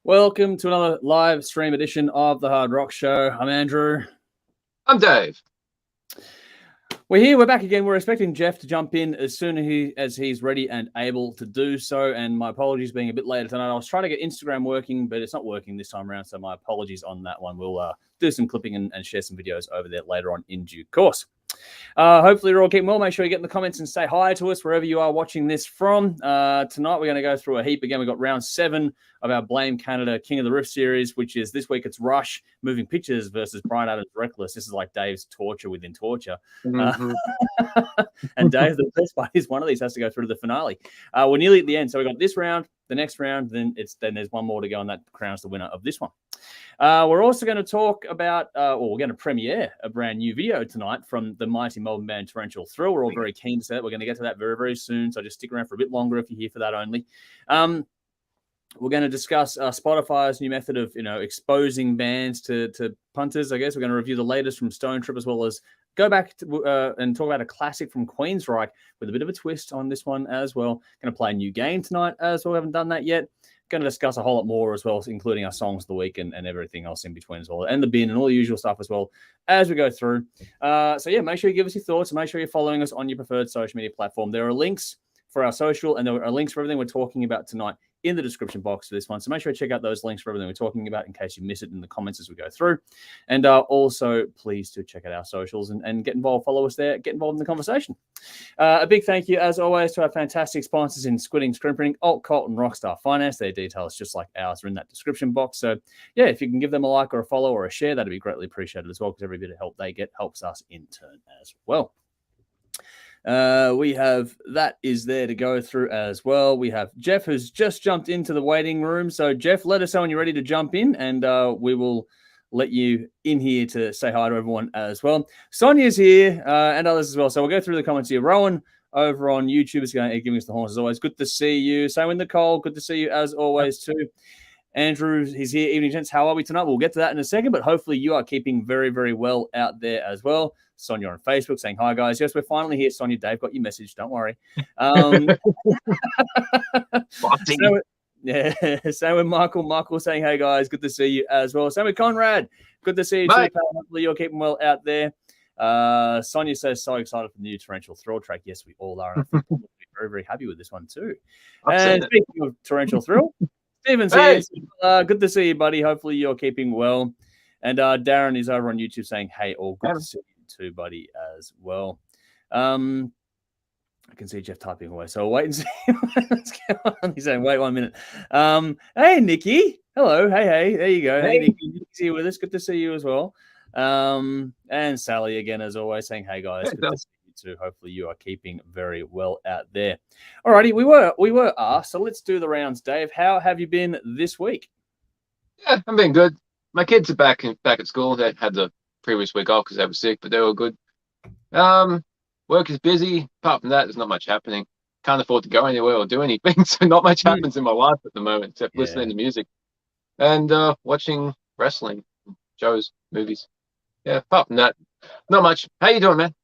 Welcome to another live stream edition of the Hard Rock Show. I'm Andrew. I'm Dave. We're here. We're back again. We're expecting Jeff to jump in as soon as he's ready and able to do so. And my apologies being a bit later tonight. I was trying to get Instagram working, but it's not working this time around. So my apologies on that one. We'll do some clipping and share some videos over there later on in due course. Hopefully you're all keeping well. Make sure you get in the comments and say hi to us wherever you are watching this from. Tonight we're going to go through a heap. Again, we've got round 7 of our Blame Canada King of the Riff series, which is this week it's Rush Moving Pictures versus Bryan Adams Reckless. This is like Dave's torture within torture. Mm-hmm. And Dave, the best part is one of these has to go through to the finale. We're nearly at the end. So we've got this round, the next round, then there's one more to go, and that crowns the winner of this one. We're also going to talk about, we're going to premiere a brand new video tonight from the mighty Melbourne band Torrential Thrill. We're all very keen to see that. We're going to get to that very, very soon. So just stick around for a bit longer if you're here for that only. We're going to discuss Spotify's new method of, exposing bands to punters. I guess we're going to review the latest from Stonetrip, as well as go back to, and talk about a classic from Queensrÿche with a bit of a twist on this one as well. Going to play a new game tonight as well. We haven't done that yet. Going to discuss a whole lot more as well, including our songs of the week and everything else in between as well, and the bin and all the usual stuff as well as we go through. So yeah, make sure you give us your thoughts and make sure you're following us on your preferred social media platform. There are links for our social and there are links for everything we're talking about tonight in the description box for this one. So make sure you check out those links for everything we're talking about in case you miss it in the comments as we go through. And also, please do check out our socials and get involved. Follow us there. Get involved in the conversation. A big thank you, as always, to our fantastic sponsors in Squid Ink Screenprinting, Alt-Cvlt Rockstar Finance. Their details, just like ours, are in that description box. So, yeah, if you can give them a like or a follow or a share, that'd be greatly appreciated as well, because every bit of help they get helps us in turn as well. We have that is there to go through as well. We have Jeff, who's just jumped into the waiting room. So Jeff, let us know when you're ready to jump in, and we will let you in here to say hi to everyone as well. Sonia's here and others as well. So we'll go through the comments here. Rowan over on YouTube is giving us the horns as always. Good to see you. Same with Nicole. Good to see you as always too. Andrew, he's here. Evening, gents. How are we tonight? We'll get to that in a second, but hopefully you are keeping very, very well out there as well. Sonia on Facebook saying, hi, guys. Yes, we're finally here. Sonia, Dave got your message. Don't worry. Same with Michael. Michael saying, hey, guys, good to see you as well. Same with Conrad. Good to see you too, pal. Hopefully you're keeping well out there. Sonia says, so excited for the new Torrential Thrill track. Yes, we all are. And I think we'll be very, very happy with this one too. And speaking of Torrential Thrill, Stephen's here. Good to see you, buddy. Hopefully you're keeping well. And Darren is over on YouTube saying, hey, all good to see you too, buddy, as well. I can see Jeff typing away, so I'll wait and see what's going on. He's saying, wait 1 minute. Hey, Nikki. Hello. Hey. There you go. Hey, Nikki. Nikki's here with us. Good to see you as well. And Sally again, as always, saying, hey, guys. Good to see you too. Hopefully you are keeping very well out there. Alrighty, we were asked, so let's do the rounds. Dave, how have you been this week? Yeah, I've been good. My kids are back at school. They had the previous week off because they were sick, but they were good. Work is busy. Apart from that, there's not much happening. Can't afford to go anywhere or do anything, so not much happens in my life at the moment except listening to music and watching wrestling shows, movies. Yeah, apart from that, not much. How you doing, man?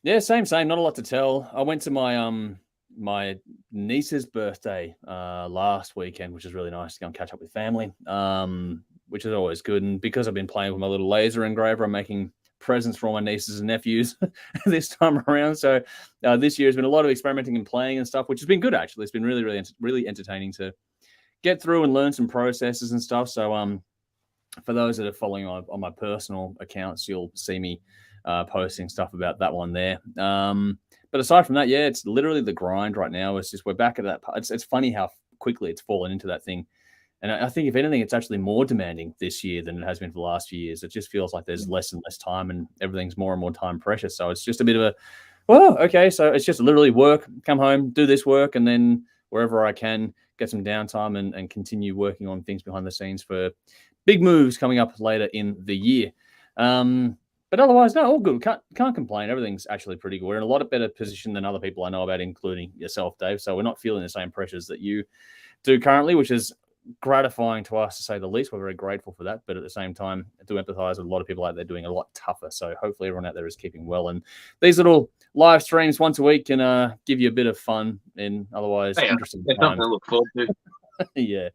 Yeah, same. Not a lot to tell. I went to my my niece's birthday last weekend, which is really nice to go and catch up with family, which is always good. And because I've been playing with my little laser engraver, I'm making presents for all my nieces and nephews this time around. So this year has been a lot of experimenting and playing and stuff, which has been good, actually. It's been really, really, really entertaining to get through and learn some processes and stuff. So for those that are following on my personal accounts, you'll see me posting stuff about that one there. But aside from that, yeah, it's literally the grind right now. It's just we're back at that. It's funny how quickly it's fallen into that thing. And I think, if anything, it's actually more demanding this year than it has been for the last few years. It just feels like there's less and less time and everything's more and more time pressure. So it's just a bit of okay. So it's just literally work, come home, do this work, and then wherever I can get some downtime and continue working on things behind the scenes for big moves coming up later in the year. But otherwise, no, all good. Can't complain. Everything's actually pretty good. We're in a lot of better position than other people I know about, including yourself, Dave. So we're not feeling the same pressures that you do currently, which is gratifying to us, to say the least. We're very grateful for that, but at the same time, I do empathize with a lot of people out there doing a lot tougher. So hopefully everyone out there is keeping well, and these little live streams once a week can give you a bit of fun in otherwise interesting times. Something to look forward to. Yeah,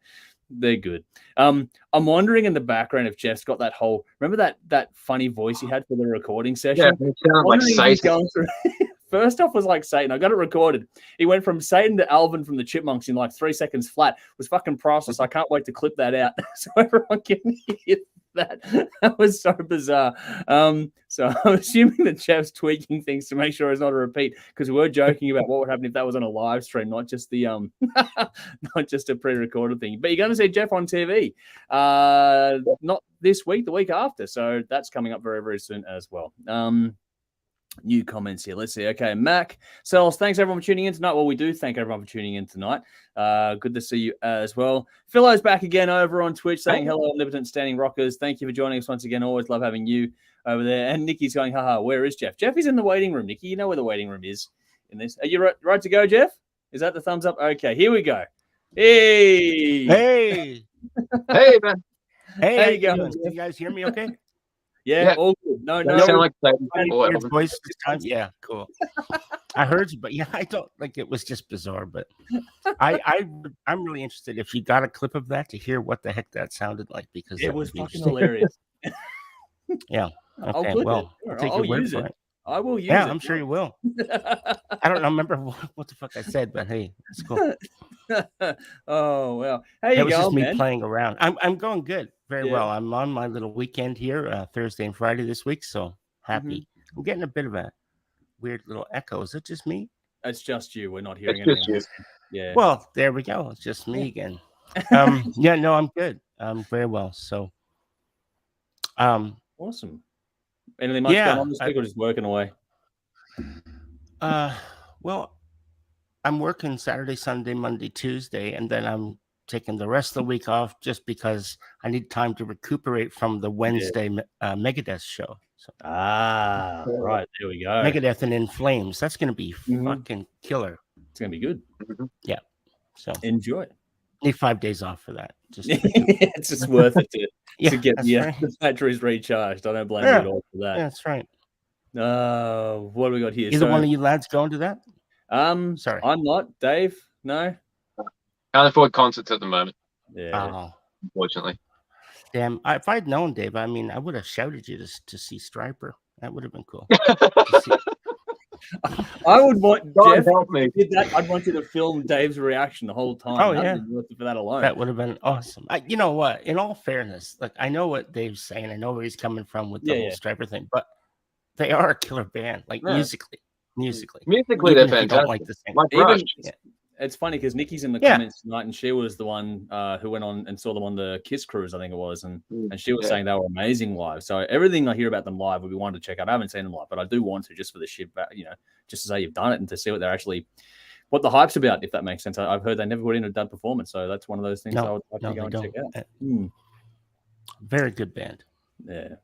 They're good. I'm wondering in the background if Jeff's got that whole. Remember that funny voice he had for the recording session? Yeah, it sounded like Satan. First off was like Satan. I got it recorded. He went from Satan to Alvin from the Chipmunks in like 3 seconds flat. It was fucking priceless. I can't wait to clip that out so everyone can hear that. That was so bizarre. So I'm assuming that Jeff's tweaking things to make sure it's not a repeat, because we were joking about what would happen if that was on a live stream, not just the not just a pre-recorded thing. But you're going to see Jeff on TV, not this week, the week after. So that's coming up very, very soon as well. New comments here. Let's see. Okay, Mac Cells, thanks everyone for tuning in tonight. Well, we do thank everyone for tuning in tonight. Good to see you as well. Philo's back again over on Twitch saying hello, Omnipotent Standing Rockers. Thank you for joining us once again. Always love having you over there. And Nikki's going, haha, where is Jeff? Jeff is in the waiting room, Nikki. You know where the waiting room is in this. Are you right to go, Jeff? Is that the thumbs up? Okay, here we go. Hey. Hey. Hey, man. Hey, How how you you going, doing? Jeff? You guys hear me okay? Yeah, all good. No. You sound like Satan. Your voice this time? Yeah, cool. I heard you, but yeah, I don't like it was just bizarre. But I'm really interested if you got a clip of that to hear what the heck that sounded like, because it was fucking hilarious. Yeah. Okay. I'll well, I'll take your word for it. I will use it. Yeah, I'm sure you will. I don't remember what the fuck I said, but hey, it's cool. Oh well, how you it was going, just me man? playing around. I'm going good, very well. I'm on my little weekend here, Thursday and Friday this week, so happy. I'm getting a bit of a weird little echo. Is it just me? It's just you. We're not hearing It's just anything. Yeah. Well, there we go. It's just me again. Yeah, no, I'm good. I'm very well. So, awesome. Anything much going on this week, or just working away? Well, I'm working Saturday, Sunday, Monday, Tuesday, and then I'm taking the rest of the week off just because I need time to recuperate from the Wednesday Megadeth show. So, right, there we go. Megadeth and In Flames. That's going to be fucking killer. It's going to be good. Yeah. So enjoy. Need 5 days off for that. Just it's just worth it to get the batteries recharged. I don't blame you at all for that. Yeah, that's right. What do we got here? Either one of you lads going to that? Sorry, I'm not. Dave, no. Can't afford concerts at the moment. Yeah, unfortunately. Damn! If I'd known, Dave, I mean, I would have shouted you to see Striper. That would have been cool. I would want Jeff. Help me. Did that? I'd want you to film Dave's reaction the whole time. Oh yeah, for that alone. That would have been awesome. You know what? In all fairness, like I know what Dave's saying. I know where he's coming from with the whole Striper thing, but they are a killer band. Like musically, they're fantastic. Like the thing. It's funny because Nikki's in the comments tonight, and she was the one who went on and saw them on the Kiss cruise, I think it was, and she was saying they were amazing live. So everything I hear about them live would be wanted to check out. I haven't seen them live, but I do want to, just for the shit, just to say you've done it and to see what they're actually, what the hype's about, if that makes sense. I've heard they never put in a dud performance, so that's one of those things I would like to go and check out. Very good band. Yeah.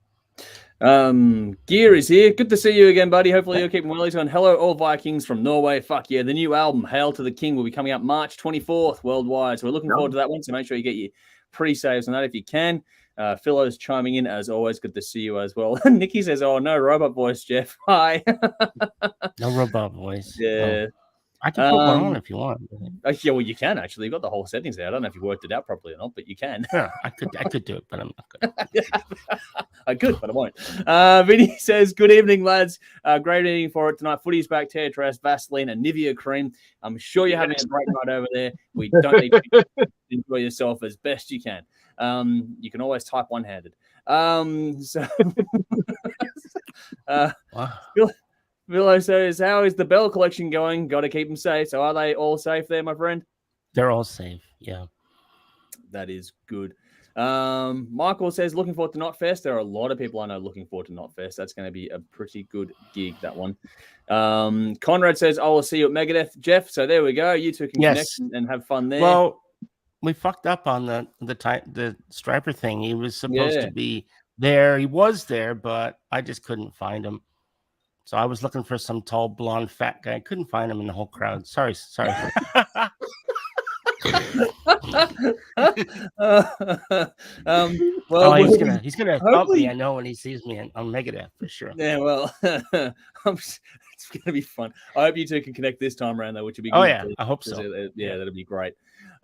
Gear is here. Good to see you again, buddy. Hopefully you're keeping well. He's going, hello, all Vikings from Norway. Fuck yeah. The new album, Hail to the King, will be coming out March 24th worldwide. So we're looking forward to that one. So make sure you get your pre-saves on that if you can. Philo's chiming in as always. Good to see you as well. Nikki says, oh, no robot voice, Jeff. Hi. No robot voice. Yeah. Oh. I can put one on if you want. Yeah, well, you can actually. You've got the whole settings there. I don't know if you worked it out properly or not, but you can. Yeah, I could do it, but I'm not good. I could, but I won't. Vinny says, good evening, lads. Great evening for it tonight. Footy's back, tear trash, Vaseline, and Nivea cream. I'm sure you're having a great night over there. We don't need to enjoy yourself as best you can. You can always type one-handed. Vilo says, how is the Bell collection going? Got to keep them safe. So are they all safe there, my friend? They're all safe, yeah. That is good. Michael says, looking forward to Knotfest. There are a lot of people I know looking forward to Knotfest. That's going to be a pretty good gig, that one. Conrad says, I will see you at Megadeth, Jeff. So there we go. You two can connect and have fun there. Well, we fucked up on the Striper thing. He was supposed to be there. He was there, but I just couldn't find him. So I was looking for some tall, blonde, fat guy. I couldn't find him in the whole crowd. Sorry. Well, he's gonna bump me. I know when he sees me on Megadeth for sure. Yeah, well, it's gonna be fun. I hope you two can connect this time around though, which would be good. Oh yeah, I hope so. Yeah, that'd be great.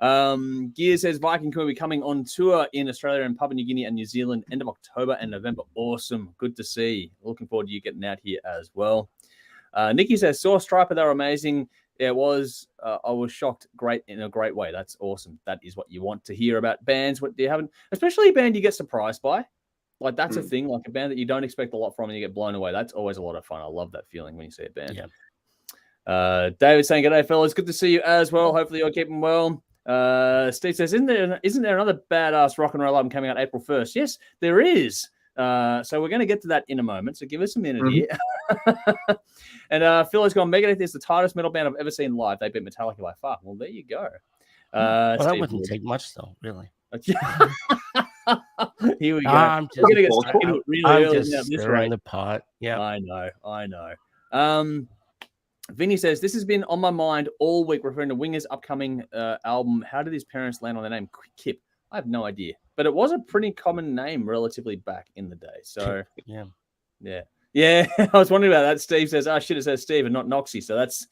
Gear says Viking will be coming on tour in Australia and Papua New Guinea and New Zealand end of October and November. Awesome, good to see. Looking forward to you getting out here as well. Nikki says saw Striper, they were amazing. It was I was shocked, great in a great way. That's awesome. That is what you want to hear about bands. What you haven't, especially a band you get surprised by. Like that's a thing, like a band that you don't expect a lot from and you get blown away. That's always a lot of fun. I love that feeling when you see a band. Yeah. David saying, "G'day, fellas. Good to see you as well. Hopefully you're keeping well." Steve says, "Isn't there another badass rock and roll album coming out April 1st? Yes, there is. So we're going to get to that in a moment. So give us a minute here." And Phil has gone, Megadeth is the tightest metal band I've ever seen live. They beat Metallica by far. Well, there you go. Well, that wouldn't take much, though, really. Here we go. I'm just, we're going to get stuck into it really early. Just stirring the pot. Yeah. I know. Vinny says, this has been on my mind all week, referring to Winger's upcoming album. How did his parents land on their name? Kip. I have no idea. But it was a pretty common name relatively back in the day. So, yeah. I was wondering about that. Steve says, oh, shit, it says Steve and not Noxie. So that's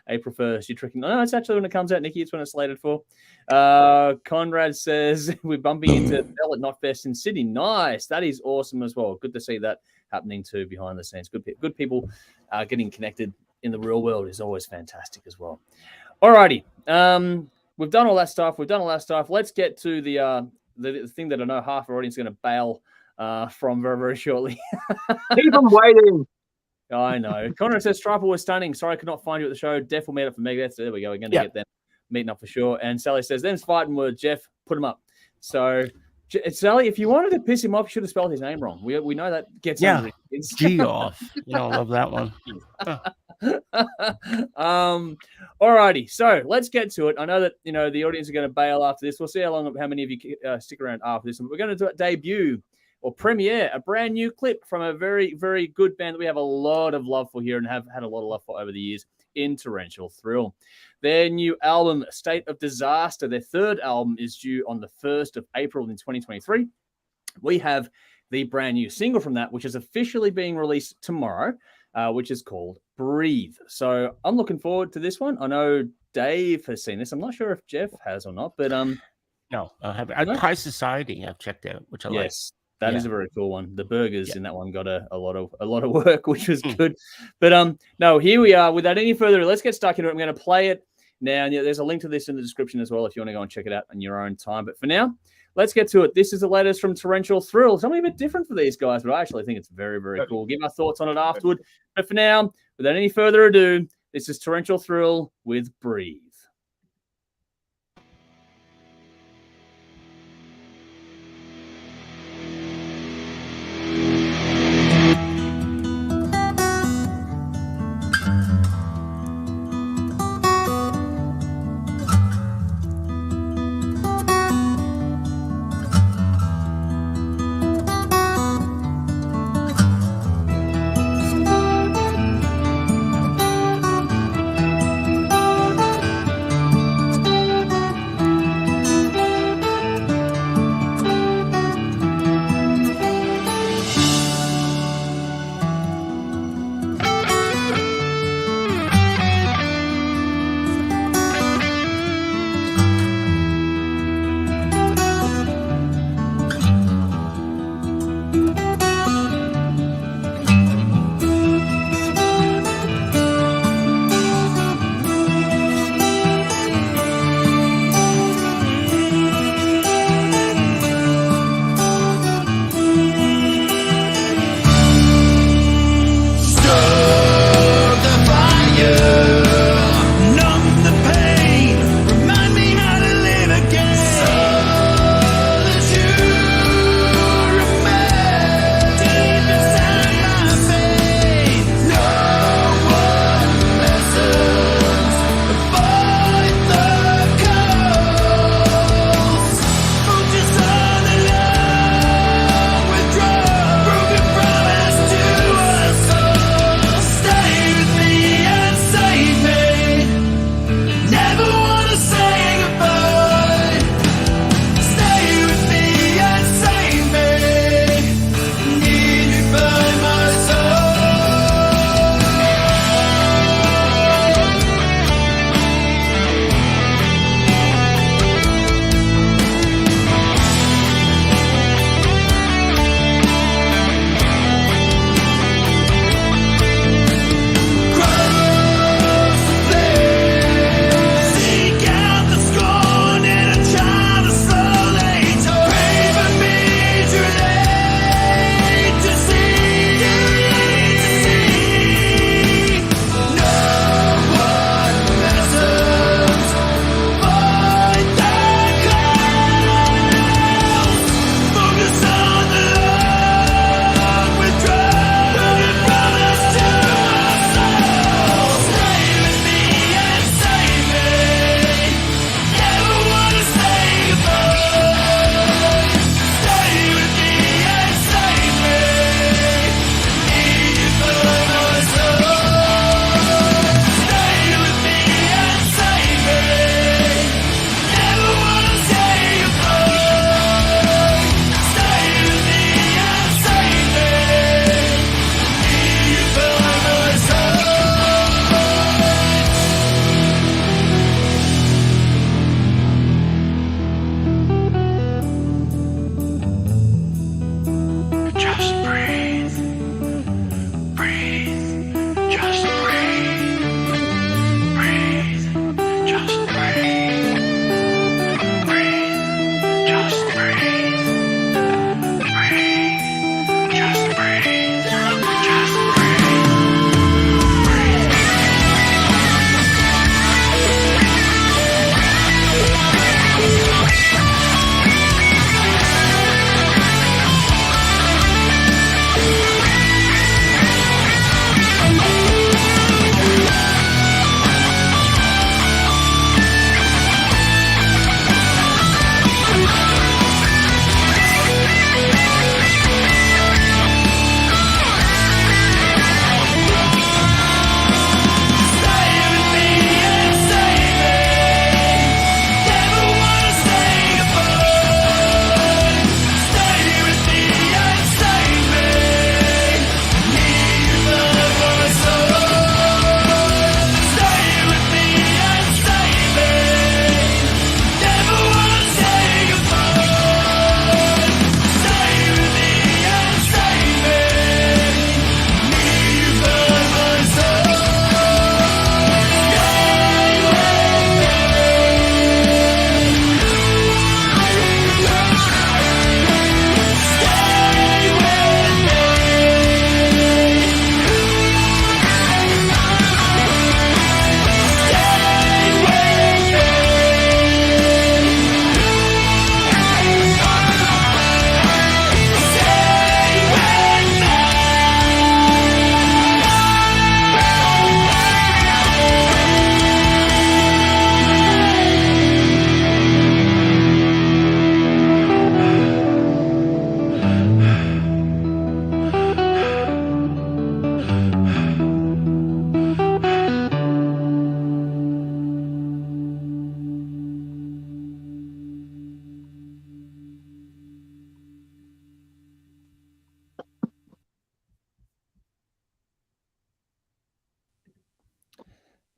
April 1st. You're tricking. No, it's actually when it comes out, Nikki. It's when it's slated for. Conrad says, we're bumping into Bell at Knotfest in Sydney. Nice. That is awesome as well. Good to see that happening too behind the scenes. Good people getting connected in the real world is always fantastic as well. All righty. We've done all that stuff. Let's get to the thing that I know half our audience is going to bail from very, very shortly. Keep them waiting. I know. Conrad says, Striper was stunning. Sorry I could not find you at the show. Def will meet up for Megadeth. So there we go. We're going to get them meeting up for sure. And Sally says, them's fighting words, Jeff. Put him up. So, Sally, if you wanted to piss him off, you should have spelled his name wrong. We know that gets under his G off. Love that one. All righty, so let's get to it. I know that the audience are going to bail after this. We'll see how many of you stick around after this. But we're going to debut or premiere a brand new clip from a very, very good band that we have a lot of love for here and have had a lot of love for over the years in Torrential Thrill. Their new album, State of Disaster, their third album, is due on the 1st of April in 2023. We have the brand new single from that, which is officially being released tomorrow, which is called Breathe. So I'm looking forward to this one. I know Dave has seen this. I'm not sure if Jeff has or not, but no, I haven't. High Society I've checked out, which I like. Yes, that is a very cool one. The burgers in that one got a lot of work, which was good. But no, here we are. Without any further ado, let's get stuck into it. I'm going to play it now. And there's a link to this in the description as well if you want to go and check it out on your own time. But for now, let's get to it. This is the latest from Torrential Thrill. Something a bit different for these guys, but I actually think it's very, very cool. Give our thoughts on it afterward. But for now, without any further ado, this is Torrential Thrill with Breathe.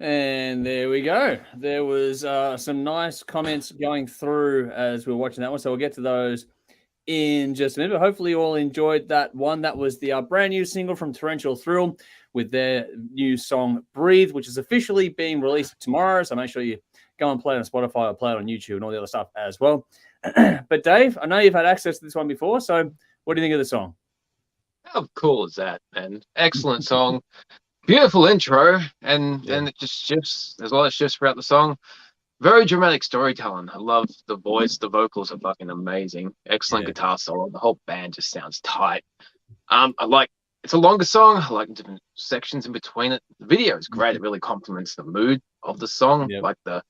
And there we go. There was some nice comments going through as we were watching that one. So we'll get to those in just a minute. But hopefully you all enjoyed that one. That was the brand new single from Torrential Thrill with their new song Breathe, which is officially being released tomorrow. So make sure you go and play it on Spotify or play it on YouTube and all the other stuff as well. But Dave, I know you've had access to this one before. So what do you think of the song? How cool is that, man? Excellent song. Beautiful intro, and then it just shifts. There's a lot of shifts throughout the song. Very dramatic storytelling. I love the voice. The vocals are fucking amazing. Excellent guitar solo. The whole band just sounds tight. It's a longer song. I like different sections in between it. The video is great. It really complements the mood of the song. Like the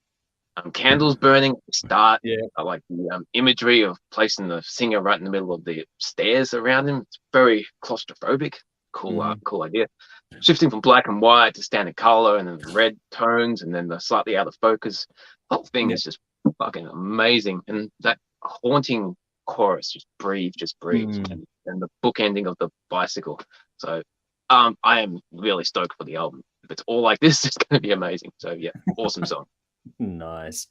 candles burning at the start. I like the imagery of placing the singer right in the middle of the stairs around him. It's very claustrophobic. Cool idea. Shifting from black and white to standard color and then the red tones and then the slightly out of focus. The whole thing is just fucking amazing. And that haunting chorus, just breathe. And the book ending of the bicycle. So I am really stoked for the album. If it's all like this, it's going to be amazing. So yeah, awesome song. Nice.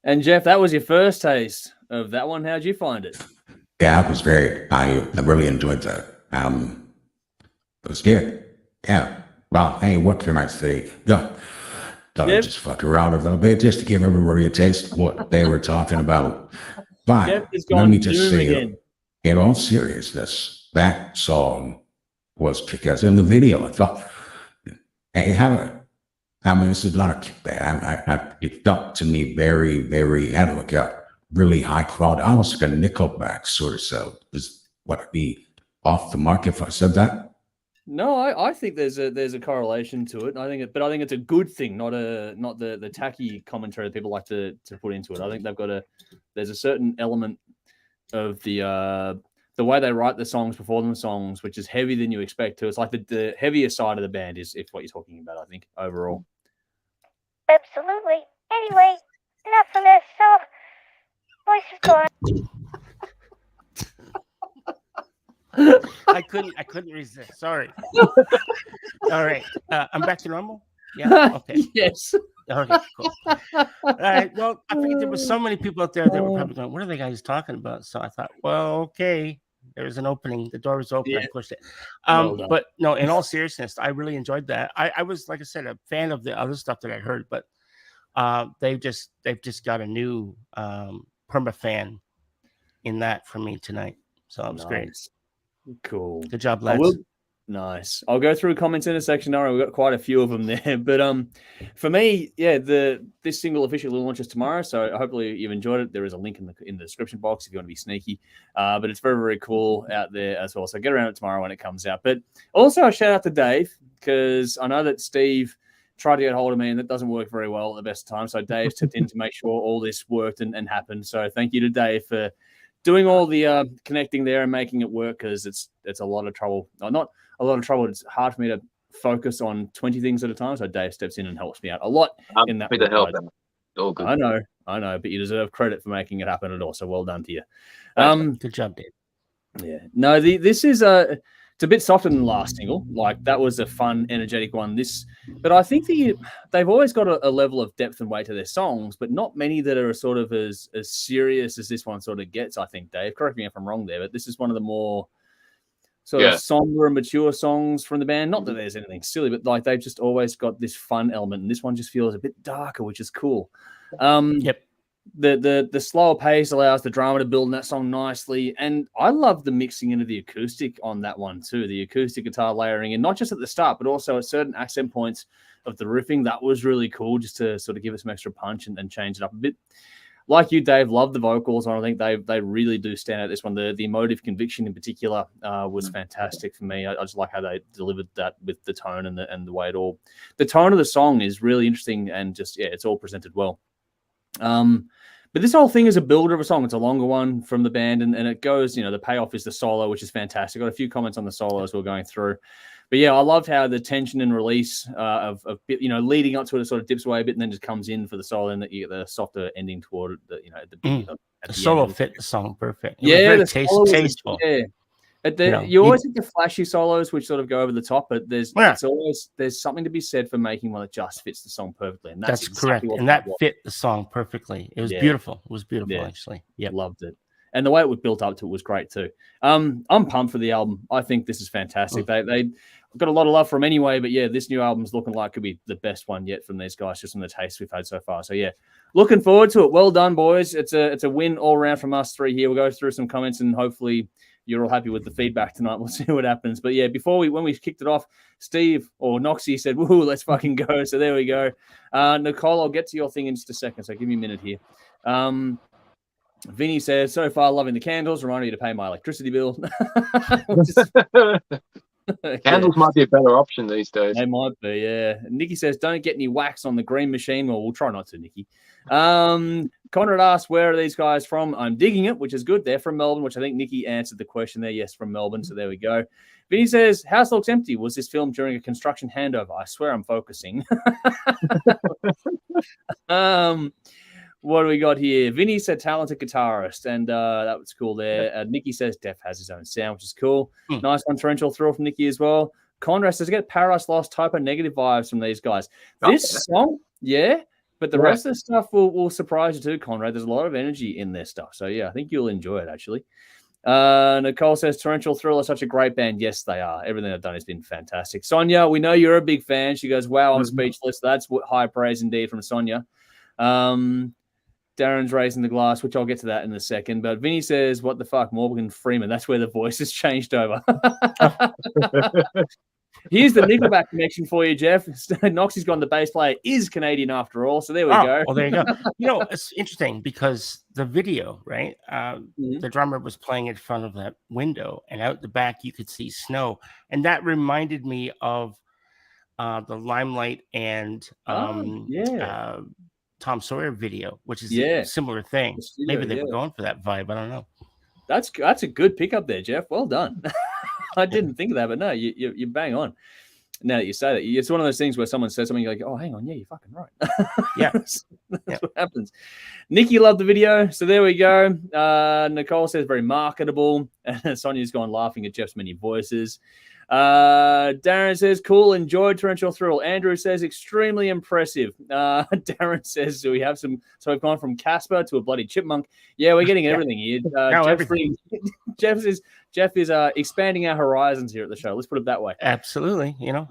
And Jeff, that was your first taste of that one. How'd you find it? Yeah, I really enjoyed that. It was good. Yeah. Well, hey, what can I say? Thought I'd just fuck around a little bit just to give everybody a taste of what they were talking about. But let me just say, in all seriousness, that song was because in the video, I thought, hey, this is not a kickback. It felt to me very, very, had like a really high quality, almost like a Nickelback sort of sound. Is what I'd be off the mark if I said that? No, I think there's a correlation to it. I think it's a good thing, not the tacky commentary that people like to put into it. I think there's a certain element of the way they write the songs, perform the songs, which is heavy than you expect to. It's like the heavier side of the band is what you're talking about, I think, overall. Absolutely. Anyway, enough from this. So, voice is gone. I couldn't resist. Sorry. All right. I'm back to normal? Yeah. Okay. Yes. Okay, cool. All right. Well, I figured there were so many people out there that were probably going, what are the guys talking about? So I thought, well, okay. There's an opening. The door was open. I pushed it. But no, in all seriousness, I really enjoyed that. I was, like I said, a fan of the other stuff that I heard, but they've just got a new perma fan in that for me tonight. So it was great. Cool. Good job, lads. Nice. I'll go through comments in a section. All right, we've got quite a few of them there. But for me, this single officially launches tomorrow. So hopefully you've enjoyed it. There is a link in the description box if you want to be sneaky. But it's very, very cool out there as well. So get around it tomorrow when it comes out. But also a shout out to Dave, because I know that Steve tried to get hold of me and that doesn't work very well at the best of times. So Dave stepped in to make sure all this worked and happened. So thank you to Dave for doing all the connecting there and making it work, because it's a lot of trouble. Not a lot of trouble. It's hard for me to focus on 20 things at a time. So Dave steps in and helps me out a lot in that. Help. All good. I know, but you deserve credit for making it happen at all. So well done to you. Good job, Dave. Yeah. No, this is it's a bit softer than the last single. Like that was a fun, energetic one. But I think they've always got a level of depth and weight to their songs, but not many that are sort of as serious as this one sort of gets. I think, Dave, correct me if I'm wrong there, but this is one of the more sort of somber and mature songs from the band. Not that there's anything silly, but like they've just always got this fun element, and this one just feels a bit darker, which is cool. Yep. The slower pace allows the drama to build in that song nicely, and I love the mixing into the acoustic on that one too. The acoustic guitar layering, and not just at the start, but also at certain accent points of the riffing. That was really cool, just to sort of give it some extra punch and change it up a bit. Like you, Dave, love the vocals, and I think they really do stand out. This one, the emotive conviction in particular, was fantastic for me. I just like how they delivered that with the tone and the way it all. The tone of the song is really interesting, and just it's all presented well. But this whole thing is a builder of a song. It's a longer one from the band, and it goes, the payoff is the solo, which is fantastic. Got a few comments on the solo as we're going through. But yeah, I loved how the tension and release of leading up to it, it sort of dips away a bit and then just comes in for the solo, and that you get the softer ending toward it, at the beginning. The solo fit the song perfect. It was very tasteful. Yeah. You always get the flashy solos, which sort of go over the top, but there's something to be said for making one that just fits the song perfectly, and that's exactly correct. And that fit the song perfectly. It was beautiful. It was beautiful, actually. Yeah, loved it, and the way it was built up to it was great too. I'm pumped for the album. I think this is fantastic. They got a lot of love from anyway, but yeah, this new album's looking like could be the best one yet from these guys, just from the taste we've had so far. So yeah, looking forward to it. Well done, boys. It's a win all around from us three here. We'll go through some comments and hopefully you're all happy with the feedback tonight. We'll see what happens. But yeah, when we kicked it off, Steve or Noxie said, woohoo, let's fucking go. So there we go. Nicole, I'll get to your thing in just a second. So give me a minute here. Vinny says, so far loving the candles, reminding me to pay my electricity bill. Candles might be a better option these days. They might be, yeah. Nikki says, don't get any wax on the green machine. Well, we'll try not to, Nikki. Conrad asks, where are these guys from? I'm digging it, which is good. They're from Melbourne, which I think Nikki answered the question there. Yes, from Melbourne. So there we go. Vinny says, house looks empty. Was this filmed during a construction handover? I swear I'm focusing. What do we got here? Vinny said talented guitarist, and that was cool there. Nikki says Def has his own sound, which is cool. Nice one, Torrential Thrill from Nikki as well. Conrad says, get Paradise Lost type of negative vibes from these guys. This song, but the rest of the stuff will surprise you too, Conrad. There's a lot of energy in their stuff. So yeah, I think you'll enjoy it actually. Nicole says Torrential Thrill is such a great band. Yes, they are. Everything they've done has been fantastic. Sonia, we know you're a big fan. She goes, wow, I'm speechless. That's high praise indeed from Sonia. Darren's raising the glass, which I'll get to that in a second. But Vinny says, what the fuck, Morgan Freeman? That's where the voice has changed over. Here's the Nickelback connection for you, Jeff. Noxie's gone, the bass player is Canadian after all. So there we go. Well, there you go. It's interesting because the video, right? The drummer was playing in front of that window, and out the back you could see snow. And that reminded me of the Limelight and Tom Sawyer video, which is a similar thing. Maybe they were going for that vibe. I don't know. That's a good pickup there, Jeff. Well done. I didn't think of that, but no, you bang on. Now that you say that, it's one of those things where someone says something, you're like, oh, hang on, yeah, you're fucking right. That's what happens. Nikki loved the video, so there we go. Nicole says very marketable. Sonia's gone laughing at Jeff's many voices. Darren says, cool, enjoyed Torrential Thrill. Andrew says, extremely impressive. Darren says, we've gone from Casper to a bloody chipmunk. Yeah, we're getting everything here. Jeff is expanding our horizons here at the show. Let's put it that way. Absolutely. Yeah.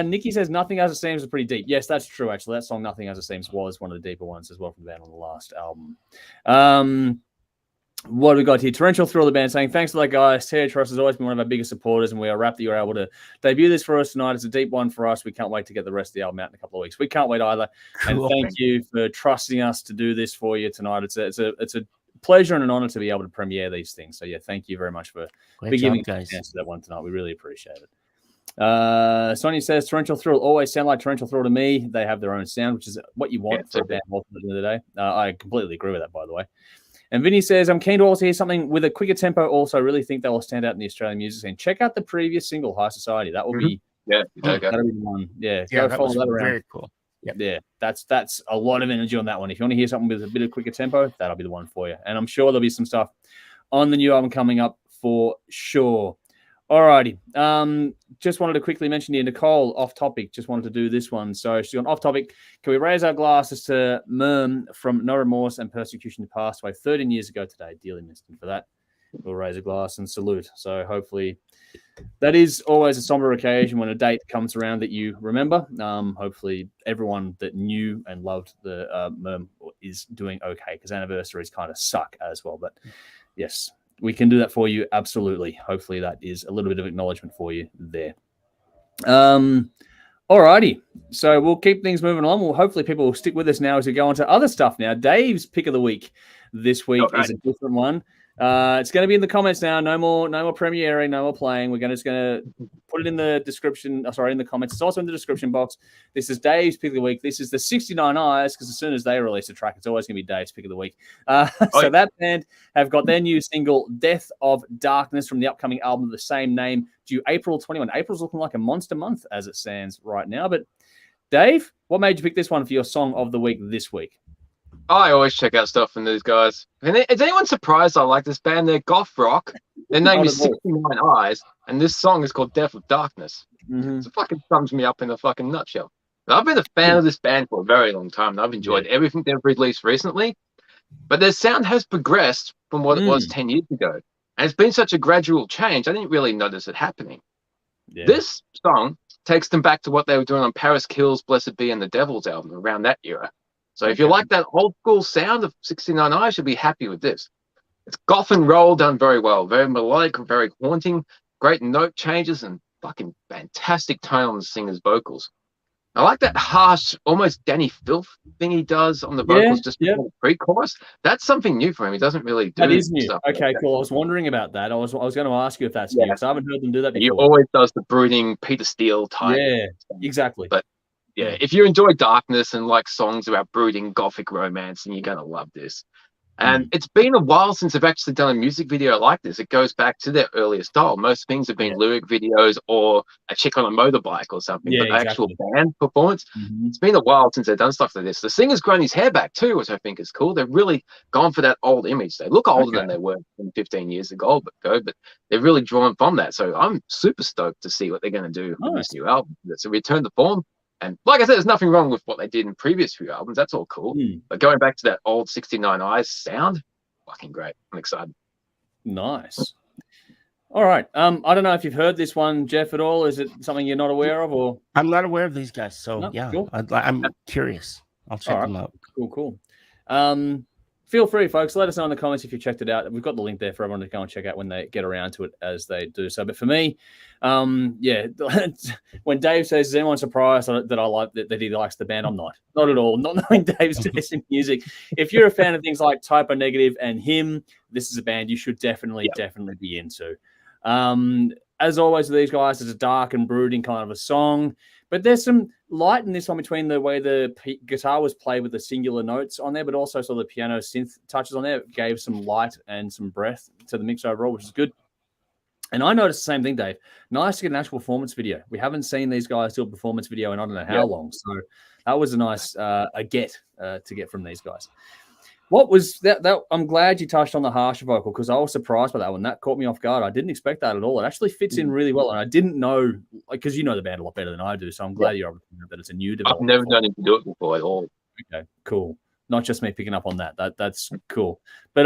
Nikki says, Nothing As It Seems is pretty deep. Yes, that's true, actually. That song, Nothing As It Seems, was one of the deeper ones as well from the band on the last album. What have we got here? Torrential Thrill, the band, saying, thanks for that, guys. Terry Truss has always been one of our biggest supporters, and we are wrapped that you're able to debut this for us tonight. It's a deep one for us. We can't wait to get the rest of the album out in a couple of weeks. We can't wait either. Cool. And thank you for trusting us to do this for you tonight. It's a pleasure and an honor to be able to premiere these things. So, yeah, thank you very much for giving us a chance to that one tonight. We really appreciate it. Sonia says, Torrential Thrill always sound like Torrential Thrill to me. They have their own sound, which is what you want for a band at the end of the day. I completely agree with that, by the way. And Vinny says, I'm keen to also hear something with a quicker tempo. Also, I really think they will stand out in the Australian music scene. Check out the previous single, High Society. That will be that'll be the one. Yeah, go follow that around. Very cool. Yeah, that's a lot of energy on that one. If you want to hear something with a bit of quicker tempo, that'll be the one for you. And I'm sure there'll be some stuff on the new album coming up for sure. Alrighty. Just wanted to quickly mention here, Nicole, off topic, just wanted to do this one. So she's on off topic. Can we raise our glasses to Merm from No Remorse and Persecution, who passed away 13 years ago today? Dearly missed him for that. We'll raise a glass and salute. So hopefully that is always a somber occasion when a date comes around that you remember. Hopefully everyone that knew and loved the Merm is doing okay, because anniversaries kind of suck as well. But yes, we can do that for you. Absolutely. Hopefully that is a little bit of acknowledgement for you there. Alrighty. So we'll keep things moving on. Hopefully people will stick with us now as we go on to other stuff now. Dave's pick of the week this week is a different one. It's going to be in the comments now. No more premiering, no more playing. We're just going to put it in the description. In the comments. It's also in the description box. This is Dave's pick of the week. This is the 69 Eyes, because as soon as they release a track, it's always going to be Dave's pick of the week. So that band have got their new single, Death of Darkness, from the upcoming album of the same name, due April 21. April's looking like a monster month as it stands right now. But Dave, what made you pick this one for your song of the week this week? I always check out stuff from these guys. Is anyone surprised I like this band? They're goth rock. Their name Not is at all. 69 Eyes, and this song is called Death of Darkness. Mhm. So it fucking sums me up in a fucking nutshell. But I've been a fan of this band for a very long time, and I've enjoyed everything they've released recently. But their sound has progressed from what it was 10 years ago. And it's been such a gradual change, I didn't really notice it happening. Yeah. This song takes them back to what they were doing on Paris Kills, Blessed Be, and the Devil's album around that era. So if you like that old school sound of 69 Eyes, you'll be happy with this. It's goth and roll done very well, very melodic, very haunting, great note changes, and fucking fantastic tone on the singer's vocals. I like that harsh, almost Danny Filth thing he does on the vocals just before the pre-chorus. That's something new for him. He doesn't really do that. Is new. Stuff Okay, like cool. I was wondering about that. I was going to ask you if that's new because I haven't heard them do that before. He always does the brooding Peter Steele type. Yeah, exactly. But yeah, if you enjoy darkness and like songs about brooding gothic romance, then you're gonna love this. And it's been a while since I've actually done a music video like this. It goes back to their earlier style. Most things have been lyric videos or a chick on a motorbike or something. But the actual band performance, it's been a while since they've done stuff like this. The singer's grown his hair back too, which I think is cool. They've really gone for that old image. They look older than they were 15 years ago, but they've really drawn from that. So I'm super stoked to see what they're going to do with this new album. It's a return to form. And like I said, there's nothing wrong with what they did in previous few albums. That's all cool. But going back to that old 69 Eyes sound, fucking great. I'm excited. Nice. All right. I don't know if you've heard this one, Jeff, at all. Is it something you're not aware of, or? I'm not aware of these guys, so Cool. I'm curious. I'll check them out. Cool. Feel free, folks. Let us know in the comments if you checked it out. We've got the link there for everyone to go and check out when they get around to it, as they do so. But for me, when Dave says, "Is anyone surprised that I like that he likes the band?" I'm not at all. Not knowing Dave's taste in music. If you're a fan of things like Typo Negative and him, this is a band you should definitely be into. As always with these guys, it's a dark and brooding kind of a song. But there's some light in this one between the way the guitar was played with the singular notes on there, but also the piano synth touches on there. It gave some light and some breath to the mix overall, which is good. And I noticed the same thing, Dave. Nice to get an actual performance video. We haven't seen these guys do a performance video in I don't know how long. So that was a nice to get from these guys. What was that? I'm glad you touched on the harsher vocal because I was surprised by that one. That caught me off guard. I didn't expect that at all. It actually fits in really well, and I didn't know because you know the band a lot better than I do. So I'm glad you're able to know that it's a new development. I've never known him to do it before at all. Okay, cool. Not just me picking up on that. That's cool. But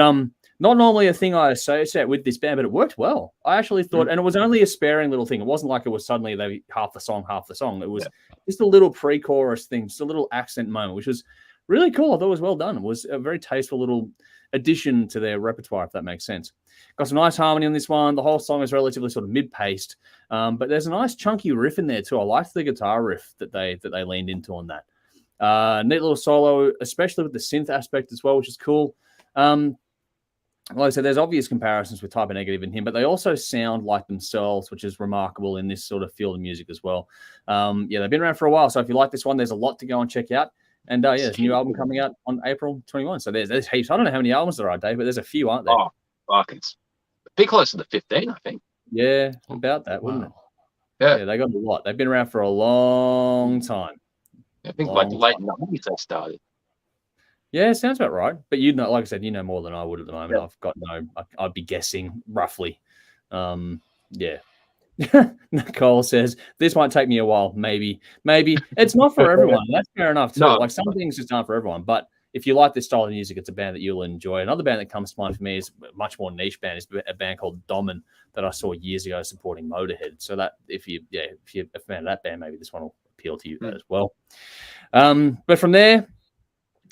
not normally a thing I associate with this band, but it worked well. I actually thought, and it was only a sparing little thing. It wasn't like it was suddenly they half the song. It was just a little pre-chorus thing, just a little accent moment, which was really cool. I thought it was well done. It was a very tasteful little addition to their repertoire, if that makes sense. Got some nice harmony on this one. The whole song is relatively sort of mid-paced, but there's a nice chunky riff in there too. I liked the guitar riff that they leaned into on that. Neat little solo, especially with the synth aspect as well, which is cool. Like I said, there's obvious comparisons with Type of Negative in him, but they also sound like themselves, which is remarkable in this sort of field of music as well. They've been around for a while, so if you like this one, there's a lot to go and check out. And there's a new album coming out on April 21. So there's heaps. I don't know how many albums there are, Dave, but there's a few, aren't there? Oh, fuck. It's a bit closer to 15, I think. Yeah, about that, wouldn't it? Yeah, they got a lot. They've been around for a long time. I think like late 90s they started. Yeah, sounds about right. But you know, like I said, you know more than I would at the moment. I've got I'd be guessing roughly. Nicole says, this might take me a while. Maybe. It's not for everyone. That's fair enough too. Like some things just aren't for everyone. But if you like this style of music, it's a band that you'll enjoy. Another band that comes to mind for me is a much more niche band. Is a band called Domin that I saw years ago supporting Motorhead. So that if you're a fan of that band, maybe this one will appeal to you as well. But from there,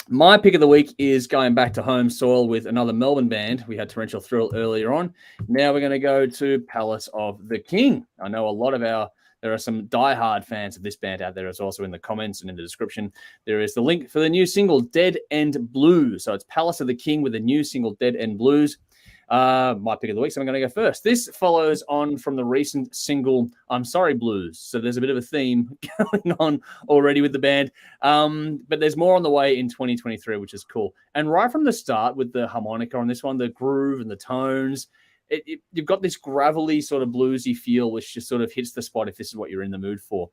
my pick of the week is going back to home soil with another Melbourne band. We had Torrential Thrill earlier on. Now we're going to go to Palace of the King. I know a lot of there are some diehard fans of this band out there. It's also in the comments and in the description. There is the link for the new single, Dead End Blues. So it's Palace of the King with the new single, Dead End Blues. My pick of the week, so I'm going to go first. This follows on from the recent single, I'm Sorry Blues. So there's a bit of a theme going on already with the band. But there's more on the way in 2023, which is cool. And right from the start with the harmonica on this one, the groove and the tones, you've got this gravelly sort of bluesy feel, which just sort of hits the spot if this is what you're in the mood for.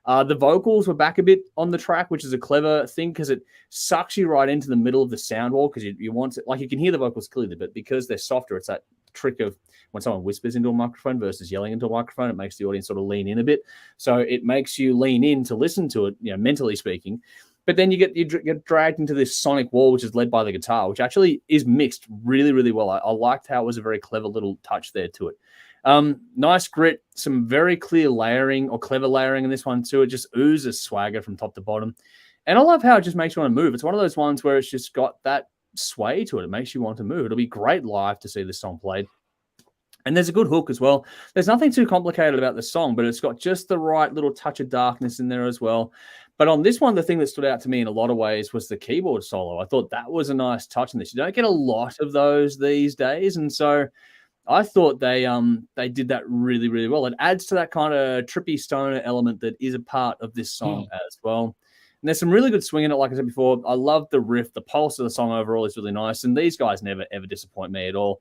The vocals were back a bit on the track, which is a clever thing because it sucks you right into the middle of the sound wall because you want it, like you can hear the vocals clearly, but because they're softer, it's that trick of when someone whispers into a microphone versus yelling into a microphone, it makes the audience sort of lean in a bit. So it makes you lean in to listen to it, mentally speaking. But then you get dragged into this sonic wall, which is led by the guitar, which actually is mixed really, really well. I liked how it was a very clever little touch there to it. Nice grit, some very clear layering or clever layering in this one too. It just oozes swagger from top to bottom. And I love how it just makes you want to move. It's one of those ones where it's just got that sway to it. It makes you want to move. It'll be great live to see this song played. And there's a good hook as well. There's nothing too complicated about the song, but it's got just the right little touch of darkness in there as well. But on this one, the thing that stood out to me in a lot of ways was the keyboard solo. I thought that was a nice touch in this. You don't get a lot of those these days. And so I thought they did that really, really well. It adds to that kind of trippy stoner element that is a part of this song as well. And there's some really good swing in it, like I said before. I love the riff. The pulse of the song overall is really nice. And these guys never, ever disappoint me at all.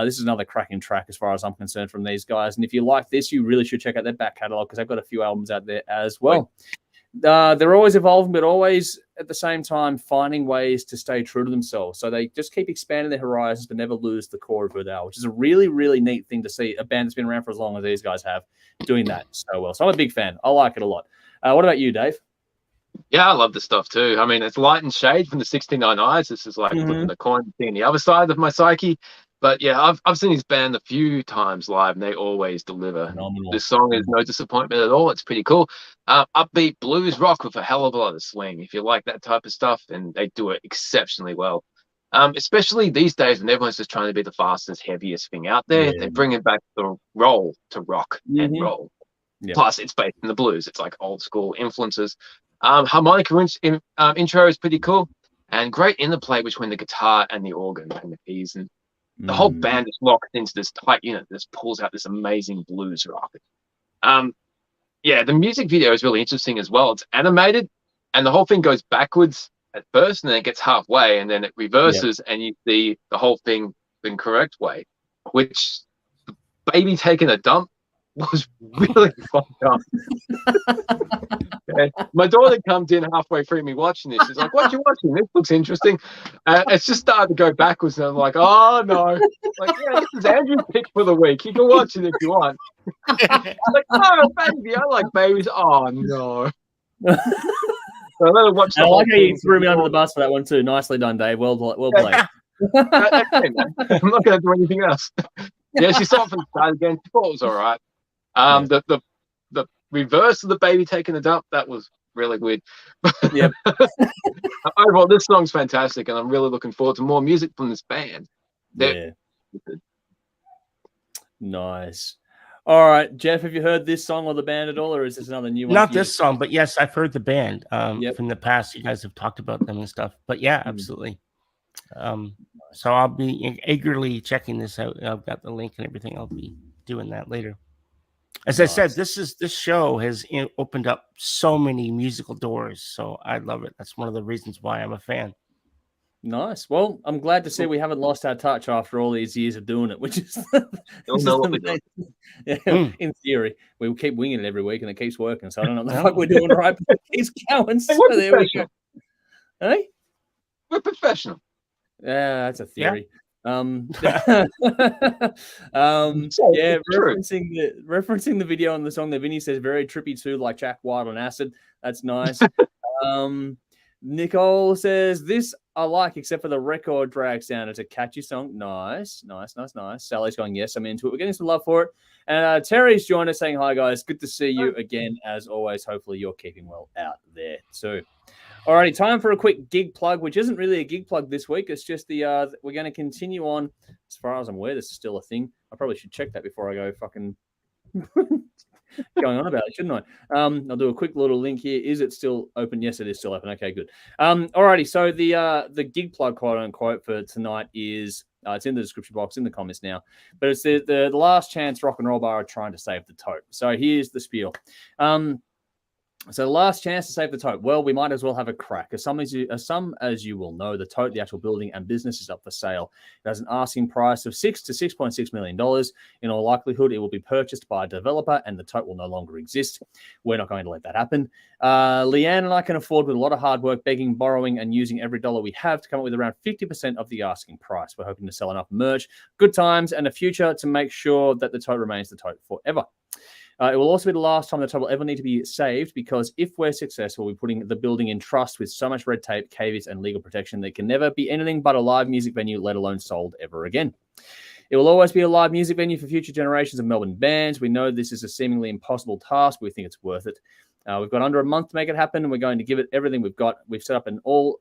This is another cracking track as far as I'm concerned from these guys. And if you like this, you really should check out their back catalog because they've got a few albums out there as well. They're always evolving, but always at the same time finding ways to stay true to themselves. So they just keep expanding their horizons but never lose the core of who they are, which is a really, really neat thing to see. A band that's been around for as long as these guys have doing that so well. So I'm a big fan. I like it a lot. What about you, Dave? Yeah, I love this stuff too. I mean, it's light and shade from the 69 Eyes. This is like flipping the coin, seeing the other side of my psyche. But yeah, I've seen this band a few times live, and they always deliver. Phenomenal. This song is no disappointment at all. It's pretty cool. Upbeat blues rock with a hell of a lot of swing. If you like that type of stuff, and they do it exceptionally well. Especially these days when everyone's just trying to be the fastest, heaviest thing out there. Yeah. They're bringing back the roll to rock and roll. Yeah. Plus, it's based in the blues. It's like old school influences. Harmonica intro is pretty cool, and great interplay between the guitar and the organ and the keys, and the whole band is locked into this tight unit. This pulls out this amazing blues rock. Yeah, the music video is really interesting as well. It's animated, and the whole thing goes backwards at first, and then it gets halfway, and then it reverses, and you see the whole thing the incorrect way, which the baby taking a dump was really fucked up. My daughter comes in halfway through me watching this. She's like, "What you watching? This looks interesting." It's just started to go backwards, and I'm like, "Oh no!" Like, yeah, this is Andrew's pick for the week. You can watch it if you want. I'm like, "Oh, baby, I like babies." Oh no! So I let her watch. I like how you threw me under the bus for that one too. Nicely done, Dave. Well played. Okay, man. I'm not going to do anything else. Yeah, she saw it from the start again. She thought it was all right. The reverse of the baby taking a dump, that was really weird. Yep. Overall, this song's fantastic, and I'm really looking forward to more music from this band. Nice. All right, Jeff, have you heard this song or the band at all, or is this another new one? Not this song, but yes, I've heard the band Yep. from the past. You guys have talked about them and stuff. But yeah, absolutely. So I'll be eagerly checking this out. I've got the link and everything. I'll be doing that later. As I said, this show has opened up so many musical doors, so I love it. That's one of the reasons why I'm a fan. Nice. Well, I'm glad to see we haven't lost our touch after all these years of doing it, which is in theory. We keep winging it every week and it keeps working. So I don't know what the fuck we're doing right, but it keeps going. So there we go. Hey? We're professional. Yeah, that's a theory. So referencing the video on the song that Vinny says very trippy too, like Jack White on acid. That's nice. Nicole says this I like, except for the record drag sound. It's a catchy song. Nice. Sally's going, yes, I'm into it. We're getting some love for it. And Terry's joined us saying, hi guys, good to see you again as always. Hopefully you're keeping well out there too. Alrighty, time for a quick gig plug, which isn't really a gig plug this week. It's just we're going to continue on. As far as I'm aware, this is still a thing. I probably should check that before I go fucking going on about it, shouldn't I? I'll do a quick little link here. Is it still open? Yes, it is still open. Okay, good. Alrighty, so the gig plug, quote unquote, for tonight is it's in the description box in the comments now. But it's the last chance rock and roll bar are trying to save the tote. So here's the spiel. So the last chance to save the tote. Well, we might as well have a crack. As some as you will know, the tote, the actual building and business, is up for sale. It has an asking price of $6 to $6.6 million. In all likelihood, it will be purchased by a developer and the tote will no longer exist. We're not going to let that happen. Leanne and I can afford, with a lot of hard work, begging, borrowing, and using every dollar we have, to come up with around 50% of the asking price. We're hoping to sell enough merch, good times, and a future to make sure that the tote remains the tote forever. It will also be the last time the tote will ever need to be saved, because if we're successful, we're putting the building in trust with so much red tape, caveats, and legal protection that it can never be anything but a live music venue, let alone sold ever again. It will always be a live music venue for future generations of Melbourne bands. We know this is a seemingly impossible task, but we think it's worth it. We've got under a month to make it happen, and we're going to give it everything we've got. We've set up an all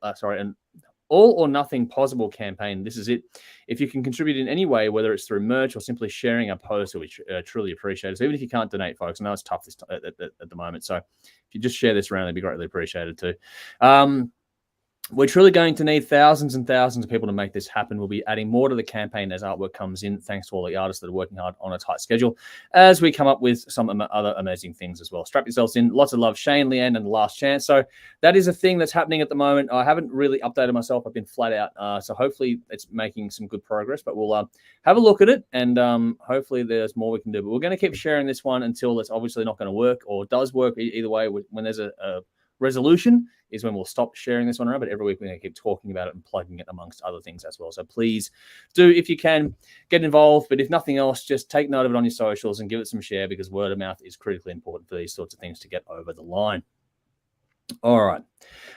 or nothing possible campaign. This is it. If you can contribute in any way, whether it's through merch or simply sharing a post, we truly appreciate it. So even if you can't donate, folks, I know it's tough at the moment. So if you just share this around, it'd be greatly appreciated too. We're truly going to need thousands and thousands of people to make this happen. We'll be adding more to the campaign as artwork comes in, thanks to all the artists that are working hard on a tight schedule, as we come up with some other amazing things as well. Strap yourselves in. Lots of love, Shane, Leanne, and The Last Chance. So that is a thing that's happening at the moment. I haven't really updated myself. I've been flat out. So hopefully it's making some good progress, but we'll have a look at it, and hopefully there's more we can do. But we're going to keep sharing this one until it's obviously not going to work, or does work. Either way, when there's a resolution is when we'll stop sharing this one around, but every week we're going to keep talking about it and plugging it amongst other things as well. So please do, if you can, get involved. But if nothing else, just take note of it on your socials and give it some share, because word of mouth is critically important for these sorts of things to get over the line. All right.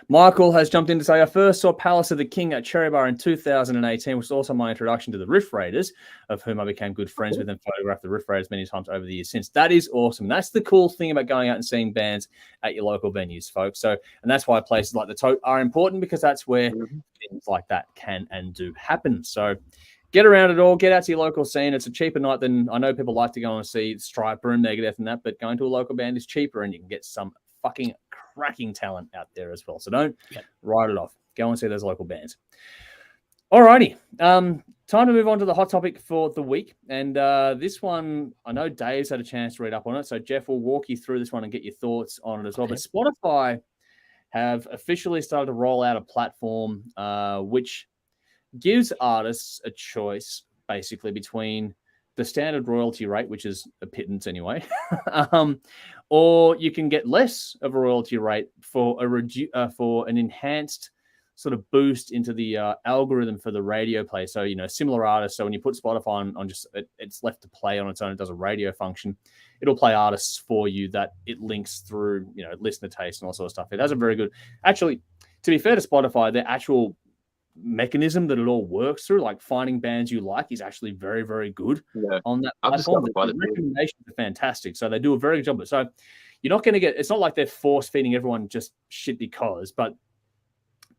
Michael has jumped in to say, I first saw Palace of the King at Cherry Bar in 2018, which was also my introduction to the Riff Raiders, of whom I became good friends with and photographed the Riff Raiders many times over the years since. That is awesome. That's the cool thing about going out and seeing bands at your local venues, folks. So, and that's why places like the Tote are important, because that's where things like that can and do happen. So get around it all. Get out to your local scene. It's a cheaper night than, I know people like to go and see Striper and Megadeth and that, but going to a local band is cheaper, and you can get some fucking cracking talent out there as well. So don't write it off. Go and see those local bands. Alrighty. Time to move on to the hot topic for the week. And this one, I know Dave's had a chance to read up on it. So Jeff will walk you through this one and get your thoughts on it as well. But Spotify have officially started to roll out a platform which gives artists a choice, basically, between the standard royalty rate, which is a pittance anyway, or you can get less of a royalty rate for for an enhanced sort of boost into the algorithm for the radio play. So, you know, similar artists. So when you put Spotify on just it's left to play on its own, it does a radio function. It'll play artists for you that it links through, you know, listener taste and all sort of stuff. It has a very good, actually, to be fair to Spotify, their actual mechanism that it all works through, like finding bands you like, is actually very, very good on that platform. The recommendations are fantastic, so they do a very good job. So you're not going to get, it's not like they're force feeding everyone just shit because, but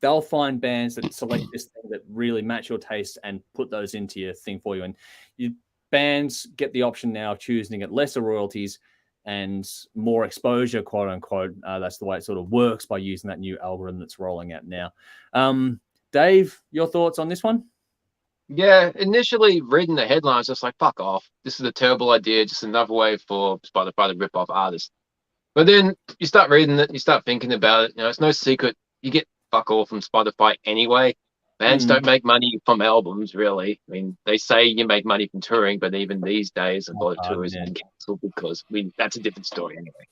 they'll find bands that select this thing that really match your taste and put those into your thing for you. And bands get the option now of choosing at lesser royalties and more exposure, quote unquote. That's the way it sort of works by using that new algorithm that's rolling out now. Dave, your thoughts on this one? Yeah, initially reading the headlines, just like, fuck off. This is a terrible idea. Just another way for Spotify to rip off artists. But then you start reading it, you start thinking about it. You know, it's no secret. You get fuck all from Spotify anyway. Bands don't make money from albums, really. I mean, they say you make money from touring, but even these days, a lot of tours are cancelled because that's a different story anyway.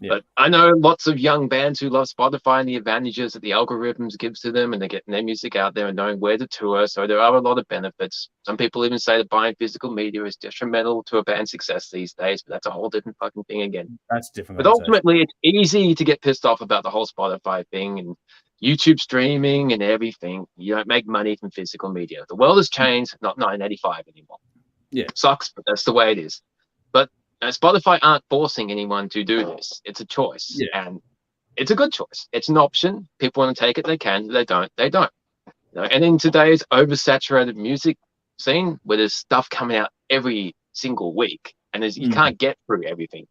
Yeah. But I know lots of young bands who love Spotify and the advantages that the algorithms gives to them, and they're getting their music out there and knowing where to tour. So there are a lot of benefits. Some people even say that buying physical media is detrimental to a band's success these days, but that's a whole different fucking thing again. That's different. But ultimately, it's easy to get pissed off about the whole Spotify thing and YouTube streaming and everything. You don't make money from physical media. The world has changed, not 1985 anymore. Yeah. It sucks, but that's the way it is. But Spotify aren't forcing anyone to do this. It's a choice, and it's a good choice. It's an option. People want to take it, they can. They don't, they don't. You know, and in today's oversaturated music scene, where there's stuff coming out every single week, and you can't get through everything.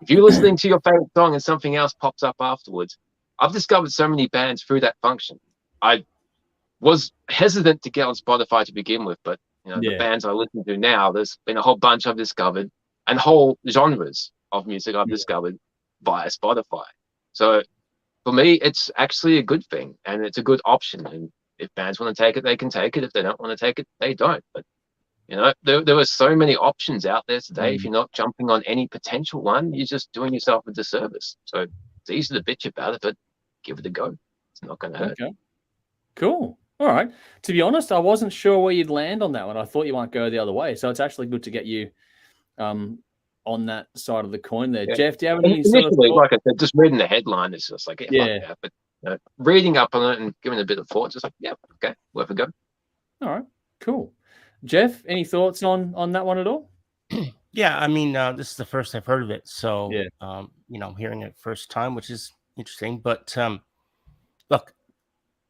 If you're listening to your favorite song and something else pops up afterwards, I've discovered so many bands through that function. I was hesitant to get on Spotify to begin with, but you know, the bands I listen to now, there's been a whole bunch I've discovered, and whole genres of music I've discovered via Spotify. So for me, it's actually a good thing, and it's a good option. And if bands want to take it, they can take it. If they don't want to take it, they don't. But you know, there are so many options out there today. If you're not jumping on any potential one, you're just doing yourself a disservice. So it's easy to bitch about it, but give it a go. It's not going to hurt. Okay. Cool. All right. To be honest, I wasn't sure where you'd land on that one. I thought you might go the other way. So it's actually good to get you on that side of the coin there. Yeah. Jeff, do you have any Initially, sort of like I said, just reading the headline is just like, Yeah. fuck that. But reading up on it and giving it a bit of thought, just like, yeah, okay, worth a go. All right. Cool. Jeff, any thoughts on that one at all? Yeah, I mean, this is the first I've heard of it, so Yeah. you know, I'm hearing it first time, which is interesting. But look,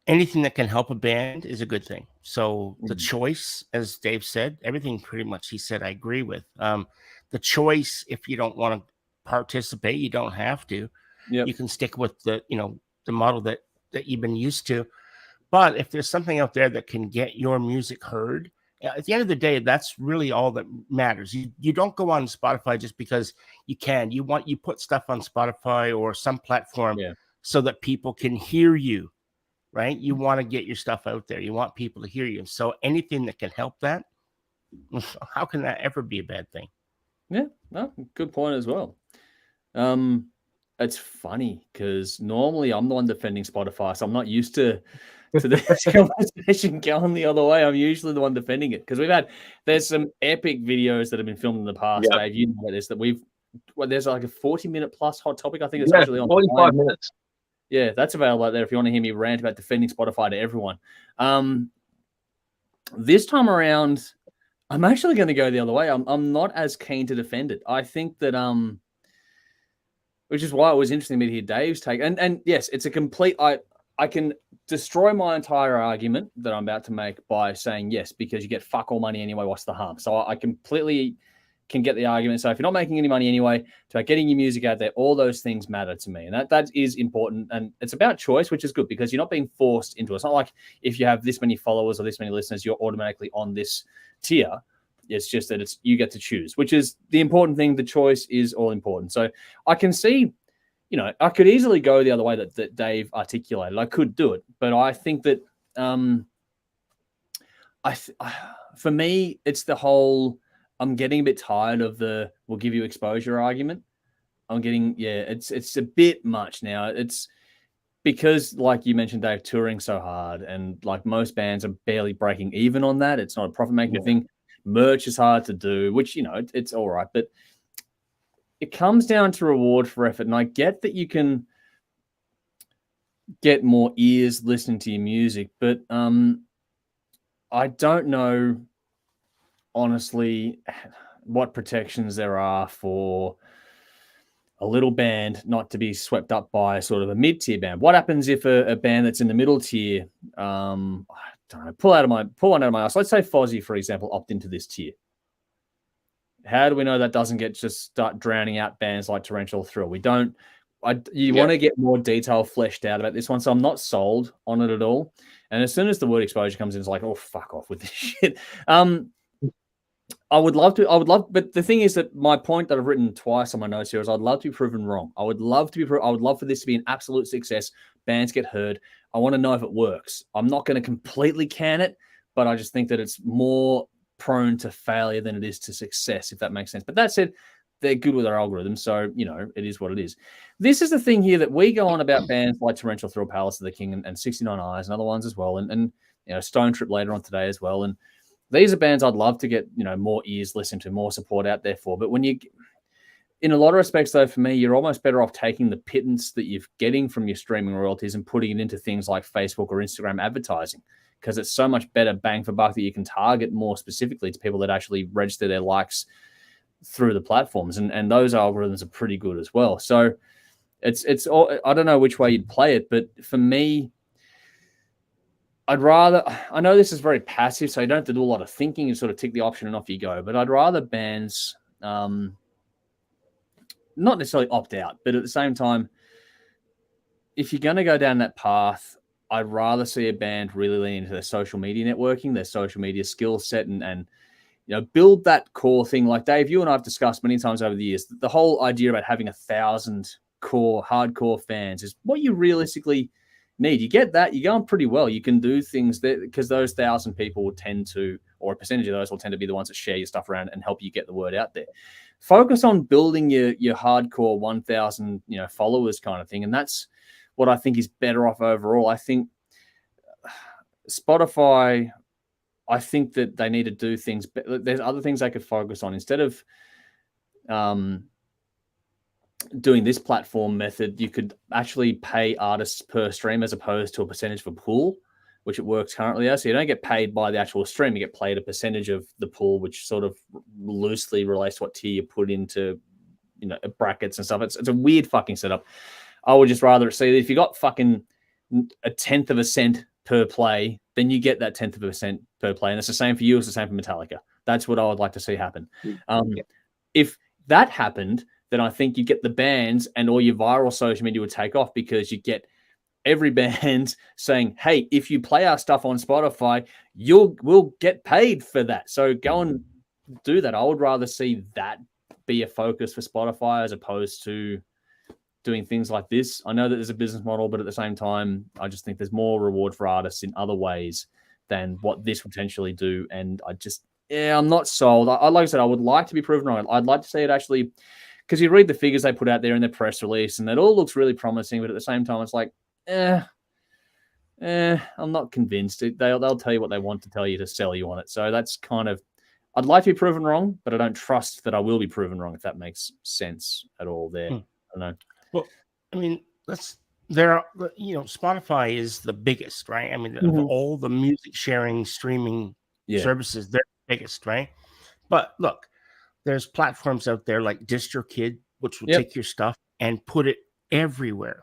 anything that can help a band is a good thing. So the choice, as Dave said, everything pretty much he said, I agree with. The choice, if you don't want to participate, you don't have to. Yep. You can stick with the, you know, the model that you've been used to. But if there's something out there that can get your music heard, at the end of the day, that's really all that matters. You don't go on Spotify just because you can. You put stuff on Spotify or some platform so that people can hear you, right? You want to get your stuff out there. You want people to hear you. So anything that can help that, how can that ever be a bad thing? Yeah, no, good point as well. It's funny because normally I'm the one defending Spotify, so I'm not used to this conversation going the other way. I'm usually the one defending it because there's some epic videos that have been filmed in the past, Dave. You know this, that there's like a 40-minute plus hot topic. I think it's actually on 45 minutes. Yeah, that's available out there if you want to hear me rant about defending Spotify to everyone. This time around, I'm actually going to go the other way. I'm not as keen to defend it. I think that which is why it was interesting to me to hear Dave's take. And yes, it's a complete. I can destroy my entire argument that I'm about to make by saying yes, because you get fuck all money anyway. What's the harm? So I completely can get the argument. So if you're not making any money anyway, to getting your music out there, all those things matter to me, and that is important. And it's about choice, which is good because you're not being forced into it. It's not like if you have this many followers or this many listeners, you're automatically on this tier. It's just that you get to choose, which is the important thing. The choice is all important. So I can see, you know, I could easily go the other way that Dave articulated. I could do it, but I think that for me, it's the whole. I'm getting a bit tired of the "we'll give you exposure" argument. I'm getting it's a bit much now. It's because, like you mentioned, Dave, touring so hard, and like most bands are barely breaking even on that. It's not a profit-making thing. Merch is hard to do, which, you know, it's all right, but it comes down to reward for effort. And I get that you can get more ears listening to your music, but I don't know, honestly, what protections there are for a little band not to be swept up by sort of a mid-tier band. What happens if a band that's in the middle tier, I don't know, pull one out of my ass. Let's say Fozzy, for example, opt into this tier. How do we know that doesn't start drowning out bands like Torrential Thrill? We don't. You want to get more detail fleshed out about this one, so I'm not sold on it at all. And as soon as the word exposure comes in, it's like, oh, fuck off with this shit. I would love, but the thing is that my point that I've written twice on my notes here is I'd love to be proven wrong. I would love for this to be an absolute success. Bands get heard. I want to know if it works. I'm not going to completely can it, but I just think that it's more prone to failure than it is to success, if that makes sense. But that said, they're good with our algorithm, so, you know, it is what it is. This is the thing here that we go on about bands like Torrential Thrill, Palace of the King, and 69 Eyes and other ones as well, and you know, Stonetrip later on today as well. And these are bands I'd love to get, you know, more ears listened to, more support out there for. But when in a lot of respects, though, for me, you're almost better off taking the pittance that you're getting from your streaming royalties and putting it into things like Facebook or Instagram advertising, because it's so much better bang for buck that you can target more specifically to people that actually register their likes through the platforms. And those algorithms are pretty good as well. So it's all, I don't know which way you'd play it, but for me, I know this is very passive, so you don't have to do a lot of thinking and sort of tick the option and off you go, but I'd rather bands not necessarily opt out, but at the same time, if you're going to go down that path, I'd rather see a band really lean into their social media networking, their social media skill set, and you know, build that core thing. Like Dave, you and I have discussed many times over the years, the whole idea about having 1,000 hardcore fans is what you realistically need. You get that, you're going pretty well. You can do things that, because those 1,000 people will tend to, or a percentage of those will tend to be the ones that share your stuff around and help you get the word out there. Focus on building your hardcore 1,000 followers kind of thing, and that's what I think is better off overall. I think Spotify, I think that they need to do things. There's other things they could focus on instead of doing this platform method. You could actually pay artists per stream as opposed to a percentage of a pool, which it works currently as. So you don't get paid by the actual stream. You get paid a percentage of the pool, which sort of loosely relates to what tier you put into, brackets and stuff. It's a weird fucking setup. I would just rather see that if you got fucking 1/10 of a cent per play, then you get that 1/10 of a cent per play. And it's the same for you. It's the same for Metallica. That's what I would like to see happen. If that happened, then I think you get the bands and all your viral social media would take off, because you get every band saying, hey, if you play our stuff on Spotify, we'll get paid for that. So go and do that. I would rather see that be a focus for Spotify as opposed to doing things like this. I know that there's a business model, but at the same time, I just think there's more reward for artists in other ways than what this would potentially do. And I'm not sold. Like I said, I would like to be proven wrong. I'd like to see it actually, because you read the figures they put out there in their press release, and it all looks really promising, but at the same time, it's like, I'm not convinced. They'll tell you what they want to tell you to sell you on it. So that's kind of, I'd like to be proven wrong, but I don't trust that I will be proven wrong, if that makes sense at all there. I don't know. Well, I mean, Spotify is the biggest, right? I mean, of all the music sharing streaming services, they're the biggest, right? But look, there's platforms out there like DistroKid, which will take your stuff and put it everywhere.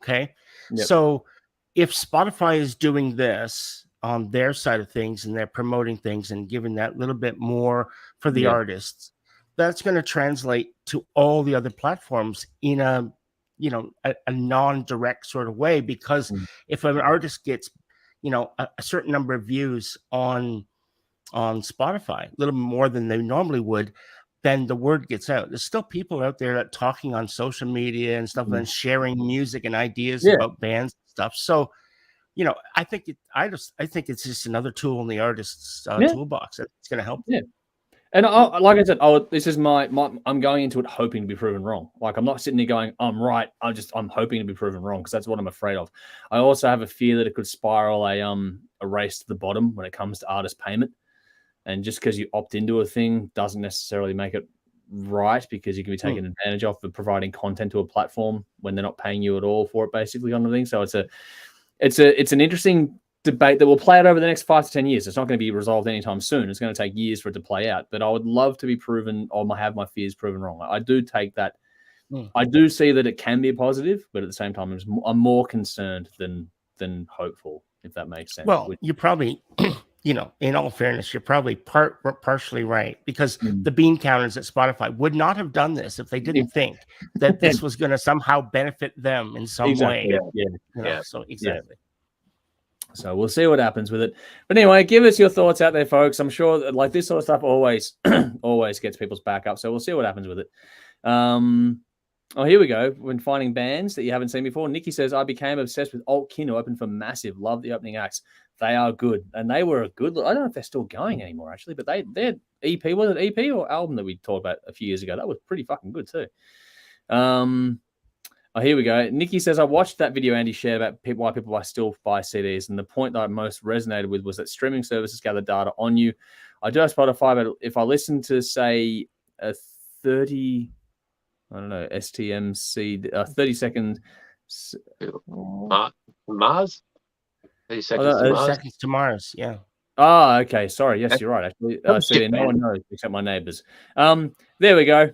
Okay. So if Spotify is doing this on their side of things and they're promoting things and giving that little bit more for the artists, that's going to translate to all the other platforms in a non-direct sort of way, because if an artist gets, a certain number of views on Spotify, a little more than they normally would, then the word gets out. There's still people out there that talking on social media and stuff and sharing music and ideas about bands and stuff. So, I think it's just another tool in the artist's toolbox that's going to help. Yeah. And like I said, this is I'm going into it hoping to be proven wrong. Like, I'm not sitting there going, I'm right. I'm hoping to be proven wrong, because that's what I'm afraid of. I also have a fear that it could spiral a race to the bottom when it comes to artist payment. And just because you opt into a thing doesn't necessarily make it right, because you can be taken advantage of for providing content to a platform when they're not paying you at all for it, basically, on the thing. So it's an interesting debate that will play out over the next 5 to 10 years. It's not going to be resolved anytime soon. It's going to take years for it to play out. But I would love to be proven, or have my fears proven wrong. I do take that. I do see that it can be a positive, but at the same time, I'm more concerned than hopeful, if that makes sense. Well, you probably, in all fairness, you're probably partially right, because the bean counters at Spotify would not have done this if they didn't think that this was going to somehow benefit them in some way. So exactly. So we'll see what happens with it. But anyway, give us your thoughts out there, folks. I'm sure that, like, this sort of stuff always gets people's back up. So we'll see what happens with it. Here we go. When finding bands that you haven't seen before, Nikki says, I became obsessed with Alt-Cvlt, who opened for Massive. Love the opening acts. They are good. And they were a good, I don't know if they're still going anymore, actually, but their EP, was it EP or album that we talked about a few years ago? That was pretty fucking good too. Here we go. Nikki says, I watched that video Andy shared about why people still buy CDs, and the point that I most resonated with was that streaming services gather data on you. I do have Spotify, but if I listen to, say, a 30, I don't know, STMC, 30-second... Mars? 30 seconds to Mars? Seconds to Mars, yeah. Oh, okay. Sorry. Yes, you're right. Actually, CD, no one knows except my neighbors. There we go.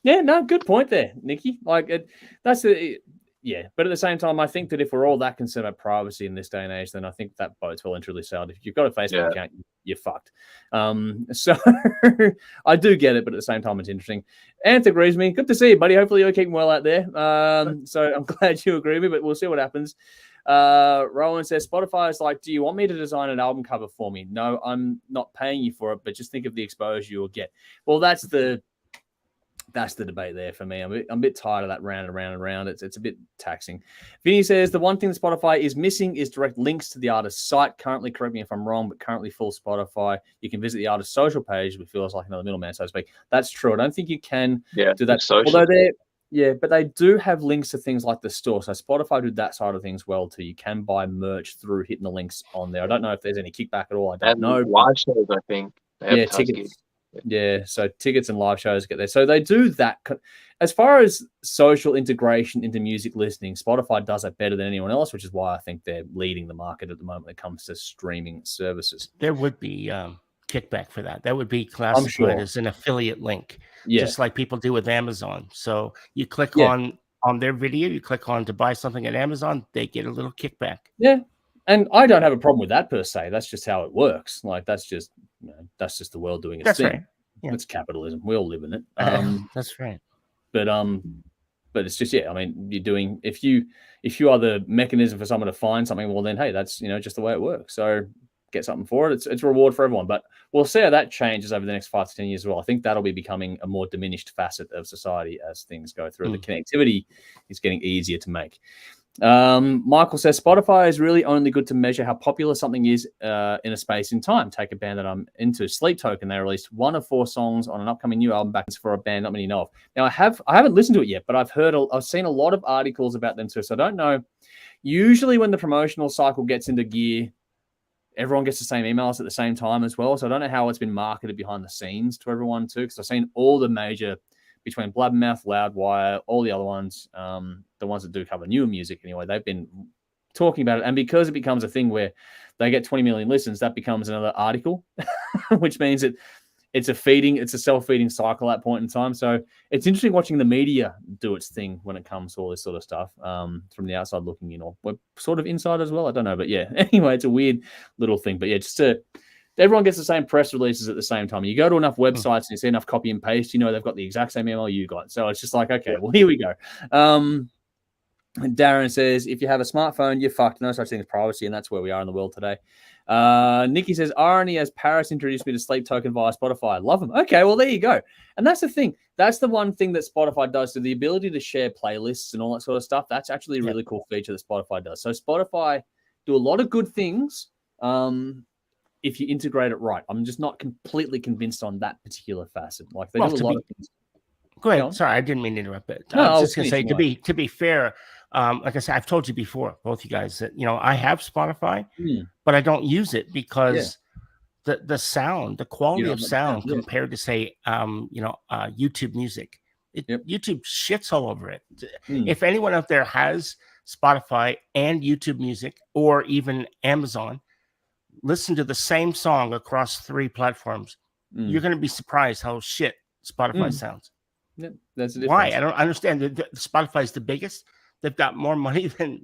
Yeah, no, good point there, Nikki. Like, but at the same time, I think that if we're all that concerned about privacy in this day and age, then I think that bodes well and truly sound. If you've got a Facebook account, you're fucked. So I do get it, but at the same time, it's interesting. Anth agrees with me. Good to see you, buddy. Hopefully you're keeping well out there. So I'm glad you agree with me, but we'll see what happens. Rowan says, Spotify is like, do you want me to design an album cover for me? No, I'm not paying you for it, but just think of the exposure you'll get. Well, that's the that's the debate there for me. I'm a bit tired of that round and round and round. It's a bit taxing. Vinny says the one thing that Spotify is missing is direct links to the artist's site. Currently, correct me if I'm wrong, but currently full Spotify, you can visit the artist's social page, which feels like another middleman, so to speak. That's true. I don't think you can do that. Social. Although but they do have links to things like the store. So Spotify do that side of things well too. You can buy merch through hitting the links on there. I don't know if there's any kickback at all. I don't know. Live shows, I think. Yeah, tickets. Yeah, so tickets and live shows get there. So they do that. As far as social integration into music listening, Spotify does it better than anyone else, which is why I think they're leading the market at the moment when it comes to streaming services. There would be kickback for that. That would be classified as an affiliate link, just like people do with Amazon. So you click on their video, you click on to buy something at Amazon, they get a little kickback. Yeah. And I don't have a problem with that per se. That's just how it works. Like that's just the world doing its thing. Right. Yeah. It's capitalism. We all live in it. That's right. But it's just I mean, you're doing if you are the mechanism for someone to find something, well then hey, that's just the way it works. So get something for it. It's a reward for everyone. But we'll see how that changes over the next 5 to 10 years as well. I think that'll be becoming a more diminished facet of society as things go through. The connectivity is getting easier to make. Michael says Spotify is really only good to measure how popular something is in a space in time. Take a band that I'm into, Sleep Token. They released 1 of 4 songs on an upcoming new album back for a band not many know of. Now I haven't listened to it yet, but I've seen a lot of articles about them too. So I don't know. Usually when the promotional cycle gets into gear, everyone gets the same emails at the same time as well. So I don't know how it's been marketed behind the scenes to everyone too, because I've seen all the major between Blabbermouth, Loudwire, all the other ones, the ones that do cover newer music anyway, they've been talking about it. And because it becomes a thing where they get 20 million listens, that becomes another article, which means that it's a self-feeding cycle at that point in time. So it's interesting watching the media do its thing when it comes to all this sort of stuff from the outside looking in. Or we're sort of inside as well. I don't know. But yeah, anyway, it's a weird little thing. But yeah, everyone gets the same press releases at the same time. You go to enough websites and you see enough copy and paste, they've got the exact same email you got. So it's just like, okay, well, here we go. Darren says, if you have a smartphone, you're fucked. No such thing as privacy, and that's where we are in the world today. Nikki says, irony as Paris introduced me to Sleep Token via Spotify. I love them. Okay, well, there you go. And that's the thing. That's the one thing that Spotify does. So the ability to share playlists and all that sort of stuff, that's actually a really cool feature that Spotify does. So Spotify do a lot of good things if you integrate it right. I'm just not completely convinced on that particular facet. Like they do a lot of things. Go ahead. Sorry, I didn't mean to interrupt it. I was just going to say, to be fair, like I said, I've told you before, both you guys, that I have Spotify, but I don't use it because the sound, the quality of sound compared to say, YouTube music, YouTube shits all over it. If anyone out there has Spotify and YouTube Music or even Amazon, listen to the same song across 3 platforms, you're going to be surprised how shit Spotify sounds. Yeah, that's why I don't understand. Spotify is the biggest. They've got more money than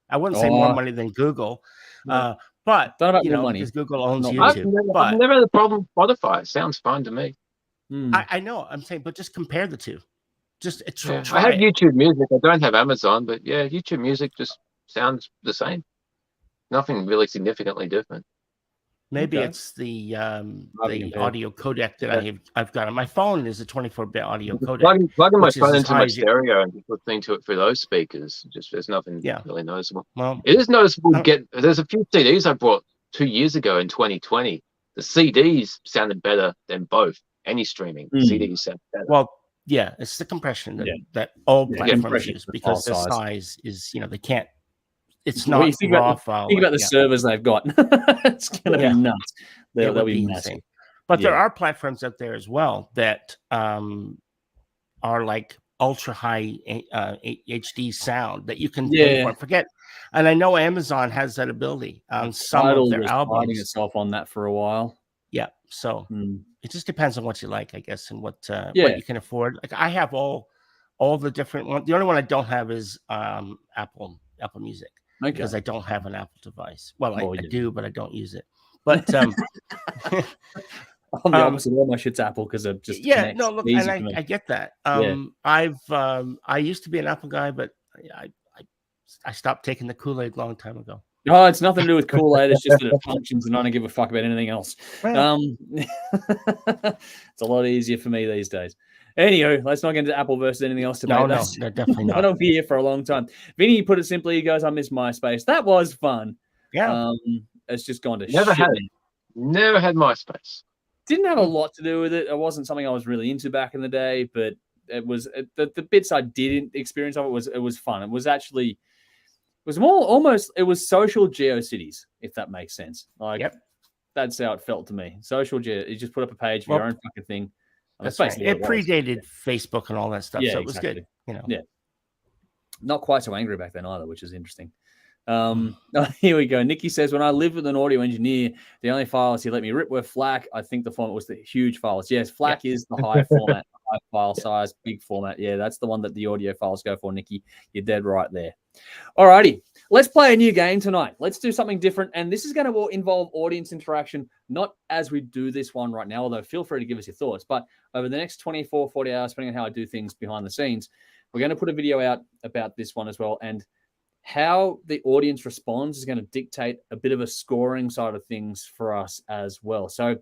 I wouldn't say more money than Google, but not about money because Google owns YouTube. I've never had a problem with Spotify. It sounds fine to me. I know. I'm saying, but just compare the two. Just try. I have YouTube Music. I don't have Amazon, but yeah, YouTube Music just sounds the same. Nothing really significantly different. Maybe it's the audio codec that I've got on my phone is a 24-bit audio codec. Plugging my phone into my stereo and just listening to it through those speakers. Just there's nothing really noticeable. Well, it is noticeable. There's a few CDs I bought 2 years ago in 2020. The CDs sounded better than both any streaming. CDs sound better. Well, yeah, it's the compression that all platforms use because the size is they can't. It's not raw file. Think about the servers they've got. It's going to be nuts. They'll be massive. Insane. But there are platforms out there as well that are like ultra high HD sound that you can pay for. Forget. And I know Amazon has that ability on some of their albums. Finding itself on that for a while. Yeah. So it just depends on what you like, I guess, and what you can afford. Like I have all the different ones. The only one I don't have is Apple Music. Because I don't have an Apple device. Well, I do, but I don't use it. But I'm the opposite. All my shit's Apple because it just look, and I get that. I used to be an Apple guy, but I stopped taking the Kool-Aid a long time ago. Oh, it's nothing to do with Kool-Aid. It's just that it functions and I don't give a fuck about anything else. It's a lot easier for me these days. Anywho, let's not get into Apple versus anything else today. No, That's definitely not. not here for a long time. Vinny put it simply. He goes, "I miss MySpace. That was fun." Yeah. It's just gone to Never shit. had it. Never had MySpace. Didn't have a lot to do with it. It wasn't something I was really into back in the day, but it was the bits I didn't experience of it was fun. It was actually more almost it was social GeoCities, if that makes sense. Like that's how it felt to me. Social Geo, you just put up a page for your own fucking thing. That's right. It predated Facebook and all that stuff, so it was good. You know. Yeah. Not quite so angry back then either, which is interesting. Here we go. Nikki says, when I lived with an audio engineer, the only files he let me rip were FLAC. I think the format was the huge files. Yes, FLAC is the high format, high file size, big format. Yeah, that's the one that the audio files go for, Nikki. You're dead right there. Alrighty, let's play a new game tonight. Let's do something different. And this is going to involve audience interaction, not as we do this one right now, although feel free to give us your thoughts. But over the next 24, 40 hours, depending on how I do things behind the scenes, we're going to put a video out about this one as well. And how the audience responds is going to dictate a bit of a scoring side of things for us as well. So,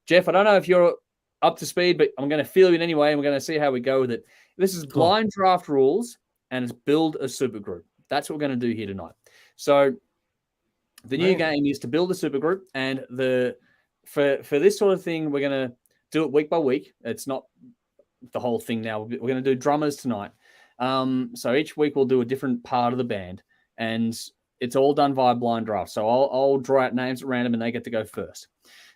Jeff, I don't know if you're up to speed, but I'm going to fill you in anyway, and we're going to see how we go with it. This is blind draft rules, and it's build a super group. That's what we're going to do here tonight. So, the new game is to build a super group, and for this sort of thing, we're going to do it week by week. It's not the whole thing now. We're going to do drummers tonight. So each week we'll do a different part of the band, and it's all done via blind draft. So I'll draw out names at random and they get to go first.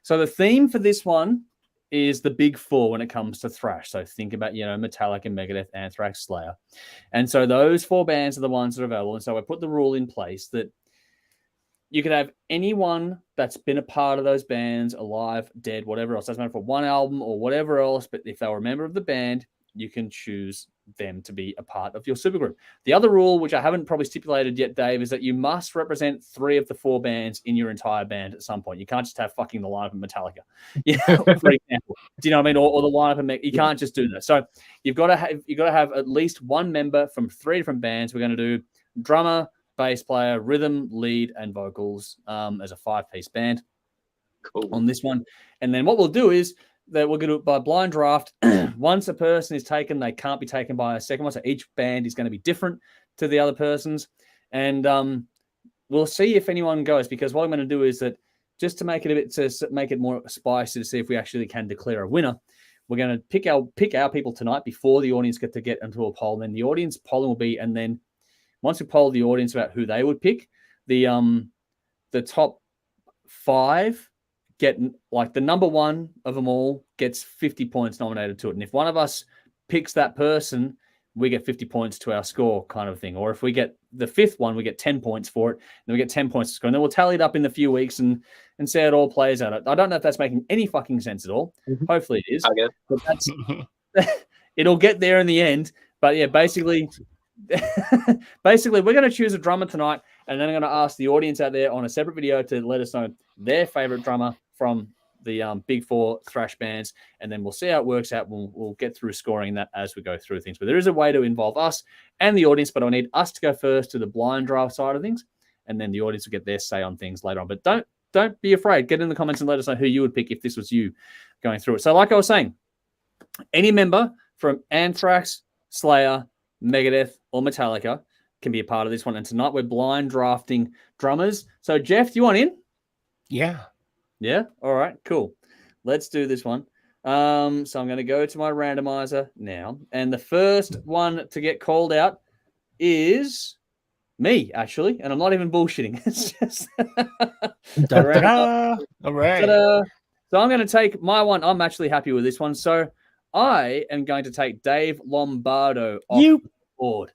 So the theme for this one is the big four when it comes to thrash. So think about, Metallica, Megadeth, Anthrax, Slayer. And so those four bands are the ones that are available. And so I put the rule in place that you could have anyone that's been a part of those bands, alive, dead, whatever else. Doesn't matter for one album or whatever else, but if they were a member of the band, you can choose them to be a part of your supergroup. The other rule, which I haven't probably stipulated yet, Dave, is that you must represent 3 of the 4 bands in your entire band at some point. You can't just have fucking the lineup of Metallica, for example. Do you know what I mean? Or the lineup of you can't just do that. So you've got to have at least one member from 3 different bands. We're going to do drummer, bass player, rhythm, lead, and vocals as a 5-piece band on this one. And then what we'll do is that we're going to do it by blind draft. Once a person is taken, they can't be taken by a second one. So each band is going to be different to the other person's. And we'll see if anyone goes, because what I'm going to do is that just to make it more spicy, to see if we actually can declare a winner, we're going to pick our people tonight before the audience get into a poll. And then the audience polling will be, and then once we poll the audience about who they would pick, the top 5 get, like, the number 1 of them all gets 50 points nominated to it. And if one of us picks that person, we get 50 points to our score, kind of thing. Or if we get the 5th one, we get 10 points for it, and we get 10 points to score. And then we'll tally it up in a few weeks and see how it all plays out. I don't know if that's making any fucking sense at all. Mm-hmm. Hopefully it is. I guess. But it'll get there in the end. But yeah, basically, we're going to choose a drummer tonight, and then I'm going to ask the audience out there on a separate video to let us know their favorite drummer from the big 4 thrash bands, and then we'll see how it works out. We'll get through scoring that as we go through things. But there is a way to involve us and the audience, but I need us to go first to the blind draft side of things, and then the audience will get their say on things later on. But don't be afraid. Get in the comments and let us know who you would pick if this was you going through it. So like I was saying, any member from Anthrax, Slayer, Megadeth, or Metallica can be a part of this one. And tonight we're blind drafting drummers. So Jeff, do you want in? Yeah. Yeah? All right, cool. Let's do this one. So I'm going to go to my randomizer now. And the first one to get called out is me, actually. And I'm not even bullshitting. It's just... All right. So I'm going to take my one. I'm actually happy with this one. So I am going to take Dave Lombardo off the board.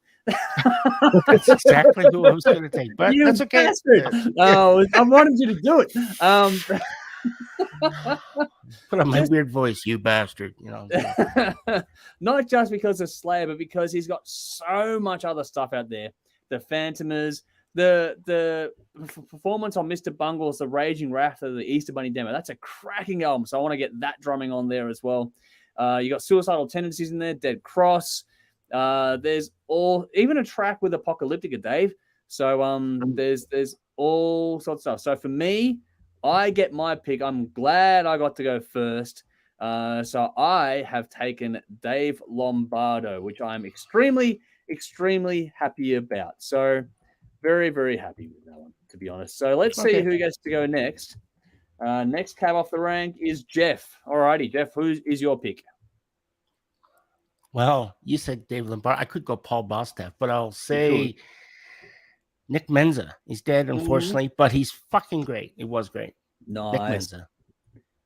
That's exactly who I was going to take, but that's okay. I wanted you to do it. Put on my weird voice, you bastard. Not just because of Slayer, but because he's got so much other stuff out there. The Phantomers, the performance on Mr. Bungle's The Raging Wrath of the Easter Bunny demo. That's a cracking album, so I want to get that drumming on there as well. You got Suicidal Tendencies in there, Dead Cross. There's even a track with Apocalyptica, Dave. So there's all sorts of stuff. So for me, I get my pick. I'm glad I got to go first. So I have taken Dave Lombardo, which I'm extremely, extremely happy about. So very, very happy with that one, to be honest. So let's see who gets to go next. Next cab off the rank is Jeff. Alrighty, Jeff, who is your pick? Well, you said Dave Lombardo. I could go Paul Bostaph, but I'll say Nick Menza. He's dead, unfortunately, but he's fucking great. It was great. Nice. Nick Menza.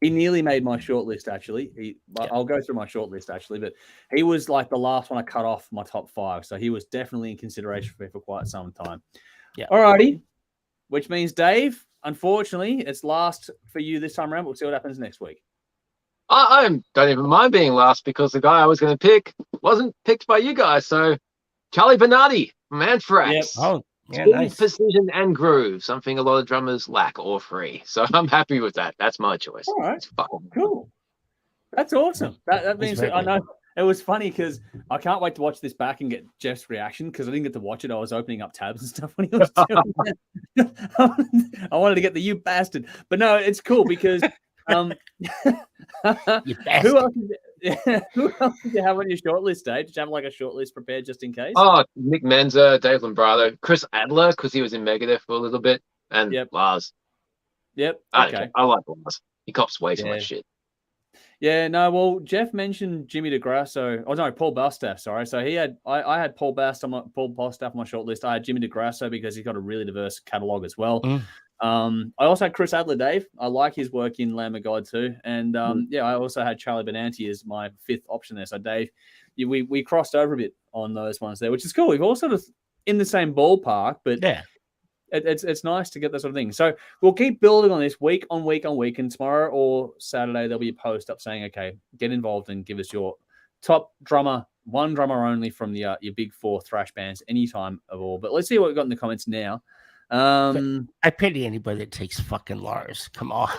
He nearly made my shortlist, actually. I'll go through my shortlist, actually, but he was like the last one I cut off my top 5. So he was definitely in consideration for me for quite some time. Yeah. Alrighty. Which means, Dave, unfortunately, it's last for you this time around. We'll see what happens next week. I don't even mind being last because the guy I was going to pick wasn't picked by you guys. So Charlie Bernardi from Anthrax. Yep. Oh, yeah, Speed, nice. precision, and groove. Something a lot of drummers lack or free. So I'm happy with that. That's my choice. All right. It's fucking Cool. That's awesome. That means I know it was funny because I can't wait to watch this back and get Jeff's reaction because I didn't get to watch it. I was opening up tabs and stuff when he was doing that. I wanted to get the you bastard. But no, it's cool because You bastard. who else did you have on your shortlist, Dave? Did you have like a shortlist prepared just in case? Oh, Nick Menza, Dave Lombardo, Chris Adler, because he was in Megadeth for a little bit, and Lars. Yep. I Okay. like Lars. He cops way too much shit. Yeah, no, well, Jeff mentioned Jimmy DeGrasso. Oh, no, Paul Bostaph, sorry. So I had Paul Bostaph on my shortlist. I had Jimmy DeGrasso because he's got a really diverse catalog as well. I also had Chris Adler, Dave. I like his work in Lamb of God too. And I also had Charlie Benanti as my 5th option there. So Dave, we crossed over a bit on those ones there, which is cool. We've all sort of in the same ballpark, but it's nice to get that sort of thing. So we'll keep building on this week on week on week. And tomorrow or Saturday, there'll be a post up saying, okay, get involved and give us your top drummer, one drummer only from the your big 4 thrash bands anytime of all. But let's see what we've got in the comments now. I pity anybody that takes fucking Lars. Come on.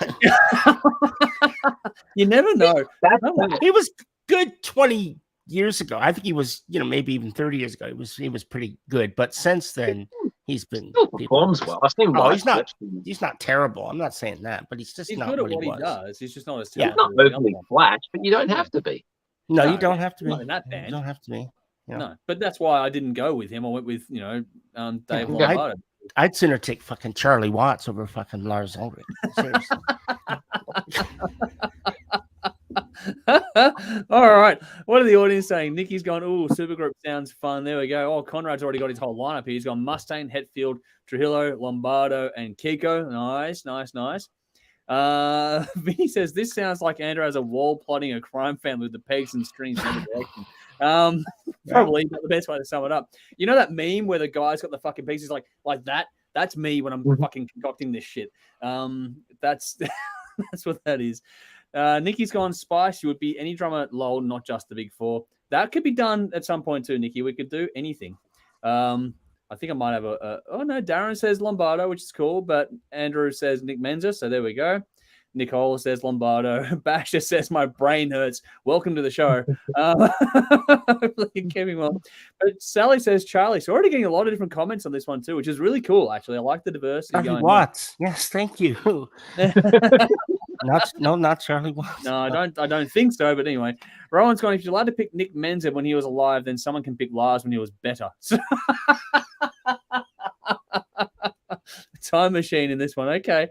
You never know. He was good 20 years ago. I think he was, maybe even 30 years ago. He was pretty good. But since then, he's been performs well. I've seen he's not terrible. I'm not saying that, but he's just not good at what he does. He's just not as He's not overly flash, but you don't have to be. No, you don't have to be. Not in that band. You don't have to be. No, but that's why I didn't go with him. I went with Dave Lombardo. I'd sooner take fucking Charlie Watts over fucking Lars Ulrich. Seriously. All right. What are the audience saying? Nikki's gone, ooh, Supergroup sounds fun. There we go. Oh, Conrad's already got his whole lineup here. He's gone Mustaine, Hetfield, Trujillo, Lombardo, and Kiko. Nice. Vinny says, this sounds like Andrew has a wall plotting a crime family with the pegs and strings in every direction. Probably not the best way to sum it up. You know that meme where the guy's got the fucking pieces like that? That's me when I'm fucking concocting this shit. That's what that is. Nikki's gone Spice. You would be any drummer, lol, not just the big 4. That could be done at some point too, Nikki. We could do anything. I think I might have oh no, Darren says Lombardo, which is cool, but Andrew says Nick Menza, so there we go. Nicole says Lombardo. Basher says my brain hurts. Welcome to the show. Hopefully you're keeping well. But Sally says Charlie. So we're already getting a lot of different comments on this one too, which is really cool. Actually, I like the diversity. Charlie Watts. Yes, thank you. Not Charlie Watts. No, I don't think so. But anyway, Rowan's going. If you're allowed to pick Nick Menza when he was alive, then someone can pick Lars when he was better. Time machine in this one. Okay.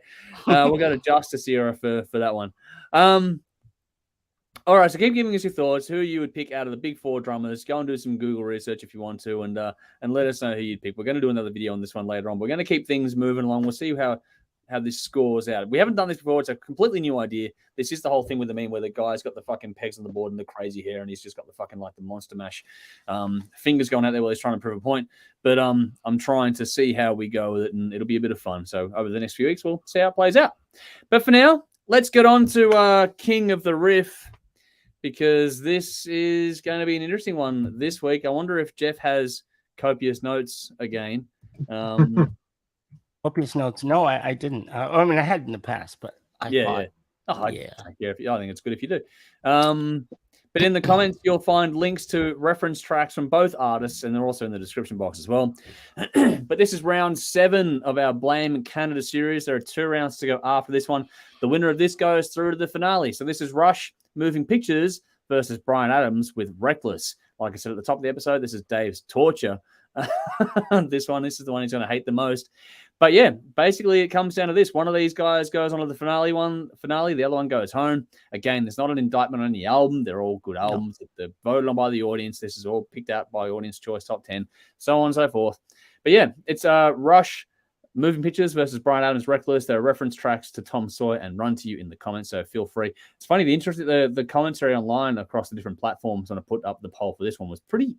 We'll go to Justice Era for that one. All right, so keep giving us your thoughts. Who you would pick out of the big 4 drummers. Go and do some Google research if you want to, and let us know who you'd pick. We're going to do another video on this one later on. We're going to keep things moving along. We'll see how this scores out. We haven't done this before. It's a completely new idea. This is the whole thing with the meme where the guy's got the fucking pegs on the board and the crazy hair, and he's just got the fucking the monster mash fingers going out there while he's trying to prove a point. But I'm trying to see how we go with it, and it'll be a bit of fun. So over the next few weeks, we'll see how it plays out. But for now, let's get on to King of the Riff, because this is going to be an interesting one this week. I wonder if Jeff has copious notes again. Copious notes? No, I didn't. I mean, I had in the past, but I thought. I think it's good if you do. But in the comments, you'll find links to reference tracks from both artists, and they're also in the description box as well. But this is round 7 of our Blame Canada series. There are 2 rounds to go after this one. The winner of this goes through to the finale. So this is Rush, Moving Pictures versus Bryan Adams with Reckless. Like I said at the top of the episode, this is Dave's torture. This is the one he's going to hate the most. But yeah, basically it comes down to this. One of these guys goes on to the finale, the other one goes home. Again, there's not an indictment on the album. They're all good albums. No. They're voted on by the audience. This is all picked out by Audience Choice Top 10, so on and so forth. But yeah, it's Rush, Moving Pictures versus Bryan Adams, Reckless. There are reference tracks to Tom Sawyer and Run to You in the comments, so feel free. It's funny, the commentary online across the different platforms when I put up the poll for this one was pretty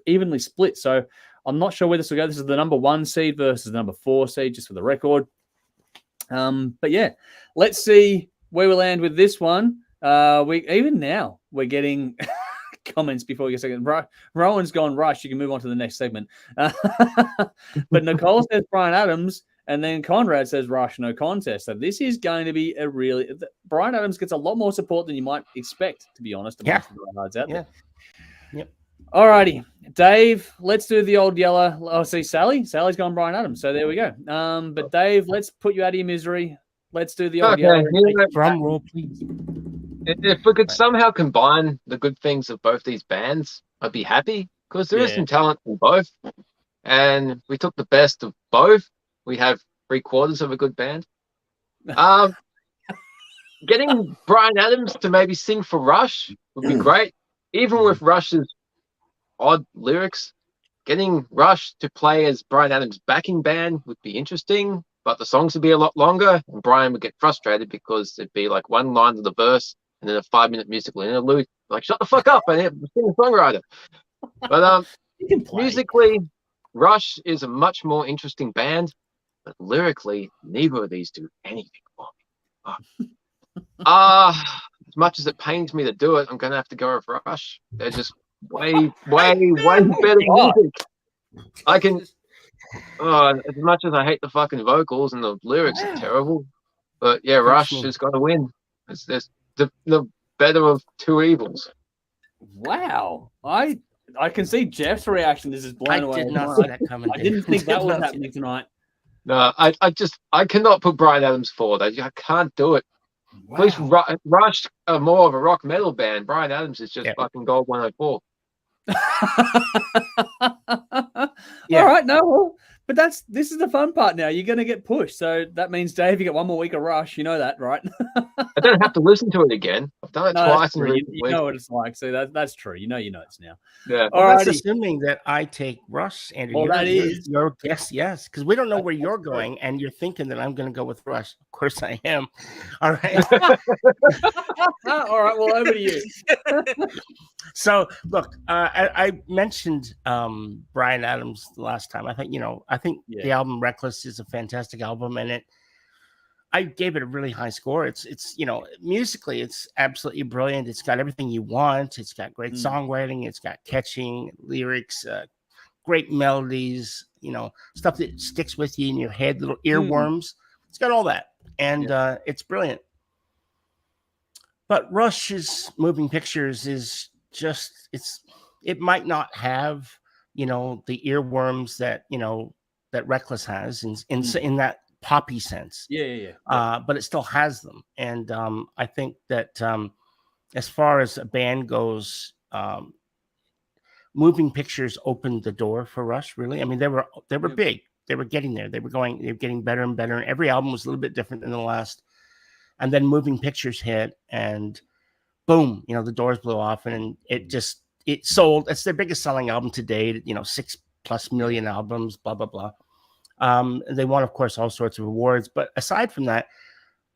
evenly split. So I'm not sure where this will go. This is the number 1 seed versus the number 4 seed, just for the record. But yeah, let's see where we land with this one. We're getting comments before we get a second. Rowan's gone Rush. You can move on to the next segment. But Nicole says Bryan Adams, and then Conrad says Rush, no contest. So this is going to be Bryan Adams gets a lot more support than you might expect, to be honest. Yeah. Out there. Yep. Alrighty, Dave, let's do the old yeller. Oh, see, Sally's gone Bryan Adams. So there we go. But Dave, let's put you out of your misery. Let's do the old yeller. Drum roll, please. If we could somehow combine the good things of both these bands, I'd be happy, because there is some talent in both. And we took the best of both. We have 3/4 of a good band. Getting Bryan Adams to maybe sing for Rush would be great. Even with Rush's odd lyrics, getting Rush to play as Bryan Adams' backing band would be interesting, but the songs would be a lot longer, and Bryan would get frustrated because it'd be like one line of the verse and then a 5-minute musical interlude. Like, shut the fuck up, I'm a singer-songwriter. But musically, Rush is a much more interesting band, but lyrically, neither of these do anything for me. As much as it pains me to do it, I'm going to have to go with Rush. They're just way better music. I can, as much as I hate the fucking vocals and the lyrics are terrible, but yeah, Rush is going to win. It's the better of two evils. Wow. I can see Jeff's reaction. This is blown away. I did not see that coming. I didn't think that was happening tonight. No, I cannot put Bryan Adams forward. I can't do it. Wow. At least Rush are more of a rock metal band. Bryan Adams is just fucking Gold 104. All right, no, but this is the fun part now. You're going to get pushed. So that means, Dave, you get one more week of Rush. You know that, right? I don't have to listen to it again. I've done it twice. You know what it's like. So that's true. You know it's now. Yeah. Well, that's assuming that I take Rush, Andrew. Well, your guess, yes, because we don't know where you're going, and you're thinking that I'm going to go with Rush. Of course I am. All right. All right. Well, over to you. So look, I mentioned Bryan Adams last time. I think the album Reckless is a fantastic album, and I gave it a really high score. It's musically it's absolutely brilliant. It's got everything you want. It's got great songwriting. It's got catching lyrics, great melodies. Stuff that sticks with you in your head, little earworms. It's got all that, and it's brilliant. But Rush's Moving Pictures is just it might not have the earworms that that Reckless has in that poppy sense. But it still has them, and I think that as far as a band goes, Moving Pictures opened the door for Rush. Really, I mean, they were big. They were getting there. They were getting better and better, and every album was a little bit different than the last. And then Moving Pictures hit, and boom, the doors blew off, and it sold. It's their biggest selling album to date. 6+ million albums. Blah blah blah. They won, of course, all sorts of awards. But aside from that,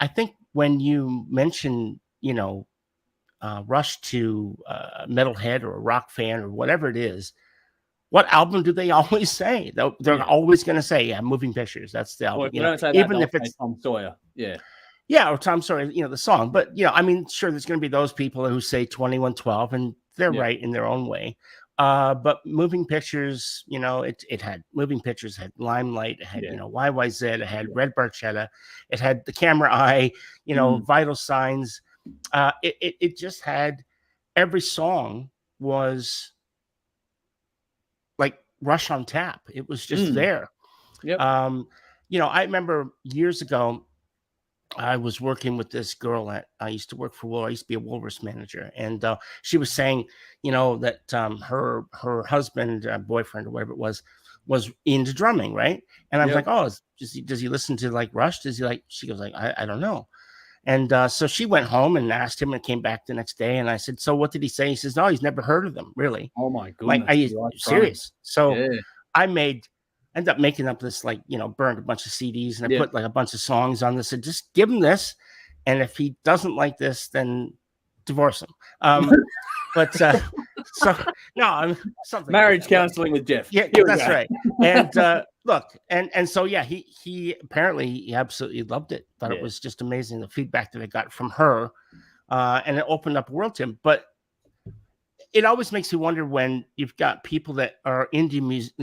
I think when you mention, Rush to a metalhead or a rock fan or whatever it is, what album do they always say? They're always going to say, Moving Pictures. That's the album. Even if it's Tom Sawyer. Yeah, or Tom Sawyer, the song. But, I mean, sure, there's going to be those people who say 2112, and they're right in their own way. But Moving Pictures, it had Moving Pictures, had Limelight, it had YYZ, it had Red Barchetta, it had The Camera Eye, Vital Signs. It just had, every song was like Rush on tap. It was just there. I remember years ago, I was working with this girl I used to work for Wool. I used to be a Woolworths manager, and she was saying, that her husband, boyfriend, or whatever it was into drumming, right? And I was like, oh, does he listen to like Rush? Does he like? She goes like, I don't know. And so she went home and asked him, and came back the next day. And I said, so what did he say? He says, no, he's never heard of them, really. Oh my goodness! Like, are you serious? So I ended up making up this, like, burned a bunch of CDs, and I put like a bunch of songs on this, and just give him this. And if he doesn't like this, then divorce him. But so no, I'm something marriage like counseling with Jeff. Yeah, that's right. And look, and so he apparently he absolutely loved it. Thought it was just amazing, the feedback that I got from her, and it opened up a world to him. But it always makes you wonder when you've got people that are into music,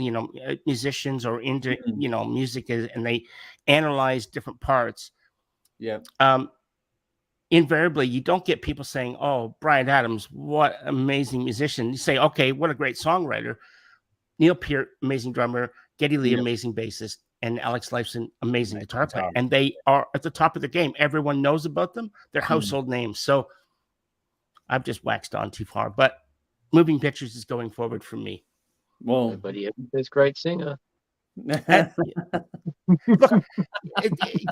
musicians or into music, and they analyze different parts. Yeah. Invariably, you don't get people saying, "Oh, Bryan Adams, what amazing musician." You say, "Okay, what a great songwriter." Neil Peart, amazing drummer. Geddy Lee, amazing bassist, and Alex Lifeson, amazing guitar player. And they are at the top of the game. Everyone knows about them. They're household names. So I've just waxed on too far, but moving pictures is going forward for me. Well, but he is this great singer. Look,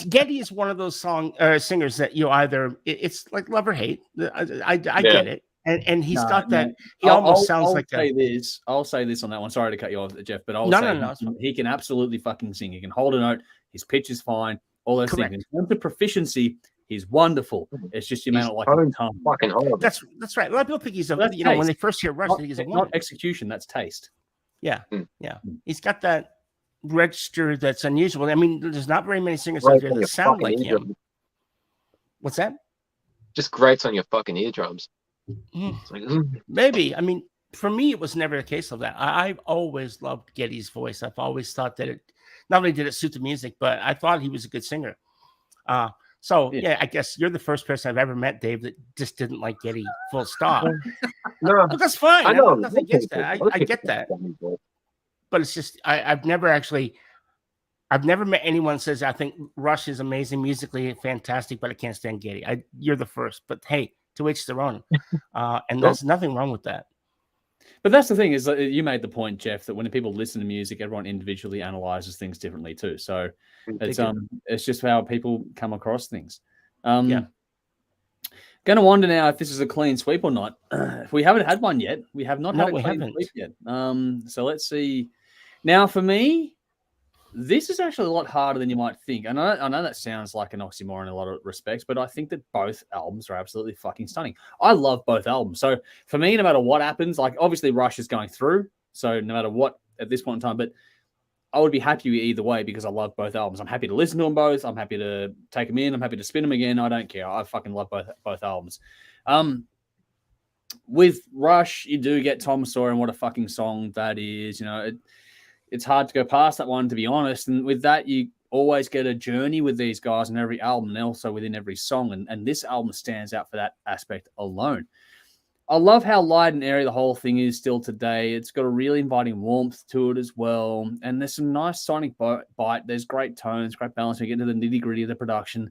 Geddy is one of those singers that either it's like love or hate. I get it, and he's got that. No. He almost sounds like this. I'll say this on that one. Sorry to cut you off, Jeff, but he can absolutely fucking sing. He can hold a note. His pitch is fine. All those things. In terms of proficiency, he's wonderful. It's just you may not like him. Fucking horrible. That's right. A lot of people think he's when they first hear Rush, they think he's not execution. That's taste. Yeah, yeah. He's got that register that's unusual. I mean, there's not very many singers out there that sound like him. What's that? Just grates on your fucking eardrums. Like, maybe. I mean, for me, it was never a case of that. I've always loved Geddy's voice. I've always thought that it not only did it suit the music, but I thought he was a good singer. So I guess you're the first person I've ever met, Dave, that just didn't like Geddy. Full stop. No, but that's fine. I know nothing against that. I get that. But it's just I've never met anyone who says I think Rush is amazing musically, fantastic, but I can't stand Geddy. You're the first. But hey, to each their own, and there's nothing wrong with that. But that's the thing is that you made the point, Jeff, that when people listen to music, everyone individually analyzes things differently too. So it's just how people come across things. Going to wonder now if this is a clean sweep or not. We haven't had one yet. We have not had a clean sweep yet. So let's see. Now, for me, this is actually a lot harder than you might think. I know that sounds like an oxymoron in a lot of respects, but I think that both albums are absolutely fucking stunning. I love both albums. So for me, no matter what happens, like obviously Rush is going through. So no matter what at this point in time, but I would be happy either way because I love both albums. I'm happy to listen to them both. I'm happy to take them in. I'm happy to spin them again. I don't care. I fucking love both albums. With Rush, you do get Tom Sawyer, and what a fucking song that is. It's hard to go past that one, to be honest. And with that, you always get a journey with these guys in every album and also within every song. And this album stands out for that aspect alone. I love how light and airy the whole thing is still today. It's got a really inviting warmth to it as well. And there's some nice sonic bite. There's great tones, great balance. We get into the nitty-gritty of the production.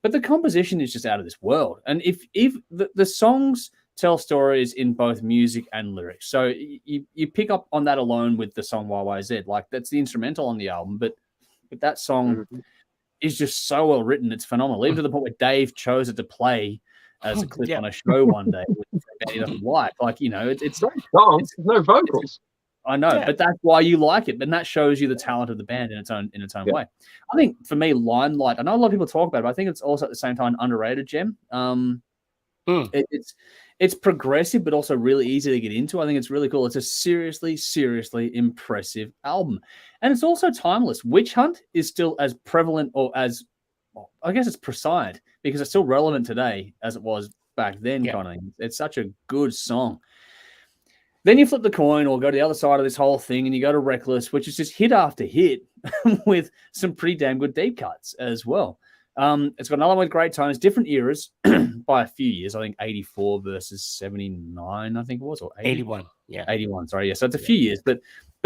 But the composition is just out of this world. And if the songs tell stories in both music and lyrics. So you pick up on that alone with the song YYZ. Like that's the instrumental on the album, but that song is just so well written. It's phenomenal. Even to the point where Dave chose it to play as a clip on a show one day with a band he doesn't like. Like, it's not songs, no vocals. I know, but that's why you like it. And that shows you the talent of the band in its own way. I think for me, Limelight, I know a lot of people talk about it, but I think it's also at the same time underrated gem. It's progressive, but also really easy to get into. I think it's really cool. It's a seriously, seriously impressive album. And it's also timeless. Witch Hunt is still as prevalent or as, I guess it's prescient because it's still relevant today as it was back then. Kind of thing. It's such a good song. Then you flip the coin or go to the other side of this whole thing and you go to Reckless, which is just hit after hit with some pretty damn good deep cuts as well. It's got another one with great tones, different eras by a few years. I think 84 versus 79, I think it was, or 81. Yeah. 81, sorry. Yeah. So it's a few years, but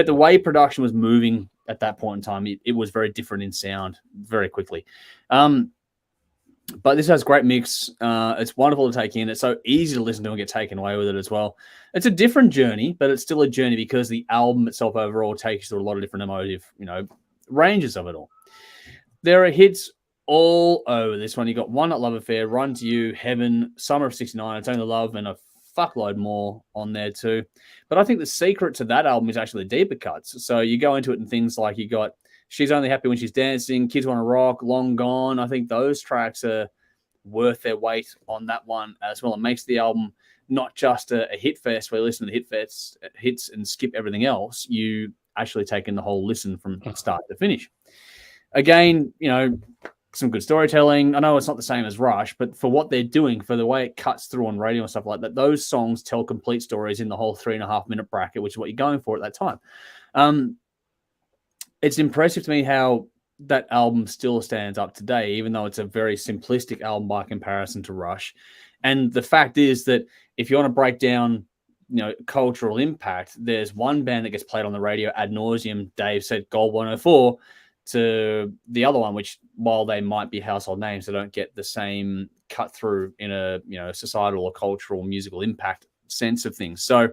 the way production was moving at that point in time, it was very different in sound very quickly. But this has great mix. It's wonderful to take in. It's so easy to listen to and get taken away with it as well. It's a different journey, but it's still a journey because the album itself overall takes you through a lot of different emotive, ranges of it all. There are hits all over this one. You got One Night Love Affair, Run to You, Heaven, Summer of '69, It's Only Love, and a fuckload more on there too. But I think the secret to that album is actually the deeper cuts. So you go into it and things like you got She's Only Happy When She's Dancing, Kids Wanna Rock, Long Gone. I think those tracks are worth their weight on that one as well. It makes the album not just a hit fest where you listen to the hits and skip everything else. You actually take in the whole listen from start to finish. Again, some good storytelling. I know it's not the same as Rush, but for what they're doing, for the way it cuts through on radio and stuff like that, those songs tell complete stories in the whole 3.5 minute bracket, which is what you're going for at that time. It's impressive to me how that album still stands up today, even though it's a very simplistic album by comparison to Rush. And the fact is that if you want to break down, cultural impact, there's one band that gets played on the radio ad nauseum. Dave said Gold 104 to the other one, which while they might be household names, they don't get the same cut through in a, societal or cultural musical impact sense of things. So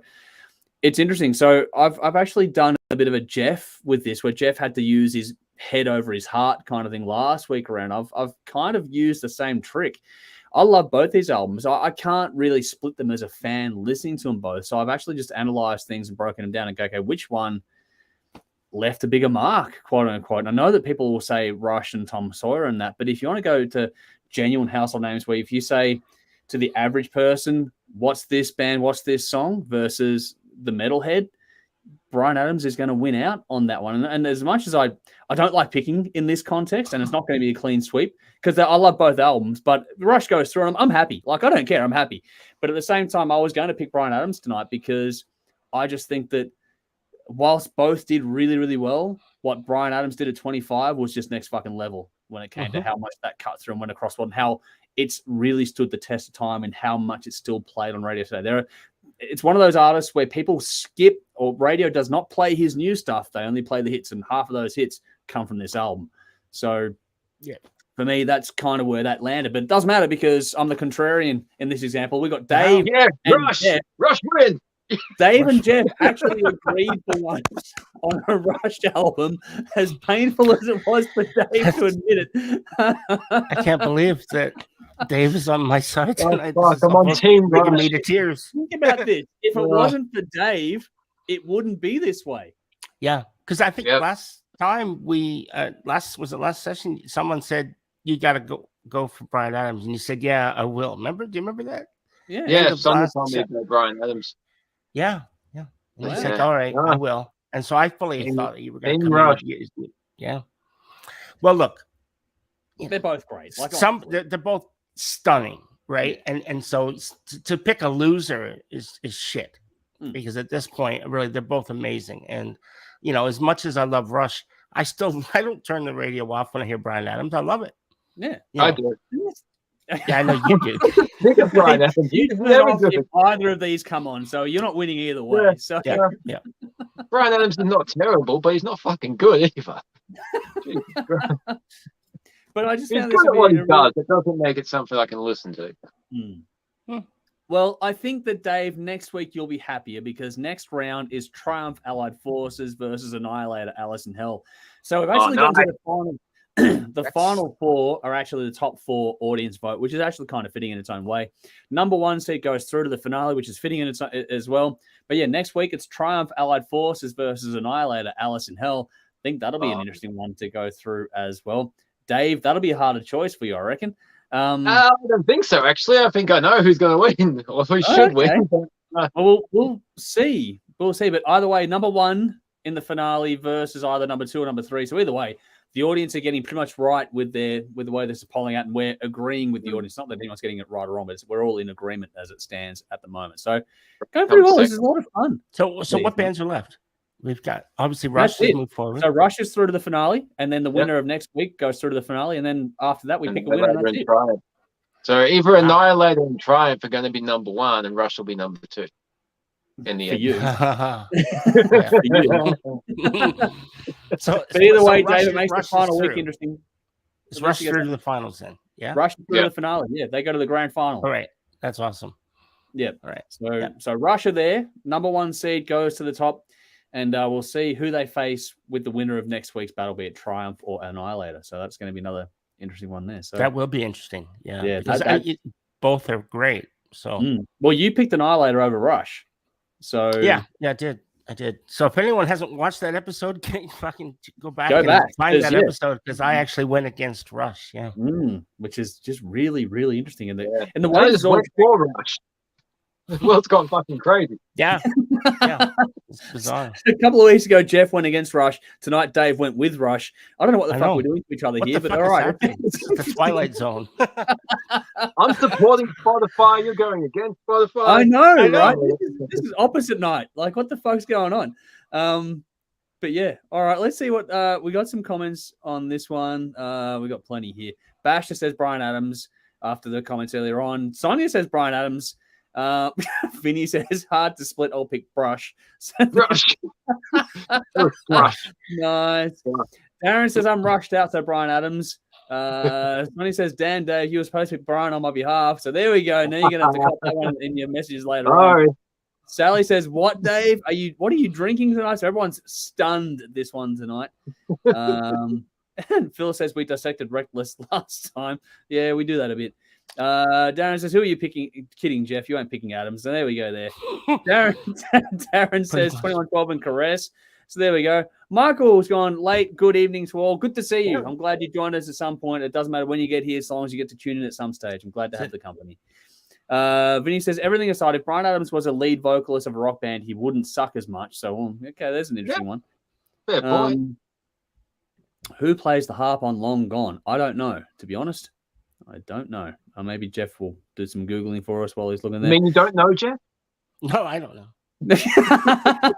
it's interesting. So I've actually done a bit of a Jeff with this, where Jeff had to use his head over his heart kind of thing last week around. I've kind of used the same trick. I love both these albums. I can't really split them as a fan listening to them both. So I've actually just analyzed things and broken them down and go, okay, which one left a bigger mark, quote unquote. And I know that people will say Rush and Tom Sawyer and that, but if you want to go to genuine household names, where if you say to the average person, what's this band, what's this song versus the metalhead, Bryan Adams is going to win out on that one. And as much as I don't like picking in this context, and it's not going to be a clean sweep because I love both albums, but Rush goes through and I'm happy. Like, I don't care. I'm happy. But at the same time, I was going to pick Bryan Adams tonight because I just think that whilst both did really, really well, what Bryan Adams did at 25 was just next fucking level when it came to how much that cut through and went across and how it's really stood the test of time and how much it's still played on radio today. It's one of those artists where people skip, or radio does not play his new stuff. They only play the hits, and half of those hits come from this album. So, yeah, for me, that's kind of where that landed. But it doesn't matter because I'm the contrarian in this example. We got Dave. Yeah, Rush. Jeff. Rush win. Dave and Jeff actually agreed for once on a Rush album, as painful as it was for Dave to admit it. I can't believe that Dave is on my side tonight. I'm on team Rush. Me to tears. Think about this. If it wasn't for Dave, it wouldn't be this way. Yeah, because I think last time last session, someone said you got to go for Bryan Adams, and you said, "Yeah, I will." Remember? Do you remember that? Yeah. Someone told me about Bryan Adams. Yeah. And he's like, "All right, I will." And so I fully thought that you were going to come Rush. Yeah. Well, look, they're both great. Like, they're both stunning, right? And so to pick a loser is shit, because at this point, really, they're both amazing. And as much as I love Rush, I don't turn the radio off when I hear Bryan Adams. I love it. Yeah, I do. Yeah, I know you do. Think of Bryan Adams. You turn off if either of these come on, so you're not winning either way. Yeah. So Yeah. Bryan Adams is not terrible, but he's not fucking good either. But I just he's found good this at what he really... does. It doesn't make it something I can listen to. Well, I think that, Dave, next week you'll be happier because next round is Triumph Allied Forces versus Annihilator Alice in Hell. So we've actually gotten to the final. The final four are actually the top four audience vote, which is actually kind of fitting in its own way. Number one seat goes through to the finale, which is fitting in its as well. But yeah, next week it's Triumph Allied Forces versus Annihilator Alice in Hell. I think that'll be an interesting one to go through as well. Dave, that'll be a harder choice for you, I reckon. I don't think so, actually. I think I know who's going to win, or who should win. Well, we'll see. We'll see. But either way, number one in the finale versus either number two or number three. So either way, the audience are getting pretty much right with the way this is polling out, and we're agreeing with the audience. Not that anyone's getting it right or wrong, but we're all in agreement as it stands at the moment. So going pretty well. This is a lot of fun. So what bands are left? We've got obviously Rush to move forward. So Rush is through to the finale, and then the winner of next week goes through to the finale, and then after that we pick a winner. And Triumph. So either Annihilator and Triumph are going to be number one, and Rush will be number two. In the end. So either way, David, makes the final week interesting. It's Rush through to the finals then. Yeah. Rush is through the finale. Yeah, they go to the grand final. All right. That's awesome. Yeah. All right. So Rush are there. Number 1 seed goes to the top, and we'll see who they face with the winner of next week's battle, be it Triumph or Annihilator. So that's going to be another interesting one there. So that will be interesting. Yeah. Yeah, Because both are great. So well, you picked Annihilator over Rush. So yeah, I did. So if anyone hasn't watched that episode, can you fucking go back and find that episode, because I actually went against Rush. Yeah. Which is just really, really interesting. And the I way just went for Rush. The world's gone fucking crazy. Yeah. It's bizarre. A couple of weeks ago, Jeff went against Rush. Tonight, Dave went with Rush. I don't know what the fuck we're doing to each other here, but all right. It's the Twilight Zone. I'm supporting Spotify. You're going against Spotify. I know, right? This is opposite night. Like, what the fuck's going on? But yeah, all right. Let's see what we got. Some comments on this one. We got plenty here. Basher says Bryan Adams after the comments earlier on. Sonia says Bryan Adams. Vinny says hard to split. I'll pick Brush. Rush. Nice. Darren says I'm rushed out. So Bryan Adams. Sonny says Dan Dave, you were supposed to pick Brian on my behalf. So there we go. Now you're gonna have to cut that one in your messages later on. Sally says, "What, Dave? What are you drinking tonight?" So everyone's stunned this one tonight. And Phil says we dissected Reckless last time. Yeah, we do that a bit. Darren says, who are you picking? Kidding, Jeff. You ain't picking Adams. So there we go there. Darren says 2112 and Caress. So there we go. Michael's gone late. Good evening to all. Good to see you. I'm glad you joined us at some point. It doesn't matter when you get here, as long as you get to tune in at some stage. I'm glad to have the company. Vinny says, everything aside, if Bryan Adams was a lead vocalist of a rock band, he wouldn't suck as much. So, okay, there's an interesting one. Fair point. Who plays the harp on Long Gone? I don't know, to be honest. I don't know. Maybe Jeff will do some Googling for us while he's looking there. I mean, you don't know, Jeff? No, I don't know.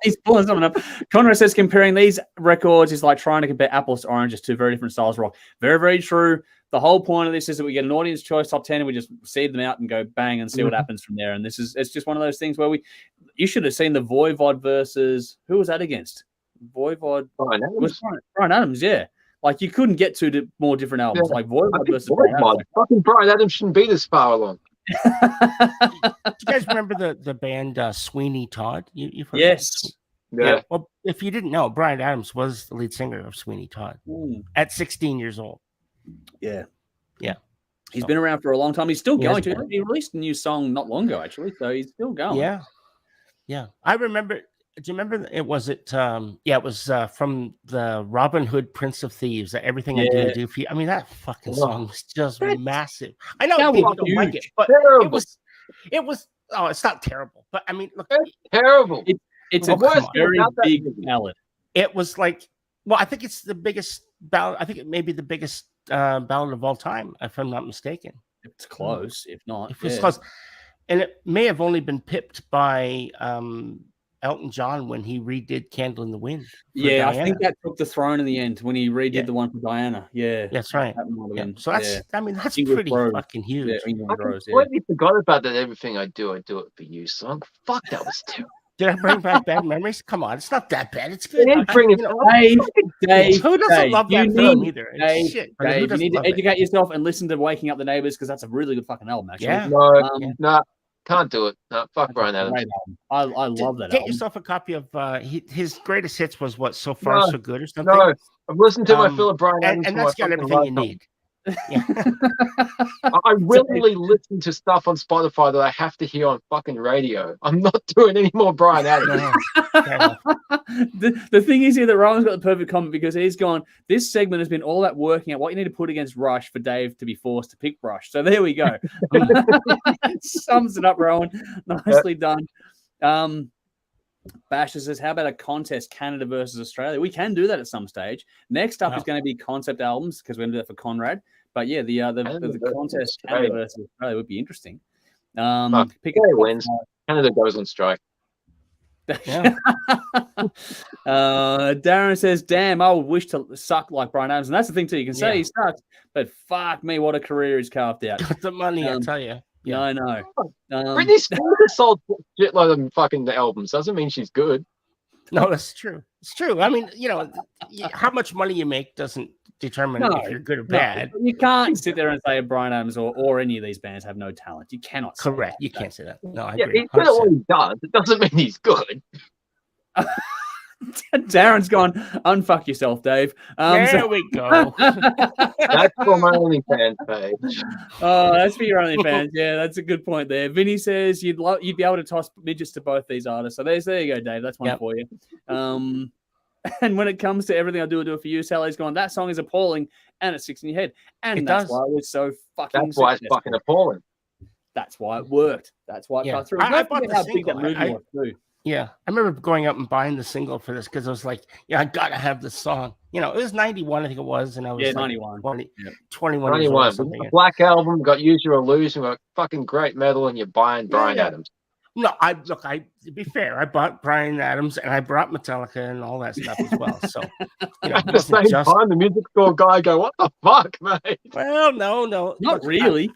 He's pulling something up. Conrad says comparing these records is like trying to compare apples to oranges, two very different styles of rock. Very, very true. The whole point of this is that we get an audience choice top 10 and we just seed them out and go bang and see what happens from there. And it's just one of those things where you should have seen the Voivod versus, who was that against? Voivod. Bryan Adams. Was Bryan Adams, yeah. Like, you couldn't get two more different albums. Like Voivod versus Bryan Adams. Fucking Bryan Adams shouldn't be this far along. Do you guys remember the band Sweeney Todd? You've heard yes. Yeah. Well, if you didn't know, Bryan Adams was the lead singer of Sweeney Todd at 16 years old. Yeah. Yeah. He's been around for a long time. He's still going. He released a new song not long ago, actually. So he's still going. Yeah. Yeah. I remember. Do you remember it was from the Robin Hood Prince of Thieves, that Everything I Do for You. I mean, that fucking song was just massive. I know people don't like it, but it was it's not terrible. But I mean, look, it's terrible. It's a very big ballad. It was like, well, I think it's the biggest ballad. I think it may be the biggest ballad of all time, if I'm not mistaken. It's close, if not. It's close. And it may have only been pipped by Elton John when he redid Candle in the Wind. Yeah, Diana. I think that took the throne in the end when he redid the one for Diana. Yeah. That's right. So that's that's English pretty Rose. fucking huge. Yeah, England I Rose, completely forgot about that. Everything I do it for you song. Fuck, that was terrible. Did I bring back bad memories? Come on, it's not that bad. It's good. Dave, who doesn't love that film either? Dave, you need to educate yourself and listen to Waking Up the Neighbors, because that's a really good fucking album, actually. Yeah. No. Can't do it. No, fuck Bryan Adams. I love that. Get yourself a copy of his greatest hits. Was what So Far So Good or something? No, I've listened to my fill of Bryan Adams, and that's got everything you need. Yeah. I willingly listen to stuff on Spotify that I have to hear on fucking radio. I'm not doing any more Bryan Adams. The thing is here that Rowan's got the perfect comment, because he's gone, this segment has been all about working out what you need to put against Rush for Dave to be forced to pick Rush. So there we go. Sums it up, Rowan. Nicely done. Basher says, how about a contest, Canada versus Australia? We can do that at some stage. Next up is going to be concept albums, because we're going to do that for Conrad. But yeah, the contest, Canada versus Australia, would be interesting. Australia wins. Canada goes on strike. Yeah. Darren says, damn, I would wish to suck like Bryan Adams. And that's the thing too. You can say he sucks, but fuck me, what a career he's carved out. Got the money, I'll tell you. Yeah, I know. Britney Spears sold shitload of fucking albums. Doesn't mean she's good. No, that's true. It's true. I mean, how much money you make doesn't determine if you're good or bad. You can't sit there and say Bryan Adams or any of these bands have no talent. You cannot. Correct. You can't say that. No, I Yeah, agree. he's good at what he does. It doesn't mean he's good. Darren's gone, unfuck yourself, Dave. There we go. That's for my OnlyFans page. Oh, that's for your OnlyFans. Yeah, that's a good point there. Vinny says you'd be able to toss midgets to both these artists. So there you go, Dave. That's one for you. And when it comes to everything I do for you, Sally's gone, that song is appalling and it sticks in your head. And that's why it was so fucking That's why it's fucking appalling. That's why it worked. That's why it cut through. I bought the how single. big that movie was too. Yeah, I remember going up and buying the single for this because I was like, I gotta have this song. It was 91, I think it was, and I was 91. 21 years old. The Black Album got Use Your Illusion, got fucking great metal, and you're buying Bryan Adams. No, to be fair, I bought Bryan Adams and I brought Metallica and all that stuff as well. So at the same time, the music store guy go, "What the fuck, mate?" Well, no, not really.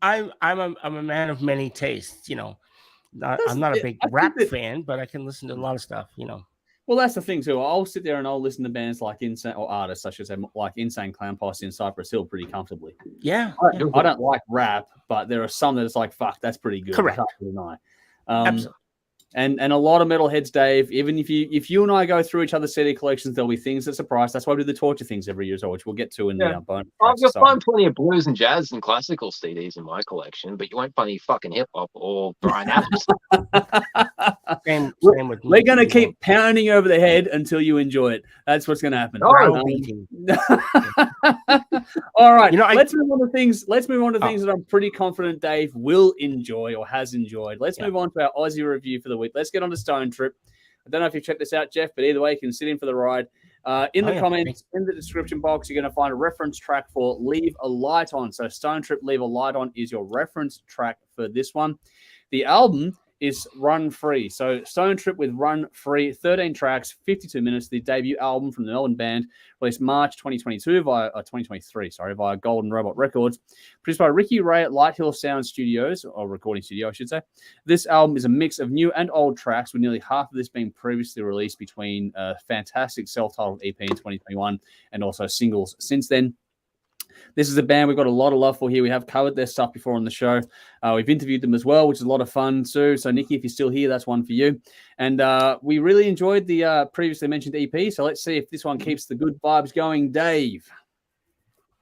I'm a man of many tastes. I'm not a big rap fan, but I can listen to a lot of stuff, Well, that's the thing too. I'll sit there and I'll listen to bands like artists, I should say, like Insane Clown Posse and Cypress Hill pretty comfortably. Yeah. I don't like rap, but there are some that it's like, fuck, that's pretty good. Correct. Absolutely. And a lot of metalheads, Dave, even if you and I go through each other's CD collections, there'll be things that surprise. That's why we do the torture things every year, so which we'll get to in the bonus. You'll find plenty of blues and jazz and classical CDs in my collection, but you won't find any fucking hip hop or Bryan Adams. Same with We're going to keep pounding over the head until you enjoy it. That's what's going to happen. All right. Let's move on to things. Let's move on to things that I'm pretty confident Dave will enjoy or has enjoyed. Let's move on to our Aussie review for the week. Let's get on to Stonetrip. I don't know if you've checked this out, Jeff, but either way, you can sit in for the ride. In the comments, in the description box, you're going to find a reference track for Leave a Light On. So Stonetrip Leave a Light On is your reference track for this one. The album is Run Free. So Stonetrip with Run Free, 13 tracks, 52 minutes, the debut album from the Melbourne band, released March 2023 via Golden Robot Records, produced by Ricky Ray at Light Hill Sound Studios, or recording studio, I should say. This album is a mix of new and old tracks, with nearly half of this being previously released between a fantastic self-titled EP in 2021 and also singles since then. This is a band we've got a lot of love for here. We have covered their stuff before on the show. We've interviewed them as well, which is a lot of fun too. So, Nikki, if you're still here, that's one for you. And we really enjoyed the previously mentioned EP. So let's see if this one keeps the good vibes going. Dave.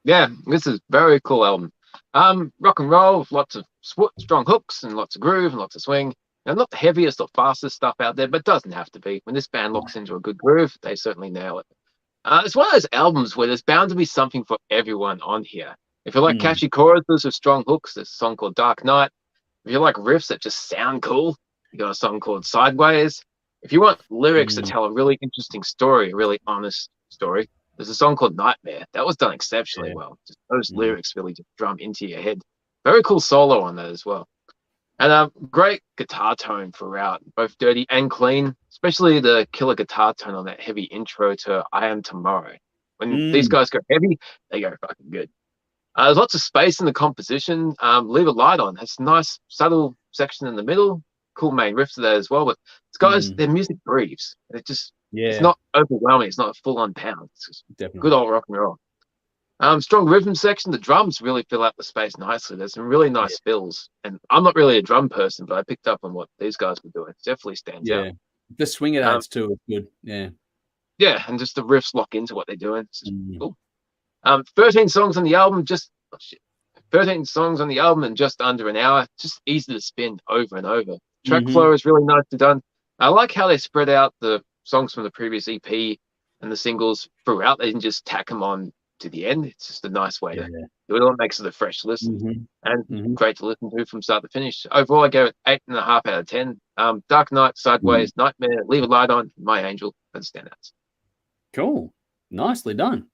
Yeah, this is a very cool album. Rock and roll, lots of strong hooks and lots of groove and lots of swing. Now, not the heaviest or fastest stuff out there, but it doesn't have to be. When this band locks into a good groove, they certainly nail it. It's one of those albums where there's bound to be something for everyone on here. If you like catchy choruses with strong hooks, there's a song called Dark Night. If you like riffs that just sound cool, you got a song called Sideways. If you want lyrics that tell a really interesting story, a really honest story, there's a song called Nightmare. That was done exceptionally well. Just those lyrics really just drum into your head. Very cool solo on that as well. And great guitar tone throughout, both dirty and clean, especially the killer guitar tone on that heavy intro to I Am Tomorrow. When these guys go heavy, they go fucking good. There's lots of space in the composition. Leave a Light On has a nice, subtle section in the middle. Cool main riff to that as well. But these guys, their music breathes. It's not overwhelming. It's not a full-on pound. It's just good old rock and roll. Strong rhythm section. The drums really fill out the space nicely. There's some really nice fills. And I'm not really a drum person, but I picked up on what these guys were doing. It definitely stands out. The swing it adds too is good. Yeah, and just the riffs lock into what they're doing. It's just cool. 13 songs on the album, 13 songs on the album in just under an hour. Just easy to spin over and over. Track flow is really nicely done. I like how they spread out the songs from the previous EP and the singles throughout. They didn't just tack them on to the end. It's just a nice way to do it. All makes it a fresh listen and great to listen to from start to finish. Overall, I go 8.5 out of 10. Dark Night, Sideways, Nightmare, Leave a Light On, My Angel, and standouts. Cool. Nicely done.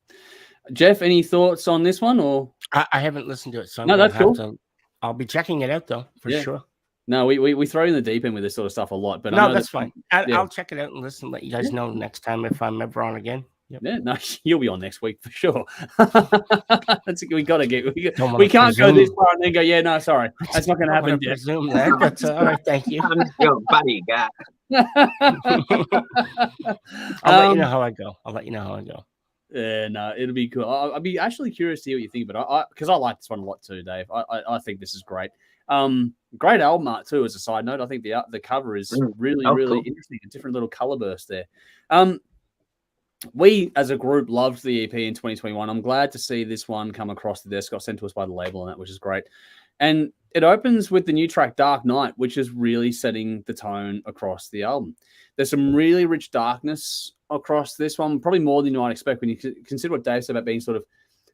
Jeff, any thoughts on this one? Or I haven't listened to it, so that's cool. I'll be checking it out though, for sure. No, we throw in the deep end with this sort of stuff a lot, but no, that's fine. I'll check it out and listen. Let you guys know next time if I'm ever on again. Yep. Yeah, no, you'll be on next week for sure. We got to get. We can't go this far and then go. Yeah, no, sorry, that's not going to happen. Presume that, but all right, thank you. I'm your buddy guy. I'll let you know how I go. I'll let you know how I go. Yeah, no, it'll be cool. I'd be actually curious to hear what you think, but because I like this one a lot too, Dave. I think this is great. Great album art too. As a side note, I think the cover is really cool. interesting. A different little color burst there. We as a group loved the EP in 2021. I'm glad to see this one come across the desk. Got sent to us by the label and that, which is great. And it opens with the new track Dark Night, which is really setting the tone across the album. There's some really rich darkness across this one, probably more than you might expect when you consider what Dave said about being sort of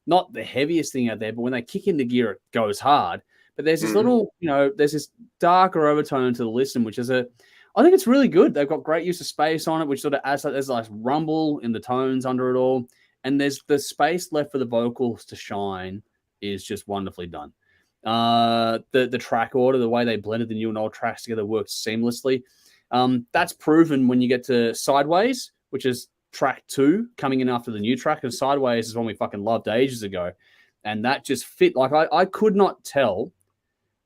not the heaviest thing out there, but when they kick into gear, it goes hard. But there's this little, there's this darker overtone to the listen, which is I think it's really good. They've got great use of space on it, which sort of adds, there's like rumble in the tones under it all. And there's the space left for the vocals to shine is just wonderfully done. The track order, the way they blended the new and old tracks together works seamlessly. That's proven when you get to Sideways, which is track 2 coming in after the new track. And Sideways is one we fucking loved ages ago. And that just fit. Like I could not tell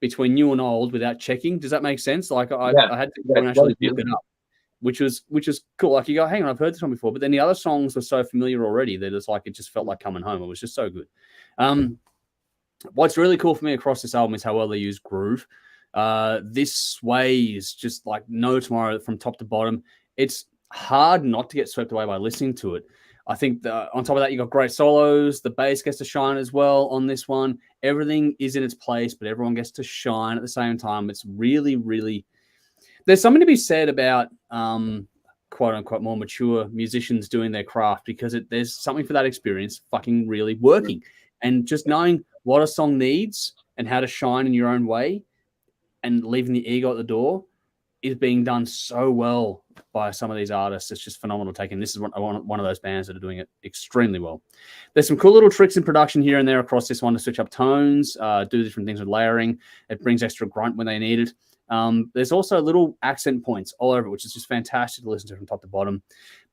between new and old without checking. Does that make sense? Like I had to go and actually look it up, which was cool. Like you go, hang on, I've heard this one before. But then the other songs were so familiar already that it's like it just felt like coming home. It was just so good. What's really cool for me across this album is how well they use groove. This sways just like no tomorrow from top to bottom. It's hard not to get swept away by listening to it. I think on top of that, you got great solos. The bass gets to shine as well on this one. Everything is in its place, but everyone gets to shine at the same time. It's really, really... There's something to be said about quote-unquote more mature musicians doing their craft because there's something for that experience fucking really working. And just knowing what a song needs and how to shine in your own way and leaving the ego at the door is being done so well by some of these artists. It's just phenomenal taking. This is one of those bands that are doing it extremely well. There's some cool little tricks in production here and there across this one to switch up tones, do different things with layering. It brings extra grunt when they need it. There's also little accent points all over, which is just fantastic to listen to from top to bottom.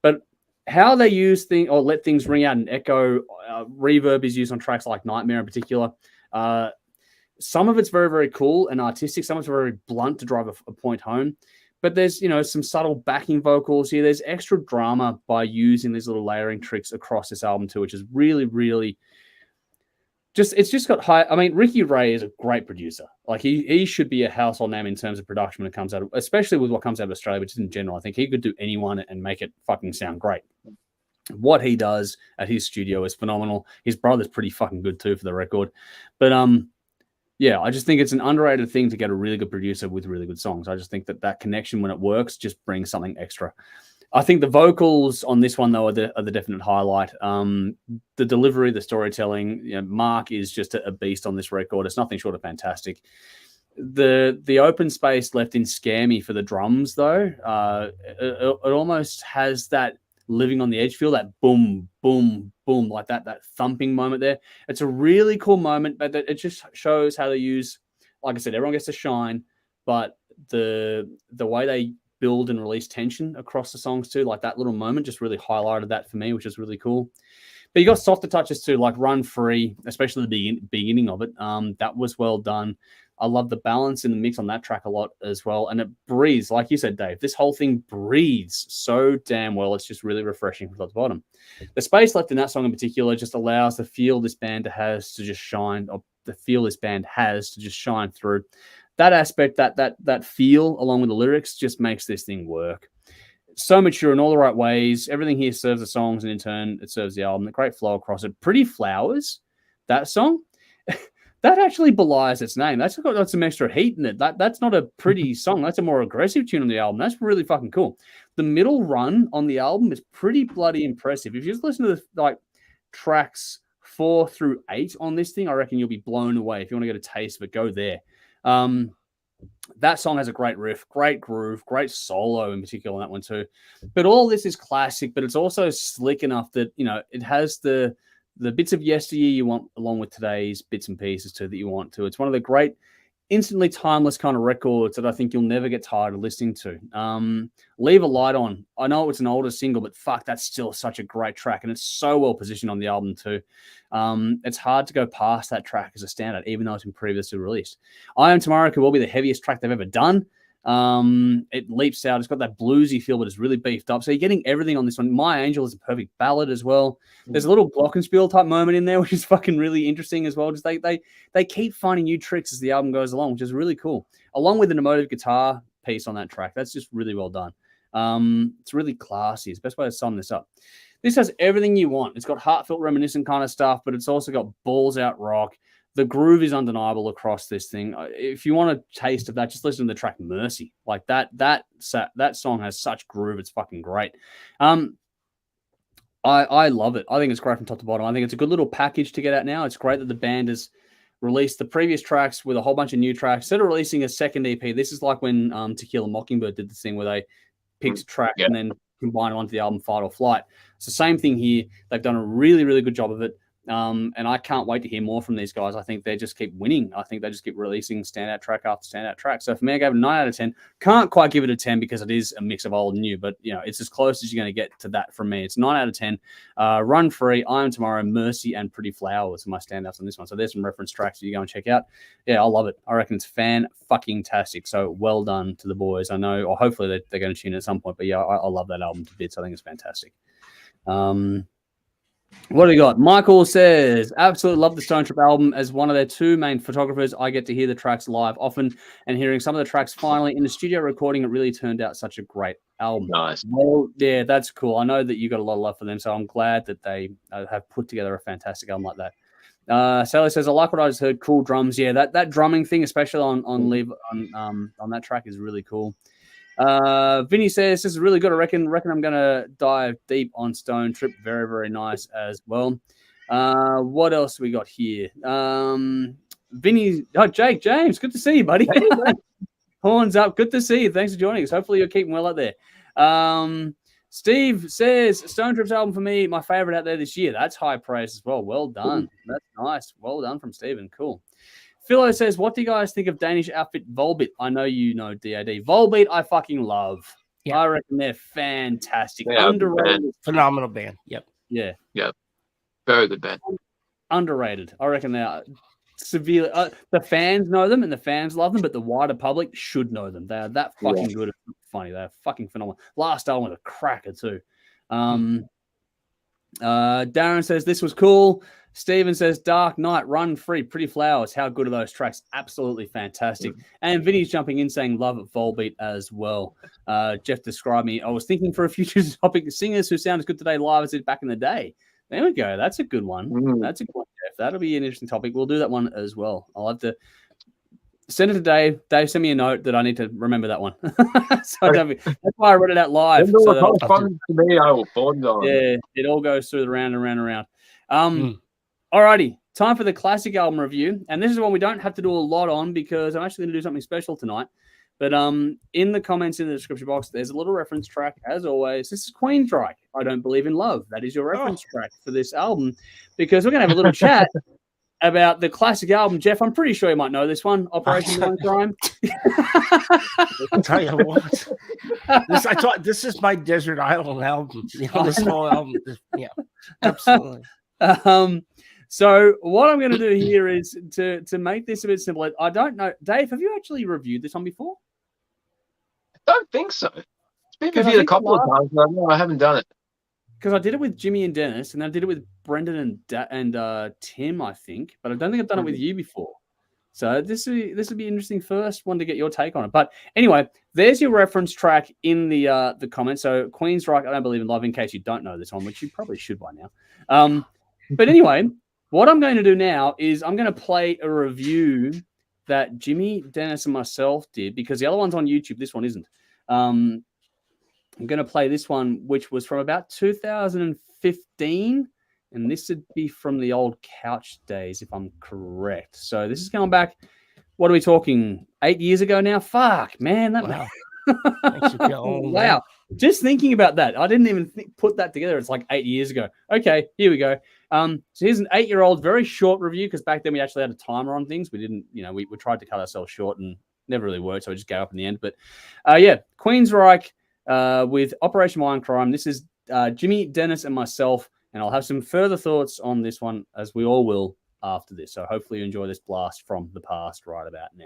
But how they use things or let things ring out and echo, reverb is used on tracks like Nightmare in particular. Some of it's very, very cool and artistic. Some of it's very blunt to drive a point home. But there's, some subtle backing vocals here. There's extra drama by using these little layering tricks across this album too, which is really, really it's just got high. I mean, Ricky Ray is a great producer. Like he should be a household name in terms of production when it comes out, especially with what comes out of Australia, which is in general. I think he could do anyone and make it fucking sound great. What he does at his studio is phenomenal. His brother's pretty fucking good too, for the record. But yeah, I just think it's an underrated thing to get a really good producer with really good songs. I just think that connection, when it works, just brings something extra. I think the vocals on this one, though, are the definite highlight. The delivery, the storytelling, Mark is just a beast on this record. It's nothing short of fantastic. The open space left in Scare Me for the drums, though, it almost has that living on the edge feel, that boom, boom, boom, like that thumping moment there. It's a really cool moment, but it just shows how they use, like I said, everyone gets to shine, but the way they build and release tension across the songs too, like that little moment just really highlighted that for me, which is really cool. But you got softer touches too, like Run Free, especially the beginning of it. That was well done. I love the balance in the mix on that track a lot as well. And it breathes, like you said, Dave, this whole thing breathes so damn well. It's just really refreshing from top to bottom. The space left in that song in particular just allows the feel this band has to just shine, or the feel this band has to just shine through. That aspect, that feel, along with the lyrics, just makes this thing work. So mature in all the right ways. Everything here serves the songs, and in turn, it serves the album. The great flow across it. Pretty Flowers, that song, that actually belies its name. That's got some extra heat in it. That's not a pretty song. That's a more aggressive tune on the album. That's really fucking cool. The middle run on the album is pretty bloody impressive. If you just listen to the tracks 4 through 8 on this thing, I reckon you'll be blown away. If you want to get a taste of it, go there. That song has a great riff, great groove, great solo in particular on that one too. But all this is classic, but it's also slick enough that, it has the bits of yesteryear you want along with today's bits and pieces too that you want to. It's one of the great instantly timeless kind of records that I think you'll never get tired of listening to. Leave a Light On. I know it's an older single, but fuck, that's still such a great track, and it's so well positioned on the album too. It's hard to go past that track as a standout, even though it's been previously released. I Am Tomorrow could well be the heaviest track they've ever done. It leaps out. It's got that bluesy feel, but it's really beefed up. So you're getting everything on this one. My Angel is a perfect ballad as well. There's a little glockenspiel type moment in there, which is fucking really interesting as well. Just they keep finding new tricks as the album goes along, which is really cool. Along with an emotive guitar piece on that track. That's just really well done. It's really classy. It's the best way to sum this up. This has everything you want. It's got heartfelt, reminiscent kind of stuff, but it's also got balls out rock. The groove is undeniable across this thing. If you want a taste of that, just listen to the track Mercy. Like that song has such groove. It's fucking great. I love it. I think it's great from top to bottom. I think it's a good little package to get out now. It's great that the band has released the previous tracks with a whole bunch of new tracks. Instead of releasing a second EP, this is like when Tequila Mockingbird did the thing where they picked a track and then combined it onto the album Fight or Flight. It's the same thing here. They've done a really, really good job of it. And I can't wait to hear more from these guys. I think they just keep winning. I think they just keep releasing standout track after standout track. So for me, I gave it a 9 out of 10. Can't quite give it a 10 because it is a mix of old and new, but it's as close as you're going to get to that from me. It's 9 out of 10. Run Free, I Am Tomorrow, Mercy, and Pretty Flowers are my standouts on this one. So there's some reference tracks that you go and check out. Yeah, I love it. I reckon it's fan-fucking-tastic. So well done to the boys. I know, or hopefully they're going to tune in at some point, but yeah, I love that album to bits. I think it's fantastic. What do we got? Michael says, absolutely love the Stonetrip album. As one of their two main photographers, I get to hear the tracks live often, and hearing some of the tracks finally in the studio recording, it really turned out such a great album. Nice. Well, yeah, that's cool. I know that you got a lot of love for them, so I'm glad that they have put together a fantastic album like that. Sally says, I like what I just heard. Cool drums. Yeah, that drumming thing, especially on that track, is really cool. Vinny says, this is really good. I reckon I'm going to dive deep on Stonetrip. Very, very nice as well. What else we got here? Vinny, Jake, James, good to see you, buddy. Horns up. Good to see you. Thanks for joining us. Hopefully you're keeping well out there. Steve says, Stonetrip's album for me, my favorite out there this year. That's high praise as well. Well done. That's nice. Well done from Steven. Cool. Philo says, what do you guys think of Danish outfit Volbeat? I know you know DAD. Volbeat, I fucking love. Yeah. I reckon they're fantastic. Underrated. Phenomenal band. Yep. Yeah. Yep. Very good band. Underrated. I reckon they are severely. The fans know them and the fans love them, but the wider public should know them. They are that fucking good. It's funny. They're fucking phenomenal. Last album was a cracker too. Darren says, this was cool. Steven says, Dark Knight, Run Free, Pretty Flowers. How good are those tracks? Absolutely fantastic. And Vinny's jumping in saying love at Volbeat as well. Jeff described me. I was thinking for a future topic, singers who sound as good today live as it back in the day. There we go. That's a good one. That's a good one, Jeff. That'll be an interesting topic. We'll do that one as well. I'll have to send it to Dave. Dave, send me a note that I need to remember that one. That's why I read it out live. So to me, I will forward it on. Yeah, it all goes through the round and round and round. Alrighty, time for the classic album review. And this is one we don't have to do a lot on because I'm actually going to do something special tonight. But in the comments in the description box, there's a little reference track, as always. This is Queensrÿche, I Don't Believe in Love. That is your reference track for this album because we're going to have a little chat about the classic album. Jeff, I'm pretty sure you might know this one, Operation One Crime. I'll tell you what. This is my Desert Island album. This whole album. Yeah, absolutely. So what I'm going to do here is to make this a bit simpler. I don't know. Dave, have you actually reviewed this one before? I don't think so. It's been reviewed a couple of times, but no, I haven't done it. Because I did it with Jimmy and Dennis, and I did it with Brendan and Tim, I think. But I don't think I've done it with you before. So this would be interesting first one to get your take on it. But anyway, there's your reference track in the comments. So Queensrÿche, I Don't Believe in Love, in case you don't know this one, which you probably should by now. But anyway, what I'm going to do now is I'm going to play a review that Jimmy, Dennis, and myself did because the other one's on YouTube. This one isn't. I'm going to play this one, which was from about 2015, and this would be from the old couch days, if I'm correct. So this is going back, what are we talking, 8 years ago now? Fuck, man. Wow. Wow. Just thinking about that. I didn't even put that together. It's like 8 years ago. Okay, here we go. So here's an 8-year-old, very short review because back then we actually had a timer on things. We didn't, we tried to cut ourselves short and never really worked, so we just gave up in the end. But yeah, Queensrÿche with Operation Mindcrime. This is Jimmy, Dennis, and myself, and I'll have some further thoughts on this one, as we all will after this. So hopefully you enjoy this blast from the past right about now.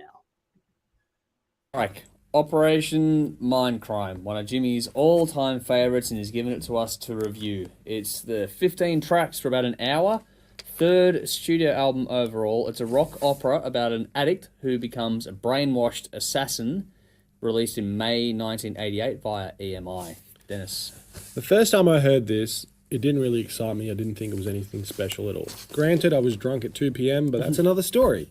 Like Operation Mindcrime, one of Jimmy's all-time favorites, and he's given it to us to review. It's the 15 tracks for about an hour, third studio album overall. It's a rock opera about an addict who becomes a brainwashed assassin, released in May 1988 via EMI. Dennis. The first time I heard this, it didn't really excite me. I didn't think it was anything special at all. Granted, I was drunk at 2 p.m., but that's another story.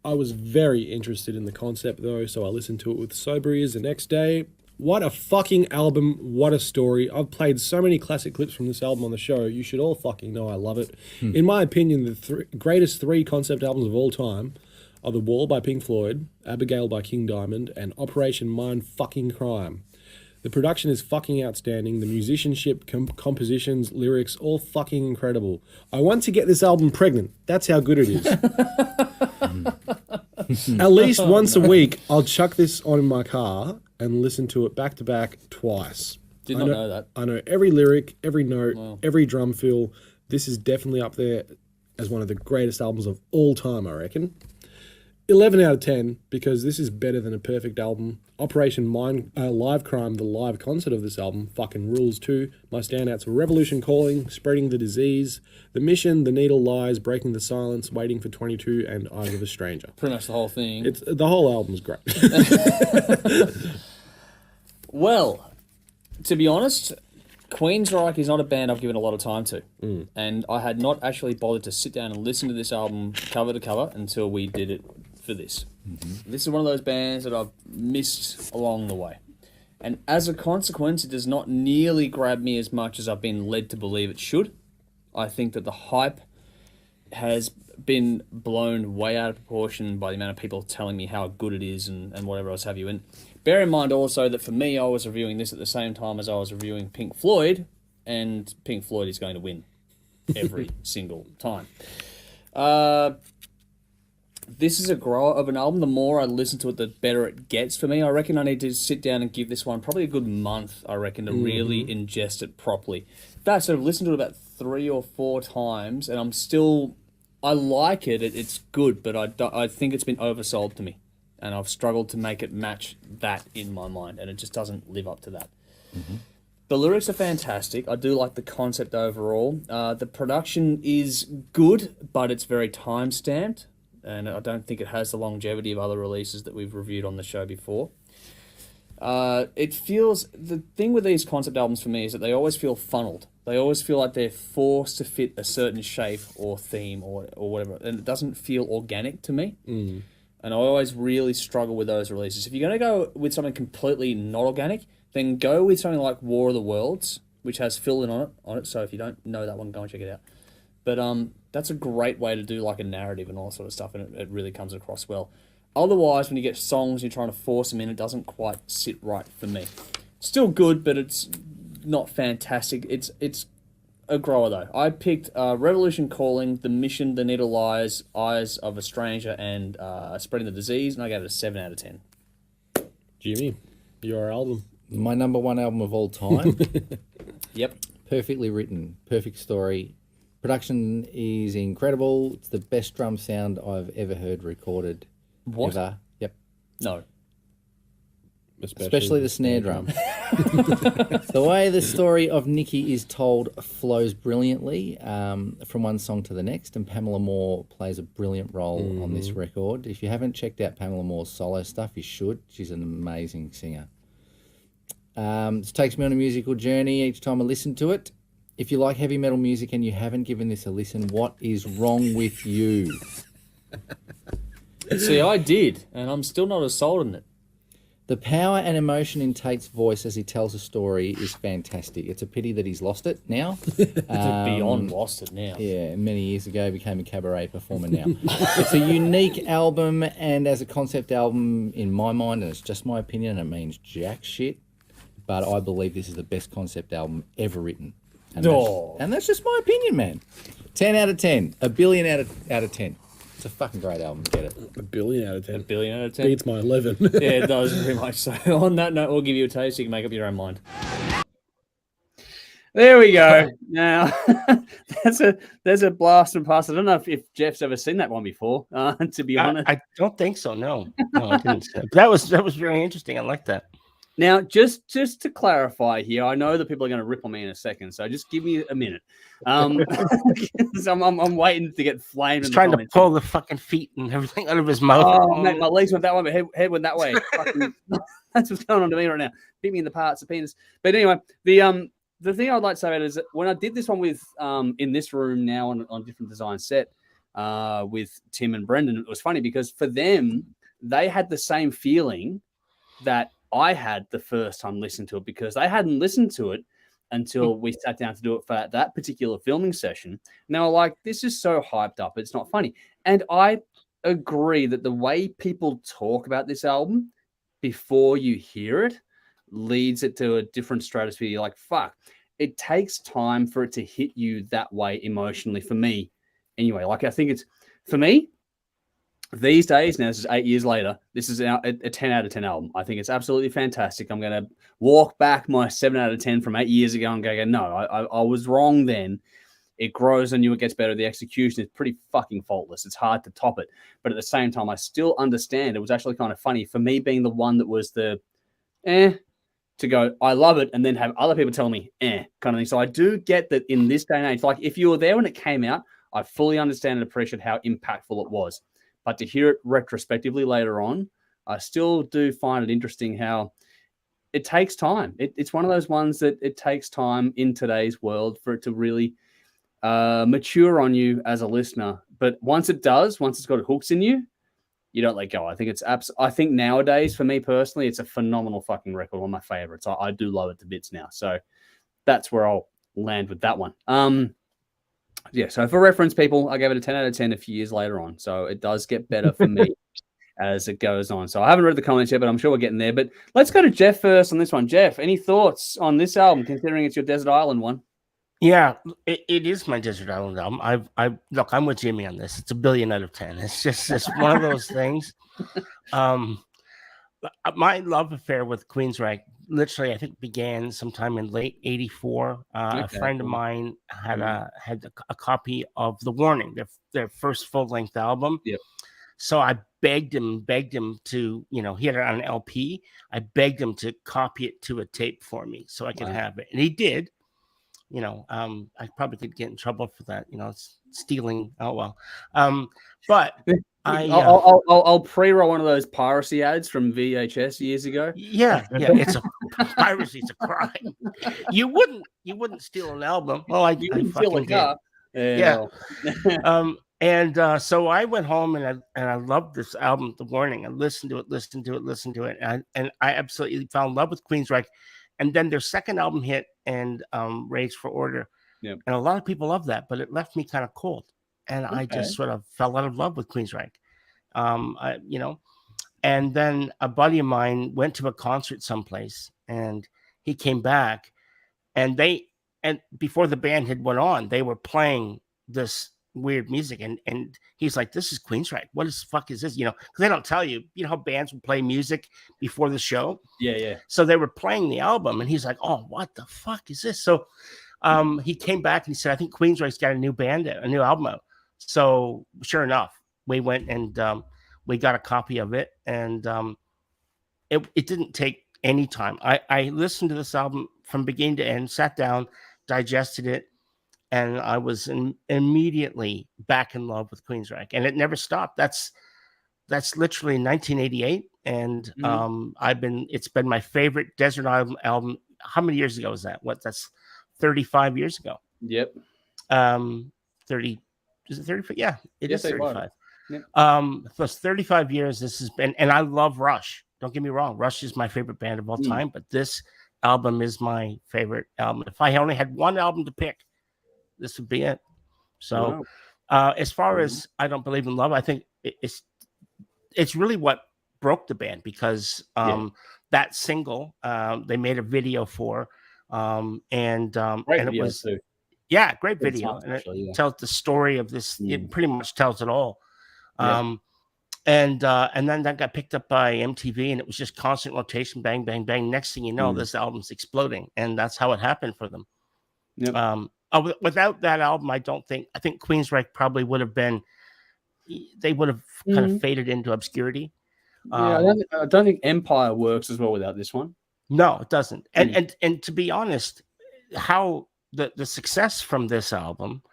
I was very interested in the concept, though, so I listened to it with sober ears the next day. What a fucking album. What a story. I've played so many classic clips from this album on the show. You should all fucking know I love it. In my opinion, the greatest three concept albums of all time are The Wall by Pink Floyd, Abigail by King Diamond, and Operation Mind fucking Crime. The production is fucking outstanding. The musicianship, compositions, lyrics, all fucking incredible. I want to get this album pregnant. That's how good it is. At least once a week, I'll chuck this on in my car and listen to it back to back twice. Did not know that. I know every lyric, every note, every drum fill. This is definitely up there as one of the greatest albums of all time, I reckon. 11 out of 10, because this is better than a perfect album. Operation Mind Live Crime, the live concert of this album, fucking rules too. My standouts were Revolution Calling, Spreading the Disease, The Mission, The Needle Lies, Breaking the Silence, Waiting for 22, and Eyes of a Stranger. Pretty much the whole thing. The whole album's great. Well, to be honest, Queensrÿche is not a band I've given a lot of time to. And I had not actually bothered to sit down and listen to this album cover to cover until we did it for this. This is one of those bands that I've missed along the way. And as a consequence, it does not nearly grab me as much as I've been led to believe it should. I think that the hype has been blown way out of proportion by the amount of people telling me how good it is and whatever else have you. And bear in mind also that for me, I was reviewing this at the same time as I was reviewing Pink Floyd, and Pink Floyd is going to win every single time. This is a grower of an album. The more I listen to it, the better it gets for me. I reckon I need to sit down and give this one probably a good month, I reckon, to really ingest it properly. That said, I've listened to it about 3 or 4 times, and I like it. It's good, but I think it's been oversold to me, and I've struggled to make it match that in my mind, and it just doesn't live up to that. The lyrics are fantastic. I do like the concept overall. The production is good, but it's very time-stamped, and I don't think it has the longevity of other releases that we've reviewed on the show before. The thing with these concept albums for me is that they always feel funneled. They always feel like they're forced to fit a certain shape or theme or whatever, and it doesn't feel organic to me. And I always really struggle with those releases. If you're going to go with something completely not organic, then go with something like War of the Worlds, which has fill-in on it. So if you don't know that one, go and check it out. But that's a great way to do like a narrative and all that sort of stuff, and it really comes across well. Otherwise, when you get songs, you're trying to force them in, it doesn't quite sit right for me. Still good, but it's not fantastic. It's a grower, though. I picked Revolution Calling, The Mission, The Needle Lies, Eyes of a Stranger, and Spreading the Disease, and I gave it a 7 out of 10. Jimmy, your album. My number one album of all time. Yep. Perfectly written, perfect story. Production is incredible. It's the best drum sound I've ever heard recorded. What? Ever. Yep. No. Especially the snare drum. The way the story of Nicky is told flows brilliantly from one song to the next, and Pamela Moore plays a brilliant role on this record. If you haven't checked out Pamela Moore's solo stuff, you should. She's an amazing singer. It takes me on a musical journey each time I listen to it. If you like heavy metal music and you haven't given this a listen, what is wrong with you? See, I did, and I'm still not as sold on it. The power and emotion in Tate's voice as he tells a story is fantastic. It's a pity that he's lost it now. Beyond lost it now. Yeah, many years ago became a cabaret performer now. It's a unique album, and as a concept album, in my mind, and it's just my opinion, and it means jack shit, but I believe this is the best concept album ever written. And that's just my opinion, man. 10 out of 10. A billion out of 10. It's a fucking great album. Get it? A billion out of 10. A billion out of 10. Beats my 11. Yeah, it does very much so. On that note, we'll give you a taste so you can make up your own mind. There we go. Now, there's a blast from past. I don't know if Jeff's ever seen that one before, to be honest. I don't think so. No, I didn't. That was very interesting. I like that. Now, just to clarify here, I know that people are going to rip on me in a second, so just give me a minute. So I'm waiting to get flamed. He's trying to pull the fucking feet and everything out of his mouth. Oh, mate, my legs went that way, but head went that way. That's what's going on to me right now. Beat me in the parts of penis. But anyway, the thing I'd like to say about it is that when I did this one with in this room now on different design set with Tim and Brendan, it was funny because for them, they had the same feeling that I had the first time listening to it, because they hadn't listened to it until we sat down to do it for that particular filming session. And they were like, this is so hyped up, it's not funny. And I agree that the way people talk about this album before you hear it leads it to a different stratosphere. You're like, fuck, it takes time for it to hit you that way emotionally, for me anyway. Like, I think it's, for me, these days, now this is 8 years later, this is a 10 out of 10 album. I think it's absolutely fantastic. I'm going to walk back my 7 out of 10 from 8 years ago and go, no, I was wrong then. It grows on you, it gets better. The execution is pretty fucking faultless. It's hard to top it. But at the same time, I still understand. It was actually kind of funny for me being the one that was the to go, I love it, and then have other people tell me kind of thing. So I do get that in this day and age, like if you were there when it came out, I fully understand and appreciate how impactful it was. But to hear it retrospectively later on, I still do find it interesting how it takes time. It's one of those ones that it takes time in today's world for it to really mature on you as a listener. But once it does, once it's got hooks in you, you don't let go. I think it's I think nowadays, for me personally, it's a phenomenal fucking record. One of my favorites. I do love it to bits now. So that's where I'll land with that one. Yeah, so for reference, people, I gave it a 10 out of 10 a few years later on. So it does get better for me as it goes on. So I haven't read the comments yet, but I'm sure we're getting there. But let's go to Jeff first on this one. Jeff, any thoughts on this album, considering it's your Desert Island one? Yeah, it is my Desert Island album. Look, I'm with Jimmy on this. It's a billion out of 10. It's one of those things. My love affair with Queensrÿche literally, I think, began sometime in late '84. A friend of mine had a copy of The Warning, their first full-length album. Yep. So I begged him to, he had it on an LP. I begged him to copy it to a tape for me so I could have it, and he did. I probably could get in trouble for that. It's stealing. Oh well. But I'll pre-roll one of those piracy ads from VHS years ago. Yeah, it's a piracy. It's a crime. You wouldn't steal an album. Well, I steal a car. Yeah. So I went home and I loved this album, The Warning. I listened to it, and I absolutely fell in love with Queensrÿche. And then their second album hit, and Rage for Order. Yep. And a lot of people love that, but it left me kind of cold. And I just sort of fell out of love with Queensrÿche. And then a buddy of mine went to a concert someplace, and he came back, and before the band had went on, they were playing this weird music, and he's like, this is Queensrÿche. What the fuck is this? Because they don't tell you. How bands will play music before the show. Yeah. So they were playing the album, and he's like, oh, what the fuck is this? So he came back and he said, I think Queensrÿche's got a new album out. So sure enough, we went and we got a copy of it, and it didn't take any time. I listened to this album from beginning to end, sat down, digested it, and I was immediately back in love with Queensrÿche, and it never stopped. That's literally 1988, and it's been my favorite Desert Island album. How many years ago was that? That's 35 years ago. Yep. 30. Is it 35? Yeah, it is 35. Yep. Plus 35 years. This has been, and I love Rush. Don't get me wrong. Rush is my favorite band of all time, but this album is my favorite album. If I only had one album to pick, this would be it. So as far as I Don't Believe in Love, I think it's really what broke the band, because that single they made a video for, and it was too. Yeah, great video. And it tells the story of this. It pretty much tells it all. And then that got picked up by MTV, and it was just constant rotation, bang, bang, bang. Next thing you know, this album's exploding, and that's how it happened for them. Yep. Without that album, I think Queensrÿche probably would have been. They would have kind of faded into obscurity. Yeah, I don't think Empire works as well without this one. No, it doesn't. And to be honest, how the success from this album,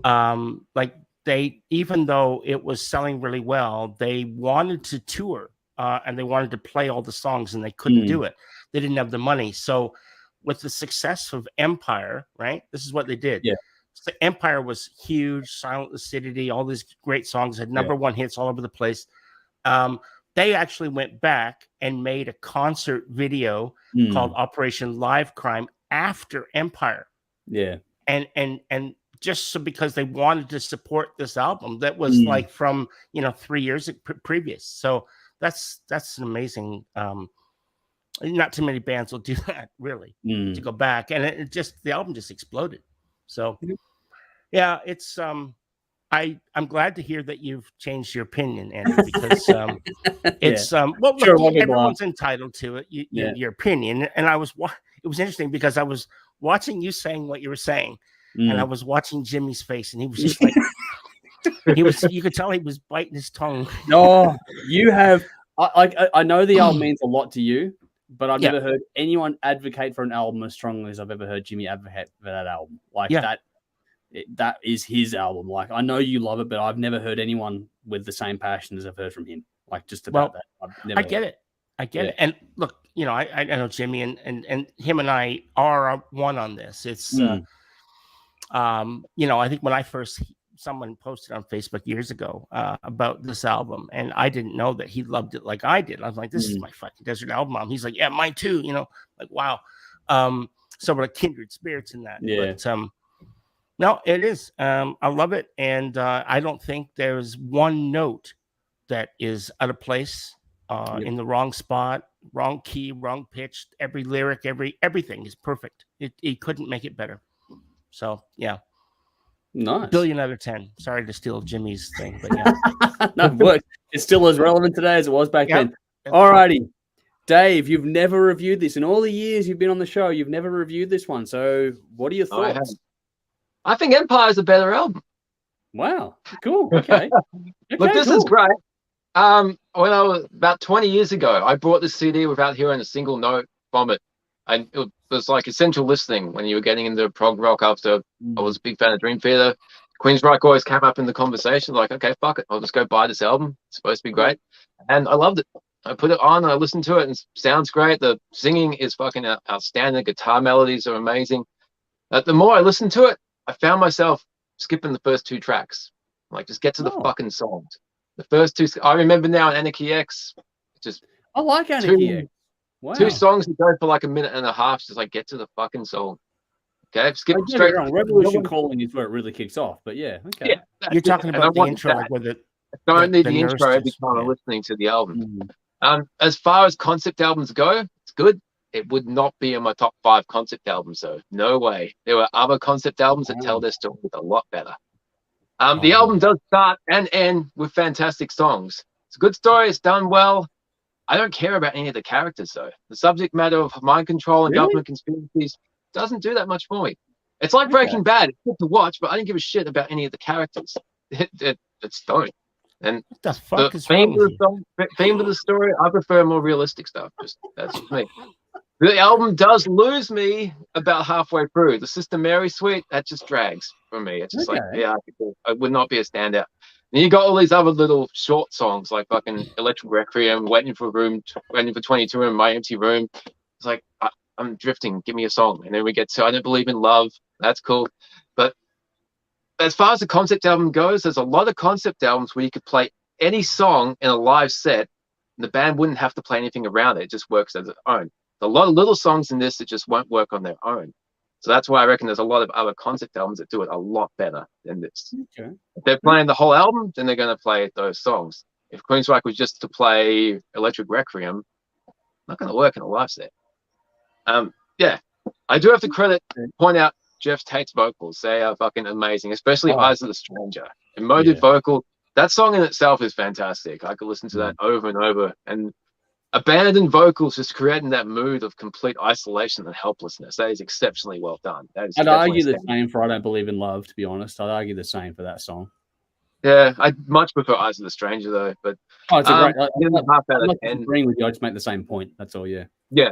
like they, even though it was selling really well, they wanted to tour and they wanted to play all the songs and they couldn't do it. They didn't have the money. So with the success of Empire, right? This is what they did. Yeah. So Empire was huge, Silent Lucidity, all these great songs had number one hits all over the place. They actually went back and made a concert video called Operation Live Crime after Empire. Yeah. And just so because they wanted to support this album that was like from 3 years previous. So that's an amazing not too many bands will do that really to go back. And it just the album just exploded. So yeah, it's I'm glad to hear that you've changed your opinion, Andy, because it's well, look, everyone's entitled to it, your opinion. And it was interesting because I was watching you saying what you were saying, and I was watching Jimmy's face, and he was just like, you could tell he was biting his tongue. No, you have. I know the album means a lot to you, but I've never heard anyone advocate for an album as strongly as I've ever heard Jimmy advocate for that album. Like that is his album. Like I know you love it, but I've never heard anyone with the same passion as I've heard from him. Like just about that. I get it. And look, I know Jimmy and him and I are one on this. It's I think when someone posted on Facebook years ago about this album, and I didn't know that he loved it like I did. I was like, this is my fucking desert album. He's like, yeah, mine too. Like wow. So we're like kindred spirits in that. Yeah. But no, it is. I love it, and I don't think there's one note that is out of place, in the wrong spot, wrong key, wrong pitch. Every lyric, everything is perfect. He couldn't make it better. So yeah, nice. 1,000,000,000 out of 10. Sorry to steal Jimmy's thing, but yeah, no, it works. It's still as relevant today as it was back then. Alrighty, Dave, you've never reviewed this in all the years you've been on the show. You've never reviewed this one. So, what are your thoughts? I think Empire is a better album. Wow, cool. Okay. Look, this is great. When I was about 20 years ago, I bought this CD without hearing a single note from it. And it was like essential listening when you were getting into prog rock after I was a big fan of Dream Theater. Queensrÿche always came up in the conversation like, okay, fuck it. I'll just go buy this album. It's supposed to be great. And I loved it. I put it on and I listened to it and it sounds great. The singing is fucking outstanding. Guitar melodies are amazing. The more I listened to it, I found myself skipping the first two tracks. Like, just get to the fucking songs. The first two, I remember now in Anarchy X, I like Anarchy X. Wow. 2 songs that go for like a minute and a half, just like get to the fucking song. Okay, skip straight. Revolution Calling is where it really kicks off, but yeah, okay. Yeah, you're talking about the intro, like with it. I don't need the intro every time I'm listening to the album. As far as concept albums go, it's good. It would not be in my top 5 concept albums, though. No way. There were other concept albums that tell their story a lot better. The album does start and end with fantastic songs. It's a good story. It's done well. I don't care about any of the characters, though. The subject matter of mind control and government conspiracies doesn't do that much for me. It's like Breaking Bad. It's good to watch, but I didn't give a shit about any of the characters. It's don't. And what the fuck the is theme wrong with you? of the story, I prefer more realistic stuff. That's just me. The album does lose me about halfway through. The Sister Mary suite, that just drags for me. It's just like, yeah, it would not be a standout. And you got all these other little short songs like fucking Electric Requiem, Waiting for 22 in My Empty Room. It's like, I'm drifting, give me a song. And then we get to I Don't Believe in Love. That's cool. But as far as the concept album goes, there's a lot of concept albums where you could play any song in a live set and the band wouldn't have to play anything around it. It just works as its own. A lot of little songs in this that just won't work on their own. So that's why I reckon there's a lot of other concept albums that do it a lot better than this. Okay. If they're playing the whole album, then they're going to play those songs. If Queensrÿche was just to play Electric Requiem, not going to work in a live set. Yeah, I do have to point out Jeff Tate's vocals. They are fucking amazing, especially Eyes of the Stranger. Emotive vocal. That song in itself is fantastic. I could listen to that over and over. And abandoned vocals, just creating that mood of complete isolation and helplessness. That is exceptionally well done. That is I'd definitely argue the stand- same for I Don't Believe in Love, to be honest. I'd argue the same for that song. Yeah, I much prefer Eyes of the Stranger though. But Oh, it's a great. give it a half out I'm of not 10. agreeing with you. I just make the same point. That's all. Yeah. Yeah,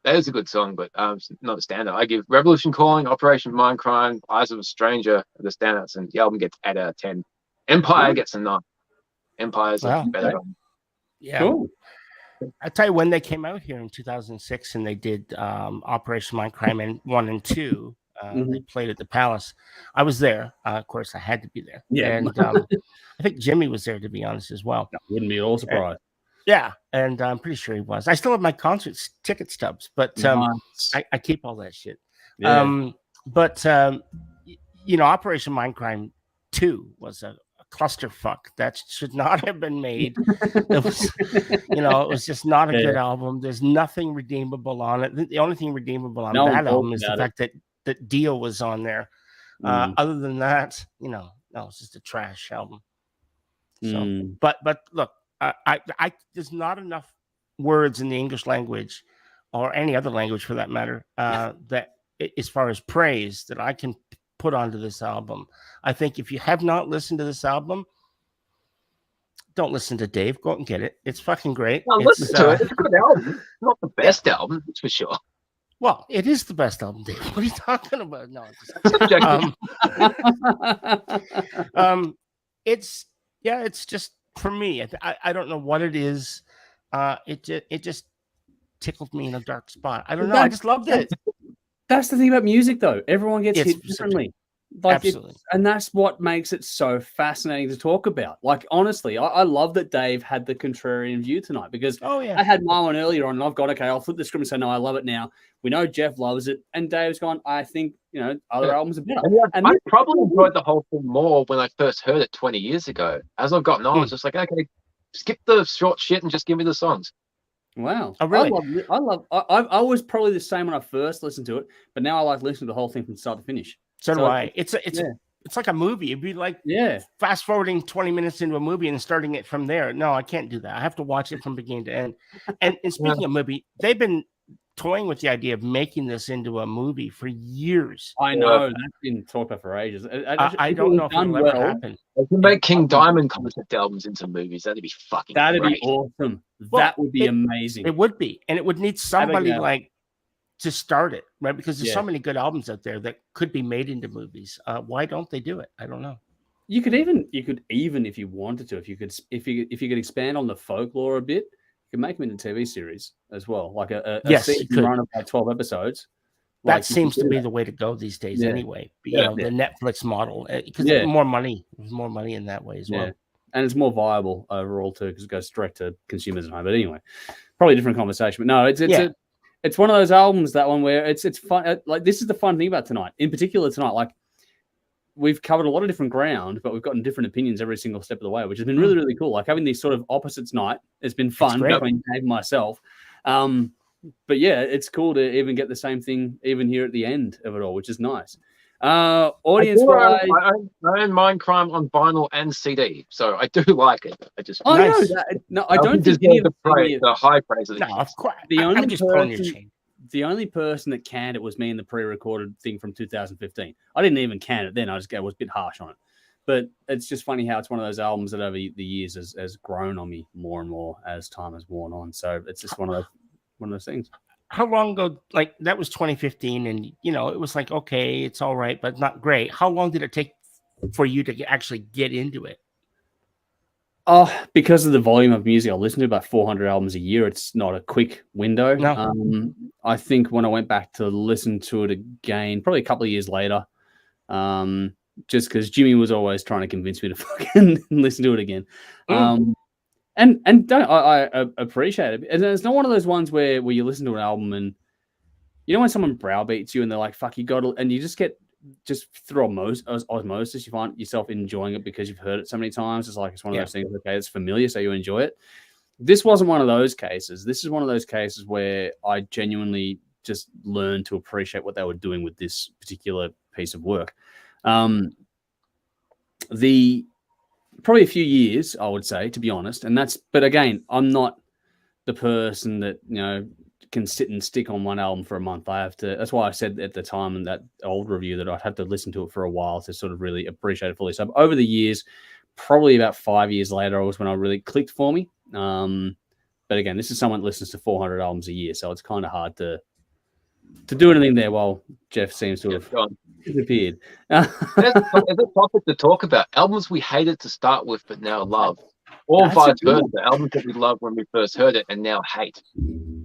that is a good song, but it's not a standout. I give Revolution Calling, Operation Mindcrime, Eyes of a Stranger the standouts, and the album gets 8 out of 10. Empire gets a 9. Empire's a Wow. better Okay. album. Yeah. Cool. I tell you, when they came out here in 2006 and they did Operation Mindcrime and 1 and 2, they played at the Palace. I was there. Of course, I had to be there. Yeah. And I think Jimmy was there, to be honest, as well. No, wouldn't be at all surprised. Yeah, and I'm pretty sure he was. I still have my concert ticket stubs, but Nice. I keep all that shit. Yeah. You know, Operation Mindcrime 2 was a clusterfuck that should not have been made. It was, you know, it was just not a good album. There's nothing redeemable on it. The only thing redeemable on that album is the fact that Dio was on there. Other than that, you know, no, it's just a trash album. So, but look, I there's not enough words in the English language or any other language for that matter that as far as praise that I can put onto this album. I think if you have not listened to this album, don't listen to Dave. Go out and get it. It's fucking great. Well, listen to it. It's a good album. Not the best album, that's for sure. Well, it is the best album, Dave. What are you talking about? No, it's just for me. I don't know what it is. It just tickled me in a dark spot. I don't know. I just loved it. That's the thing about music, though. Everyone gets hit differently. Like Absolutely. And that's what makes it so fascinating to talk about. Like, honestly, I love that Dave had the contrarian view tonight because I had my one earlier on and I've got, okay, I'll flip the script and say, no, I love it now. We know Jeff loves it. And Dave's gone, I think, you know, other albums are better. And I probably enjoyed the whole thing more when I first heard it 20 years ago. As I've gotten on, it's just like, okay, skip the short shit and just give me the songs. Wow. Oh, really? I was probably the same when I first listened to it, but now I like listening to the whole thing from start to finish. So do I. It's like a movie. It'd be like fast forwarding 20 minutes into a movie and starting it from there. No, I can't do that. I have to watch it from beginning to end. And speaking of movie, they've been toying with the idea of making this into a movie for years. I know. That's been talked about for ages. I don't know if it'll ever happen. They can make King Diamond concept albums into movies. That'd be fucking That'd great. be awesome. That would be amazing. It would be. And it would need somebody like to start it, right? Because there's so many good albums out there that could be made into movies. Why don't they do it? I don't know. You could even if you wanted to, if you could expand on the folklore a bit, you could make them into TV series as well, like a season run of like 12 episodes. That seems to be the way to go these days, anyway. You know, the Netflix model, because there's more money. There's more money in that way as well, and it's more viable overall too because it goes direct to consumers at home. But anyway, probably a different conversation. But no, it's one of those albums, that one where it's fun. Like, this is the fun thing about tonight, in particular tonight. Like, we've covered a lot of different ground, but we've gotten different opinions every single step of the way, which has been really, really cool. Like, having these sort of opposites night, it's been fun between Dave and myself. But yeah, it's cool to even get the same thing even here at the end of it all, which is nice. Audience wise, I own Mindcrime on vinyl and CD, so I do like it. I just I don't think any of the high praise. No, of course. The only person that canned it was me in the pre-recorded thing from 2015. I didn't even can it then. I was a bit harsh on it. But it's just funny how it's one of those albums that over the years has grown on me more and more as time has worn on. So it's just one of those things. How long ago? Like, that was 2015, and you know, it was like, okay, it's all right, but not great. How long did it take for you to actually get into it? Oh, because of the volume of music I listen to, about 400 albums a year, it's not a quick window. No. I think when I went back to listen to it again, probably a couple of years later, just because Jimmy was always trying to convince me to fucking listen to it again. And I appreciate it. And it's not one of those ones where you listen to an album and you know when someone browbeats you and they're like, fuck, you got to, and you just get through osmosis, you find yourself enjoying it because you've heard it so many times. It's like, it's one of those things, okay, it's familiar, so you enjoy it. This wasn't one of those cases. This is one of those cases where I genuinely just learned to appreciate what they were doing with this particular piece of work. Probably a few years, I would say, to be honest. But again, I'm not the person that can sit and stick on one album for a month. I have to. That's why I said at the time in that old review that I'd have to listen to it for a while to sort of really appreciate it fully. So over the years, probably about 5 years later, was when I really clicked for me. But again, this is someone that listens to 400 albums a year, so it's kind of hard to do anything there while Jeff seems to have disappeared. There's a topic to talk about. Albums we hated to start with but now love. Or vice versa. Albums that we loved when we first heard it and now hate.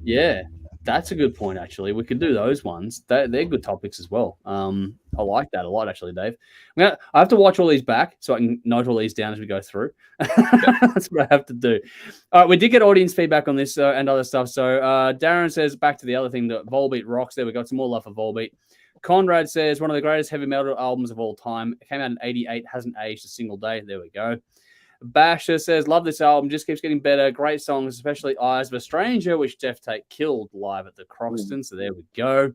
Yeah, that's a good point, actually. We could do those ones. They're good topics as well. I like that a lot, actually, Dave. I have to watch all these back so I can note all these down as we go through. That's what I have to do. All right, we did get audience feedback on this and other stuff. So Darren says, back to the other thing, that Volbeat rocks. There we got some more love for Volbeat. Conrad says, one of the greatest heavy metal albums of all time. It came out in 88, hasn't aged a single day. There we go. Basher says, love this album, just keeps getting better. Great songs, especially Eyes of a Stranger, which Jeff Tate killed live at the Croxton. So there we go.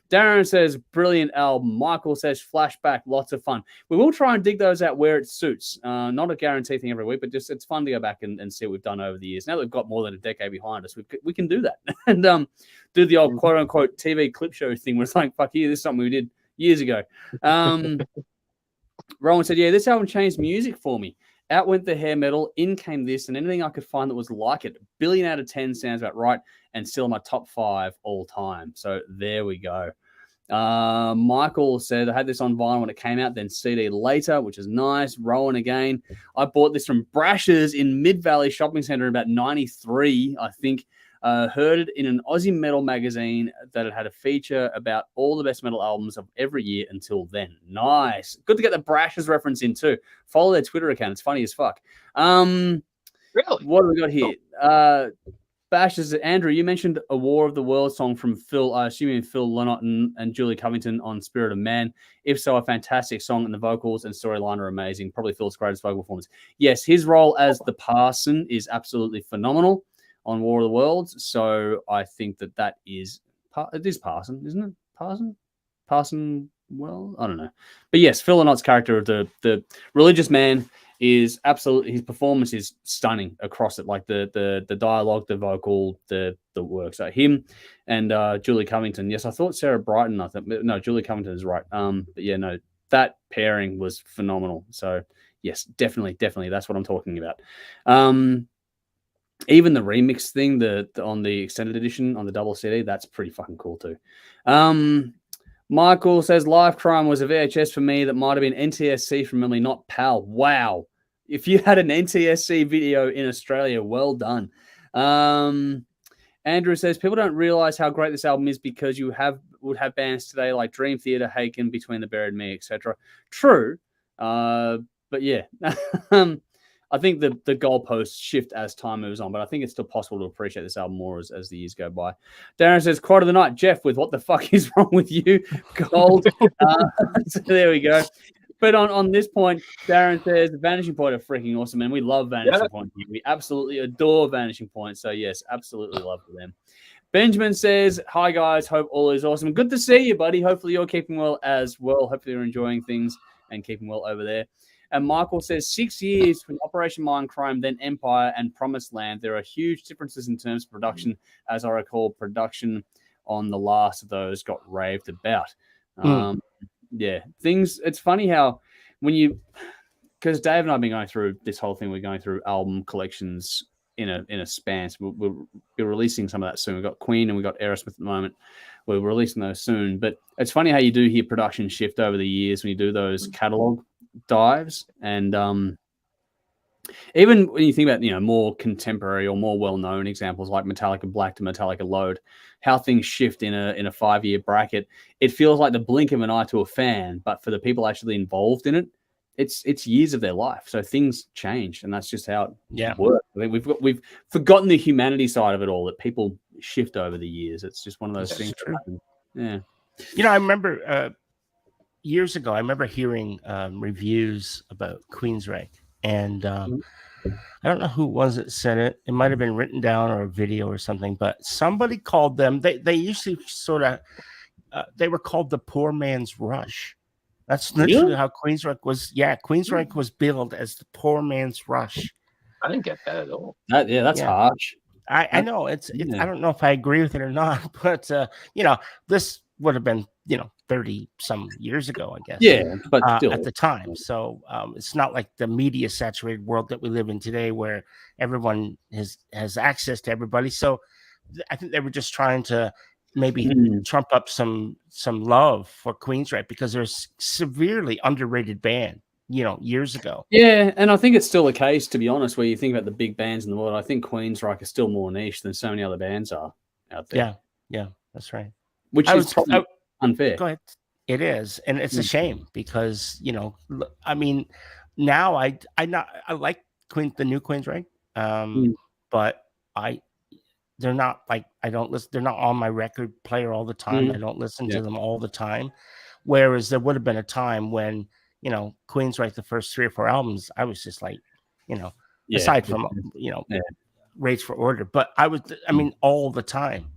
Darren says, brilliant album. Michael says, flashback, lots of fun. We will try and dig those out where it suits. Not a guarantee thing every week, but just it's fun to go back and see what we've done over the years. Now that we've got more than a decade behind us, we can do that. And do the old quote-unquote TV clip show thing where it's like, fuck yeah, this is something we did years ago. Rowan said, yeah, this album changed music for me. Out went the hair metal, in came this, and anything I could find that was like it. 1 billion out of 10 sounds about right, and still in my top 5 all time. So there we go. Michael said, I had this on vinyl when it came out, then CD later, which is nice. Rowan again. I bought this from Brash's in Mid-Valley Shopping Centre in about 93, I think. Heard it in an Aussie metal magazine that it had a feature about all the best metal albums of every year until then. Nice. Good to get the Brash's reference in too. Follow their Twitter account. It's funny as fuck. Really? What do we got here? Bashes, Andrew, you mentioned a War of the Worlds song from Phil, assuming Phil Lynott and Julie Covington on Spirit of Man. If so, a fantastic song, and the vocals and storyline are amazing. Probably Phil's greatest vocal performance. Yes, his role as the parson is absolutely phenomenal on War of the Worlds. So I think that is Parson, isn't it? Parson, well, I don't know. But yes, Phil Lynott's character of the religious man is absolutely, his performance is stunning across it, like the dialogue, the vocal, the work. So him and Julie Covington. Yes, I thought Sarah Brighton. No, Julie Covington is right. But yeah, no, that pairing was phenomenal. So yes, definitely, that's what I'm talking about. Even the remix thing, on the extended edition on the double CD, that's pretty fucking cool too. Michael says, Life Crime was a VHS for me that might have been NTSC from memory, not PAL. Wow. If you had an NTSC video in Australia, well done. Andrew says, people don't realize how great this album is because you would have bands today like Dream Theater, Haken, Between the Buried and Me, etc. True. But yeah. I think the goalposts shift as time moves on, but I think it's still possible to appreciate this album more as the years go by. Darren says, quote of the night, Jeff, with what the fuck is wrong with you? Gold. So there we go. But on this point, Darren says, Vanishing Point are freaking awesome, and we love Vanishing Point. We absolutely adore Vanishing Point. So yes, absolutely love them. Benjamin says, hi guys, hope all is awesome. Good to see you, buddy. Hopefully you're keeping well as well. Hopefully you're enjoying things and keeping well over there. And Michael says 6 years from Operation Mindcrime, then Empire and Promised Land. There are huge differences in terms of production. As I recall, production on the last of those got raved about. Yeah, it's funny how because Dave and I have been going through this whole thing. We're going through album collections in a span. So we'll be releasing some of that soon. We've got Queen and we've got Aerosmith at the moment. We're releasing those soon. But it's funny how you do hear production shift over the years when you do those catalog dives, and even when you think about more contemporary or more well-known examples like Metallica Black to Metallica Load, how things shift in a 5-year bracket, it feels like the blink of an eye to a fan, but for the people actually involved in it, it's years of their life. So things change, and that's just how it works. I think we've forgotten the humanity side of it all, that people shift over the years. It's just one of those things. Yeah, I remember years ago, I remember hearing reviews about Queensrÿche, and I don't know who it was that said it. It might have been written down or a video or something, but somebody called them. They usually sort of they were called the poor man's Rush. That's literally how Queensrÿche was. Yeah, Queensrÿche was billed as the poor man's Rush. I didn't get that at all. That's harsh. I know it's I don't know if I agree with it or not, but you know, this would have been 30 some years ago, I guess. Yeah, but still. At the time. So it's not like the media saturated world that we live in today, where everyone has access to everybody. So I think they were just trying to maybe trump up some love for Queensrÿche, because they're a severely underrated band, years ago. Yeah, and I think it's still the case, to be honest, where you think about the big bands in the world. I think Queensrÿche is still more niche than so many other bands are out there. Yeah, that's right. Which is probably unfair. Go ahead. It is, and it's a shame because I mean, now I like the new Queensrÿche, but they're not like, I don't listen. They're not on my record player all the time. I don't listen to them all the time. Whereas there would have been a time when Queensrÿche, the first 3 or 4 albums, I was just like, aside from Rage for Order, but I mean, all the time.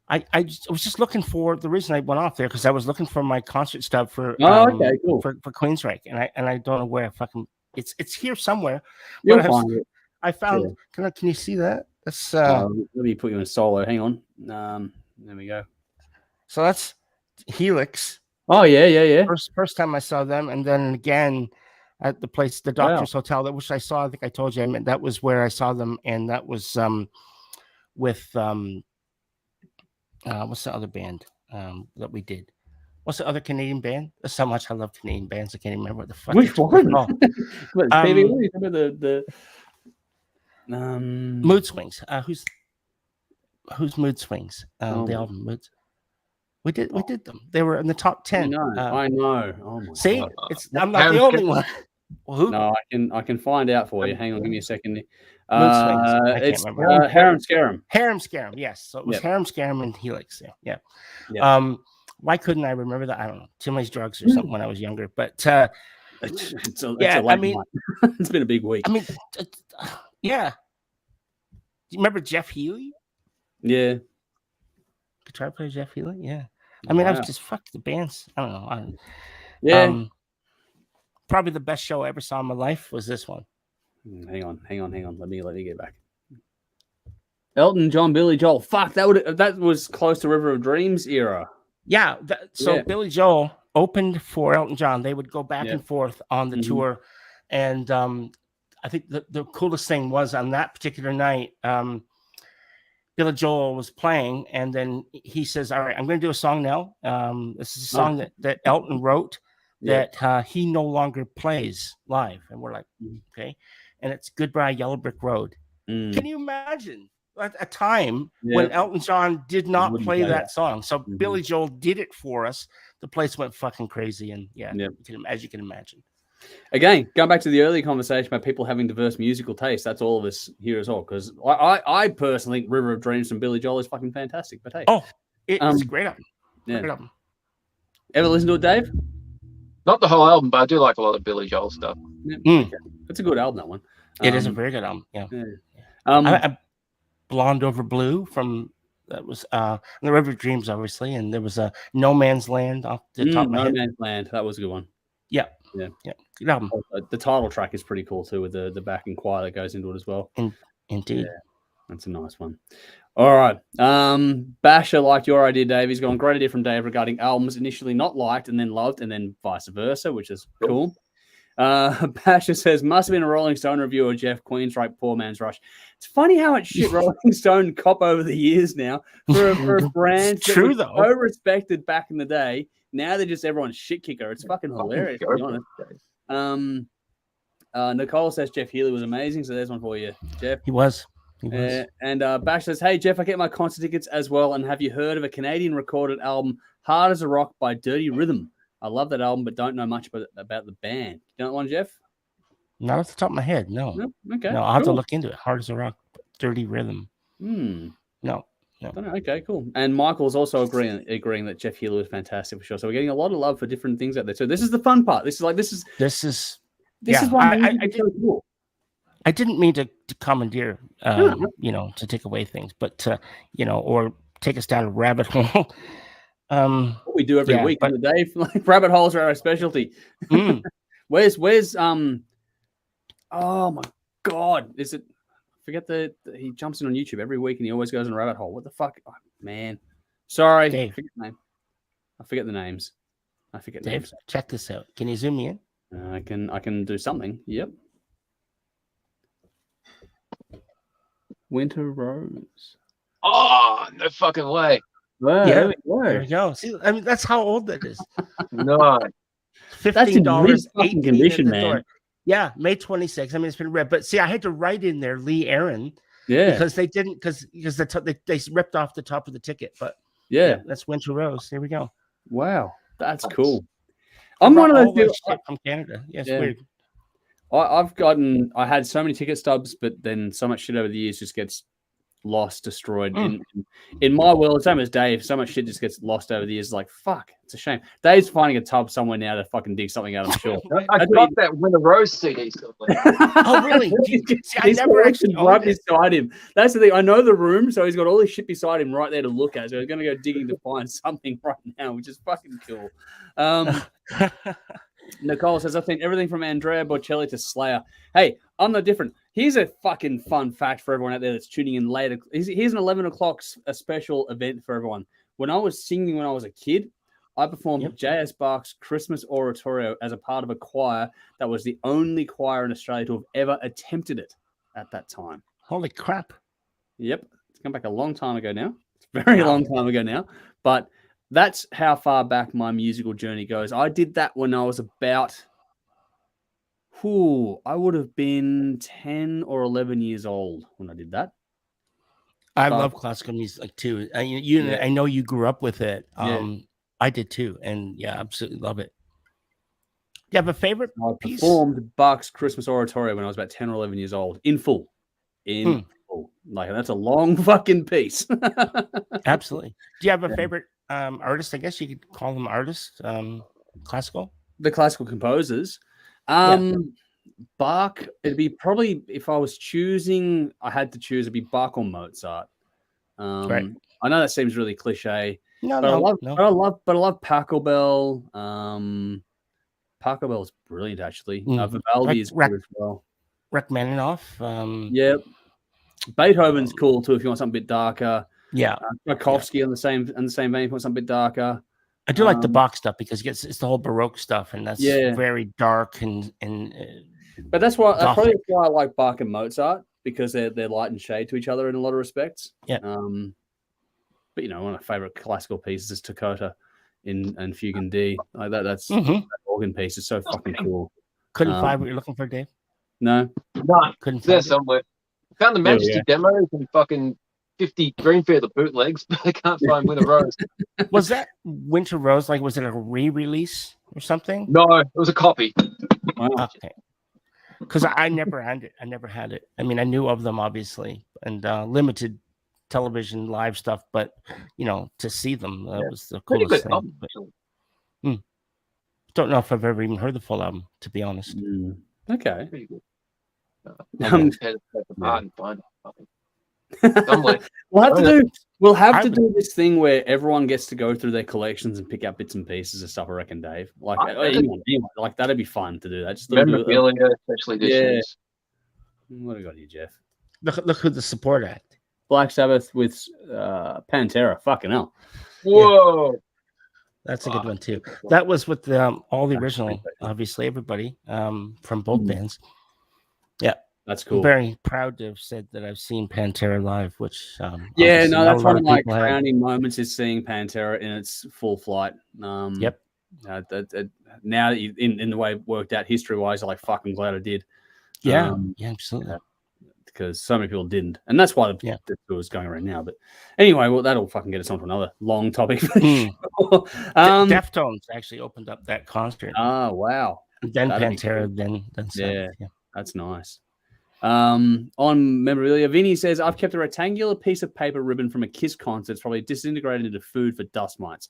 I was just looking for the reason I went off there, because I was looking for my concert stub for cool. for Queensrÿche, and I don't know where it's here somewhere. You'll find it. I found. Can you see that? That's let me put you in a solo. Hang on. There we go. So that's Helix. Oh yeah. First time I saw them, and then again at the place, the Doctor's Hotel, which I saw. I think I told you. I mean, that was where I saw them, and that was with what's the other band that we did? What's the other Canadian band? There's so much I love Canadian bands. I can't even remember what the fuck. Which one? Mood Swings. Who's Mood Swings? The album Moods. We did them. They were in the top 10. I know. Oh my see, God. I'm not the only one. Well, who? No, I can find out for you. Hang on, give me a second. It's Harem Scarum. Harem Scarum, yes. So it was Harem Scarum and Helix. Yeah. Why couldn't I remember that? I don't know. Too many drugs or something when I was younger. But it's been a big week. I mean, yeah. Do you remember Jeff Healey? Yeah. Guitar player Jeff Healey? Yeah. I mean, I was just fuck the bands. I don't know. Probably the best show I ever saw in my life was this one. Hang on. Let me get back. Elton John, Billy Joel. Fuck, that was close to River of Dreams era. Yeah. Billy Joel opened for Elton John. They would go back and forth on the tour, and I think the coolest thing was on that particular night. Billy Joel was playing, and then he says, "All right, I'm going to do a song now. This is a song that Elton wrote that he no longer plays live." And we're like, okay. And it's Goodbye Yellow Brick Road. Can you imagine a time when Elton John did not play that song? So Billy Joel did it for us. The place went fucking crazy. And as you can imagine. Again, going back to the earlier conversation about people having diverse musical tastes, that's all of us here as well. Because I personally think River of Dreams from Billy Joel is fucking fantastic. But hey, it's a great album. Yeah. Great album. Ever listen to it, Dave? Not the whole album, but I do like a lot of Billy Joel stuff. It's a good album, that one. It is a very good album. Yeah. Blonde Over Blue that was the River of Dreams, obviously, and there was a No Man's Land off the top of my head. No Man's Land, that was a good one. Yeah. Good album. The title track is pretty cool too, with the backing choir that goes into it as well. Indeed. Yeah, that's a nice one. All right. Basher liked your idea, Dave. He's gone great idea from Dave regarding albums initially not liked and then loved, and then vice versa, which is cool. Basher says, must have been a Rolling Stone reviewer, Jeff Queensrÿche, Poor Man's Rush. It's funny how much shit Rolling Stone cop over the years now for a brand that was so respected back in the day. Now they're just everyone's shit kicker. It's fucking hilarious, to be honest. Nicole says Jeff Healey was amazing, so there's one for you, Jeff. He was. And Bash says, hey, Jeff, I get my concert tickets as well, and have you heard of a Canadian recorded album, Hard as a Rock by Dirty Rhythm? I love that album, but don't know much about the band. You know that one, Jeff? Not off the top of my head, no. Okay. No, I'll have to look into it. Hard as a Rock, Dirty Rhythm. No. Okay, cool. And Michael's also agreeing that Jeff Healey was fantastic for sure. So we're getting a lot of love for different things out there. So this is the fun part. This is why cool. I didn't mean to commandeer, to take away things, but or take us down a rabbit hole. What we do every week in the day, like rabbit holes are our specialty. Where's oh my God, is it? I forget he jumps in on YouTube every week and he always goes in a rabbit hole. What the fuck? Oh, man. Sorry. Dave. I forget the name. I forget the names. Dave, names. check this out. Can you zoom me in? I can do something. Yep. Winter Rose. Oh, no fucking way. Wow, Yeah, there there we go. See, I mean, that's how old that is. No. That's in $15, mid-fucking 18 condition, at the man. door. Yeah, May 26th. I mean, it's been red, but see, I had to write in there Lee Aaron Yeah. because they didn't because they ripped off the top of the ticket. But Yeah. that's Winter Rose. Here we go. Wow. That's cool. I'm one of those people from Canada. Yeah, it's Yeah. weird. I had so many ticket stubs, but then so much shit over the years just gets lost, destroyed. In my world, same as Dave, so much shit just gets lost over the years. Like, fuck, it's a shame. Dave's finding a tub somewhere now to fucking dig something out, I'm sure. I got that Winter Rose CD somewhere. Oh, really? See, I He's never got actually everything right owned it. beside him. That's the thing. I know the room, so he's got all his shit beside him right there to look at. So he's going to go digging to find something right now, which is fucking cool. Nicole says, I've seen everything from Andrea Bocelli to Slayer. Hey, I'm no different. Here's a fucking fun fact for everyone out there that's tuning in later. Here's an 11 o'clock a special event for everyone. When I was singing when I was a kid, I performed J.S. Bach's Christmas Oratorio as a part of a choir that was the only choir in Australia to have ever attempted it at that time. Holy crap. Yep. It's come back a long time ago now. It's a very long time ago now. But that's how far back my musical journey goes. I did that when I was about, I would have been 10 or 11 years old when I did that. I love classical music too. I know you grew up with it. I did too. And yeah, absolutely love it. Do you have a favorite piece? I performed Bach's Christmas Oratorio when I was about 10 or 11 years old in full. In full. Like, that's a long fucking piece. Absolutely. Do you have a favorite artist? I guess you could call them artists. Classical? The classical composers. Bach, it'd be probably, if I was choosing, I had to choose, it'd be Bach or Mozart. Right. I know that seems really cliche. No. I love Pachelbel. Pachelbel's brilliant, actually. Vivaldi is good as well. Rachmaninoff. Yep. Beethoven's cool too if you want something a bit darker. Yeah. Tchaikovsky on the same vein if you want something a bit darker. I do like the Bach stuff because it's the whole Baroque stuff, and that's very dark and but that's probably why I like Bach and Mozart, because they're light and shade to each other in a lot of respects. Yeah. But one of my favorite classical pieces is Toccata and Fugue in D. Like that. That's that organ piece is so fucking cool. Couldn't find what you're looking for, Dave? No. Couldn't find it somewhere. Found the Majesty demos and fucking 50 Greenfield bootlegs, but I can't find Winter Rose. Was that Winter Rose? Like, was it a re-release or something? No, it was a copy. Wow. Okay. Because I never had it. I mean, I knew of them obviously, and limited television live stuff, but to see them was the coolest thing. Album, but, don't know if I've ever even heard the full album, to be honest. Okay. Pretty good. We'll have to do this thing where everyone gets to go through their collections and pick out bits and pieces of stuff. I reckon, Dave. Like, anyone, like that'd be fun to do that. Just memorabilia, special editions. What do we got here, Jeff? Look who the support act. Black Sabbath with Pantera. Fucking hell. Whoa. That's a good one too. That was with all the original, obviously everybody from both bands. Yeah, that's cool. I'm very proud to have said that I've seen Pantera live, which that's one of my crowning moments is seeing Pantera in its full flight. Yep. Now that in the way it worked out history wise, I'm like fucking glad I did. Yeah, absolutely. Because so many people didn't, and that's why the tour is going around now. But anyway, well, that'll fucking get us on to another long topic. Deftones actually opened up that concert. Oh wow! Then Pantera, then Sabbath, yeah, that's nice. On memorabilia, Vinny says, I've kept a rectangular piece of paper ribbon from a Kiss concert. It's probably disintegrated into food for dust mites.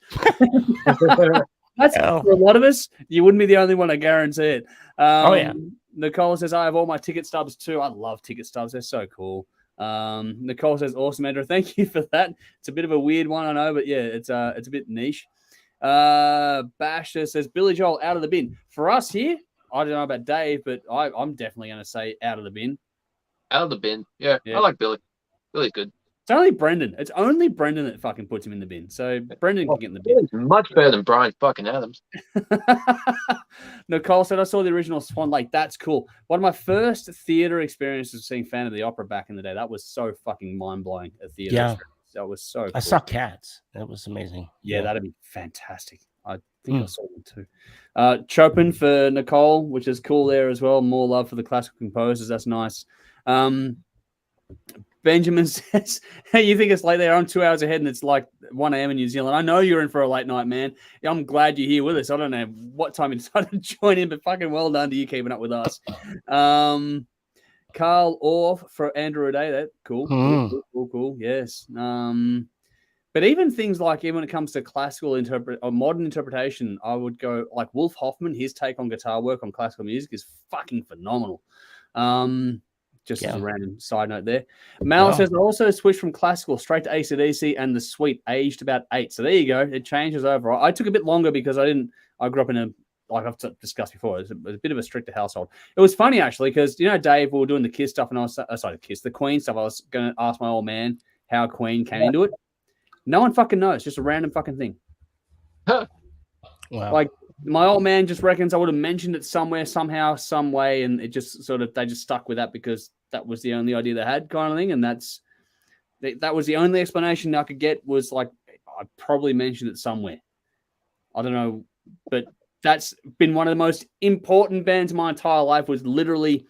That's for a lot of us. You wouldn't be the only one, I guarantee it. Nicole says, I have all my ticket stubs too. I love ticket stubs. They're so cool. Nicole says, awesome, Andrew. Thank you for that. It's a bit of a weird one, I know, but yeah, it's a bit niche. Basher says, Billy Joel, out of the bin. For us here, I don't know about Dave, but I'm definitely going to say out of the bin. Out of the bin. Yeah, Yeah. I like Billy. Billy's good. It's only Brendan. It's only Brendan that fucking puts him in the bin. So Brendan can get in the bin. Billy's much better than Bryan fucking Adams. Nicole said, I saw the original Swan Lake. That's cool. One of my first theater experiences was seeing Phantom of the Opera back in the day. That was so fucking mind-blowing, a theater experience. That was so cool. I saw Cats. That was amazing. Yeah, that'd be fantastic. I think I saw them too. Chopin for Nicole, which is cool there as well. More love for the classical composers. That's nice. Benjamin says, hey, you think it's late there? I'm 2 hours ahead and it's like 1 a.m. in New Zealand. I know you're in for a late night, man. I'm glad you're here with us. I don't know what time you decided to join in, but fucking well done to you keeping up with us. Carl Orff for Andrew O'Day. That cool. Cool. Yes. But even things like, even when it comes to classical or modern interpretation, I would go like Wolf Hoffman. His take on guitar work on classical music is fucking phenomenal. Just as a random side note there. Mal says, I also switched from classical straight to AC/DC and the suite, aged about 8. So there you go. It changes over. I took a bit longer because I grew up in a, like I've discussed before, it was a bit of a stricter household. It was funny actually because, you know, Dave, we were doing the Kiss stuff and I was, the Queen stuff. I was going to ask my old man how Queen came into it. No one fucking knows. Just a random fucking thing. Wow. Like, my old man just reckons I would have mentioned it somewhere, somehow, some way, and it just they just stuck with that because that was the only idea they had, kind of thing. And that was the only explanation I could get was like, I probably mentioned it somewhere. I don't know, but that's been one of the most important bands in my entire life. Was literally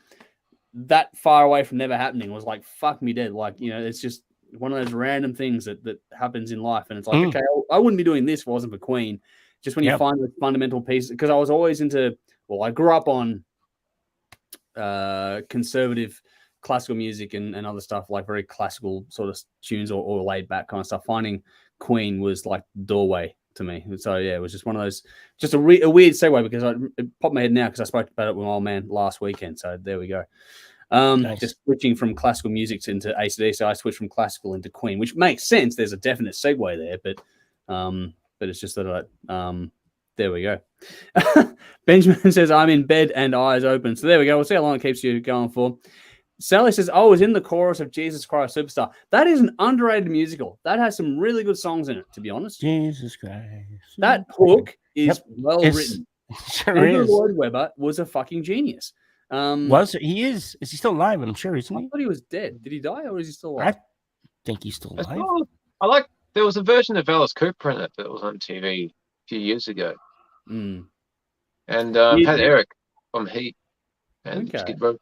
that far away from never happening. It was like, fuck me dead. Like, you know, it's just one of those random things that happens in life. And it's like, okay, I wouldn't be doing this if it wasn't for Queen. Just when you find the fundamental pieces, because I was always into, I grew up on conservative classical music and other stuff, like very classical sort of tunes or laid back kind of stuff. Finding Queen was like the doorway to me. So yeah, it was just one of those, just a weird segue because it popped my head now because I spoke about it with my old man last weekend. So there we go. Nice. Just switching from classical music into AC/DC, so I switched from classical into Queen, which makes sense. There's a definite segue there, but it's just that there we go. Benjamin says, I'm in bed and eyes open. So there we go. We'll see how long it keeps you going for. Sally says, oh, it's in the chorus of Jesus Christ Superstar. That is an underrated musical. That has some really good songs in it, to be honest. Jesus Christ. That hook is well written. Sure Andrew is. Lloyd Webber was a fucking genius. Was it? He is. Is he still alive? I'm sure, isn't he? I thought he was dead. Did he die or is he still alive? I think he's still alive. There was a version of Alice Cooper in it that was on TV a few years ago. And had Eric from Heat and Skid Row.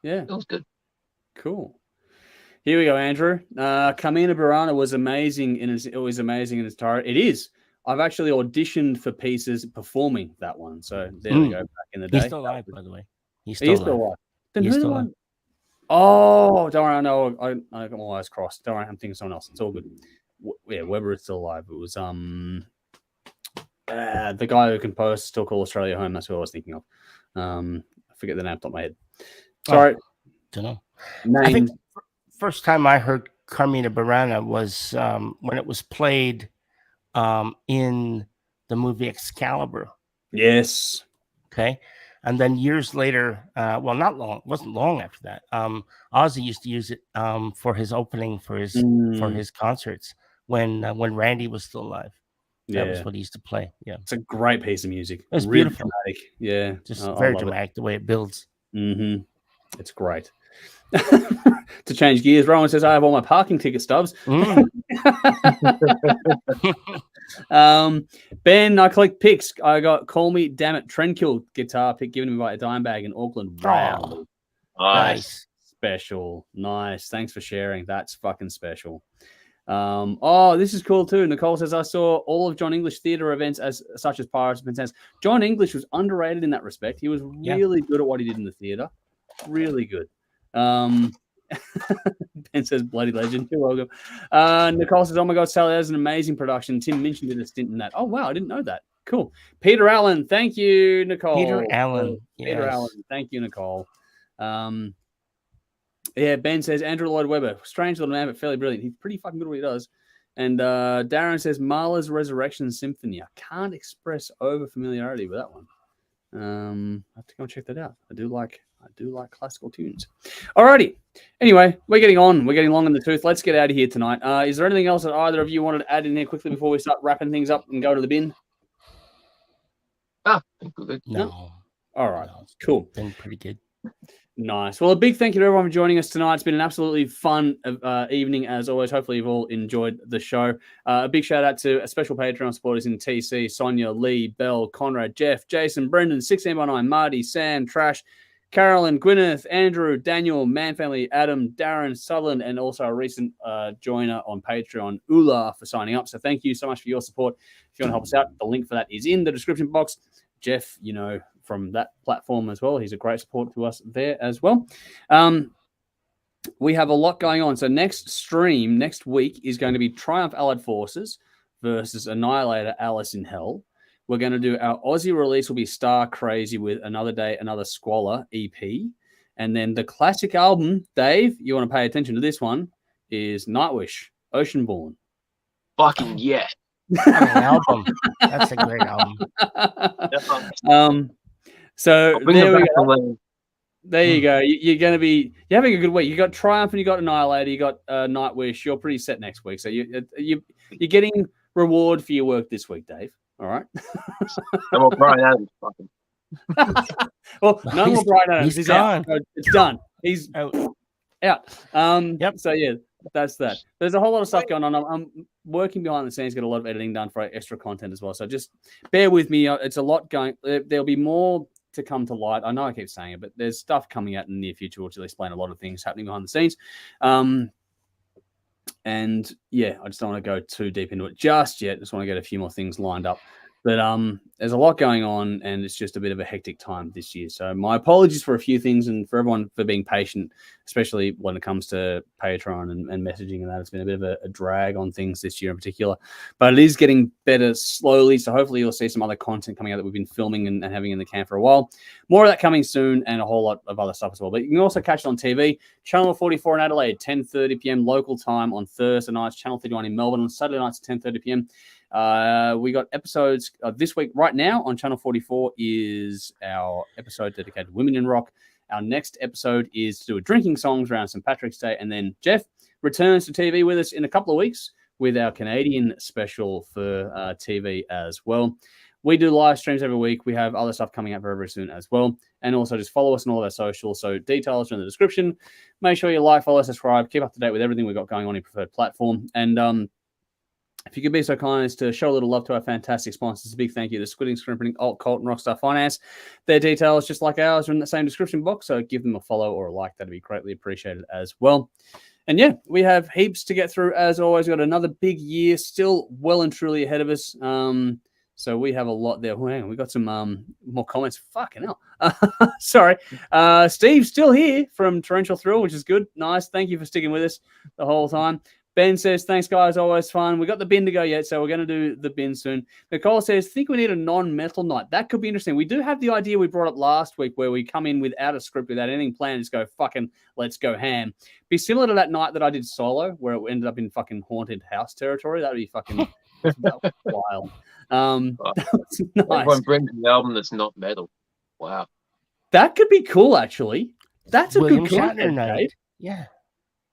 Yeah. It was good. Cool. Here we go, Andrew. Carmina Burana was amazing in its entirety. It is. I've actually auditioned for pieces performing that one. So there we go, back in the day. He's still alive, by the way. He's still alive. Then He's who's still the alive. one? Oh, don't worry. I know. I got my eyes crossed. Don't worry. I'm thinking of someone else. It's all good. Webber is still alive. It was the guy who composed Still Call Australia Home. That's who I was thinking of. I forget the name off the top of my head. Sorry. Don't know. I think first time I heard Carmina Burana was when it was played in the movie Excalibur. Yes. Okay. And then years later, not long, wasn't long after that. Ozzy used to use it for his opening for his concerts when Randy was still alive. That was what he used to play. Yeah, it's a great piece of music. It's really beautiful. Dramatic. Yeah, just very dramatic the way it builds. Mm-hmm. It's great. To change gears, Rowan says, I have all my parking ticket stubs. Ben, I collect picks. I got Call Me Damn It Trendkill guitar pick given to me by a dime bag in Auckland. Wow. Nice. Special. Nice. Thanks for sharing. That's fucking special. This is cool too. Nicole says, I saw all of John English theatre events such as Pirates of Penzance. John English was underrated in that respect. He was really good at what he did in the theatre. Really good. Ben says, bloody legend. You're welcome. Nicole says, oh my God, Sally, that was an amazing production. Tim Minchin did a stint in that. Oh, wow, I didn't know that. Cool. Peter Allen, thank you, Nicole. Peter Allen. Peter Allen, thank you, Nicole. Ben says, Andrew Lloyd Webber, strange little man, but fairly brilliant. He's pretty fucking good at what he does. And Darren says, Mahler's Resurrection Symphony. I can't express over familiarity with that one. I have to go and check that out. I do like classical tunes. Alrighty. Anyway, we're getting long in the tooth. Let's get out of here tonight. Is there anything else that either of you wanted to add in here quickly before we start wrapping things up and go to the bin? No. All right. No, it's Cool. been pretty good. Nice. Well, a big thank you to everyone for joining us tonight. It's been an absolutely fun evening, as always. Hopefully, you've all enjoyed the show. A big shout out to special Patreon supporters in TC, Sonia, Lee, Bell, Conrad, Jeff, Jason, Brendan, 1619, Marty, Sam, Trash, Carolyn, Gwyneth, Andrew, Daniel, Man Family, Adam, Darren, Sutherland, and also a recent joiner on Patreon, Ula, for signing up. So thank you so much for your support. If you want to help us out, the link for that is in the description box. Jeff, from that platform as well. He's a great support to us there as well. We have a lot going on. So next stream, next week, is going to be Triumph Allied Forces versus Annihilator Alice in Hell. We're going to do our Aussie release will be Star Crazy with Another Day, Another Squalor EP. And then the classic album, Dave, you want to pay attention to this one, is Nightwish, Oceanborn. Fucking yeah. An album. That's a great album. So there we go. There you Mm. go. You're having a good week. You got Triumph and you got Annihilator. You got Nightwish. You're pretty set next week. So you're getting reward for your work this week, Dave. All right. Well, Bryan Adams. Fucking. Well, no more Bryan Adams. He's out. gone. It's done. He's Out. Yep. So yeah, that's that. There's a whole lot of stuff going on. I'm working behind the scenes, get a lot of editing done for extra content as well. So just bear with me. It's a lot going. There'll be more to come to light. I know I keep saying it, but there's stuff coming out in the near future which will explain a lot of things happening behind the scenes. And yeah, I just don't want to go too deep into it just yet. Just want to get a few more things lined up. But there's a lot going on, and it's just a bit of a hectic time this year. So my apologies for a few things, and for everyone for being patient, especially when it comes to Patreon and messaging and that. It's been a bit of a drag on things this year in particular. But it is getting better slowly, so hopefully you'll see some other content coming out that we've been filming and having in the can for a while. More of that coming soon, and a whole lot of other stuff as well. But you can also catch it on TV, Channel 44 in Adelaide, 10:30 p.m. local time on Thursday nights, Channel 31 in Melbourne on Saturday nights at 10:30 p.m. We got episodes this week right now on Channel 44 is our episode dedicated to women in rock. Our next episode is to do a drinking songs around St. Patrick's Day. And then Jeff returns to TV with us in a couple of weeks with our Canadian special for TV as well. We do live streams every week. We have other stuff coming up very, very soon as well. And also just follow us on all of our socials. So details are in the description. Make sure you like, follow, subscribe, keep up to date with everything we've got going on in your preferred platform. And if you could be so kind as to show a little love to our fantastic sponsors, a big thank you to Squid Ink Screenprinting, Alt-Cvlt Rockstar Finance. Their details, just like ours, are in the same description box, so give them a follow or a like. That'd be greatly appreciated as well. And yeah, we have heaps to get through as always. We've got another big year still well and truly ahead of us. So we have a lot there. Oh, hang on, we got some more comments. Fucking hell. Sorry. Steve's still here from Torrential Thrill, which is good. Nice. Thank you for sticking with us the whole time. Ben says, thanks, guys. Always fun. We got the bin to go yet, so we're going to do the bin soon. Nicole says, think we need a non-metal night. That could be interesting. We do have the idea we brought up last week where we come in without a script, without anything planned, just go fucking let's go ham. Be similar to that night that I did solo where it ended up in fucking haunted house territory. That would be fucking that was wild. That was nice. Everyone brings an album that's not metal. Wow. That could be cool, actually. That's a William good Shatner concept, night. Dave. Yeah.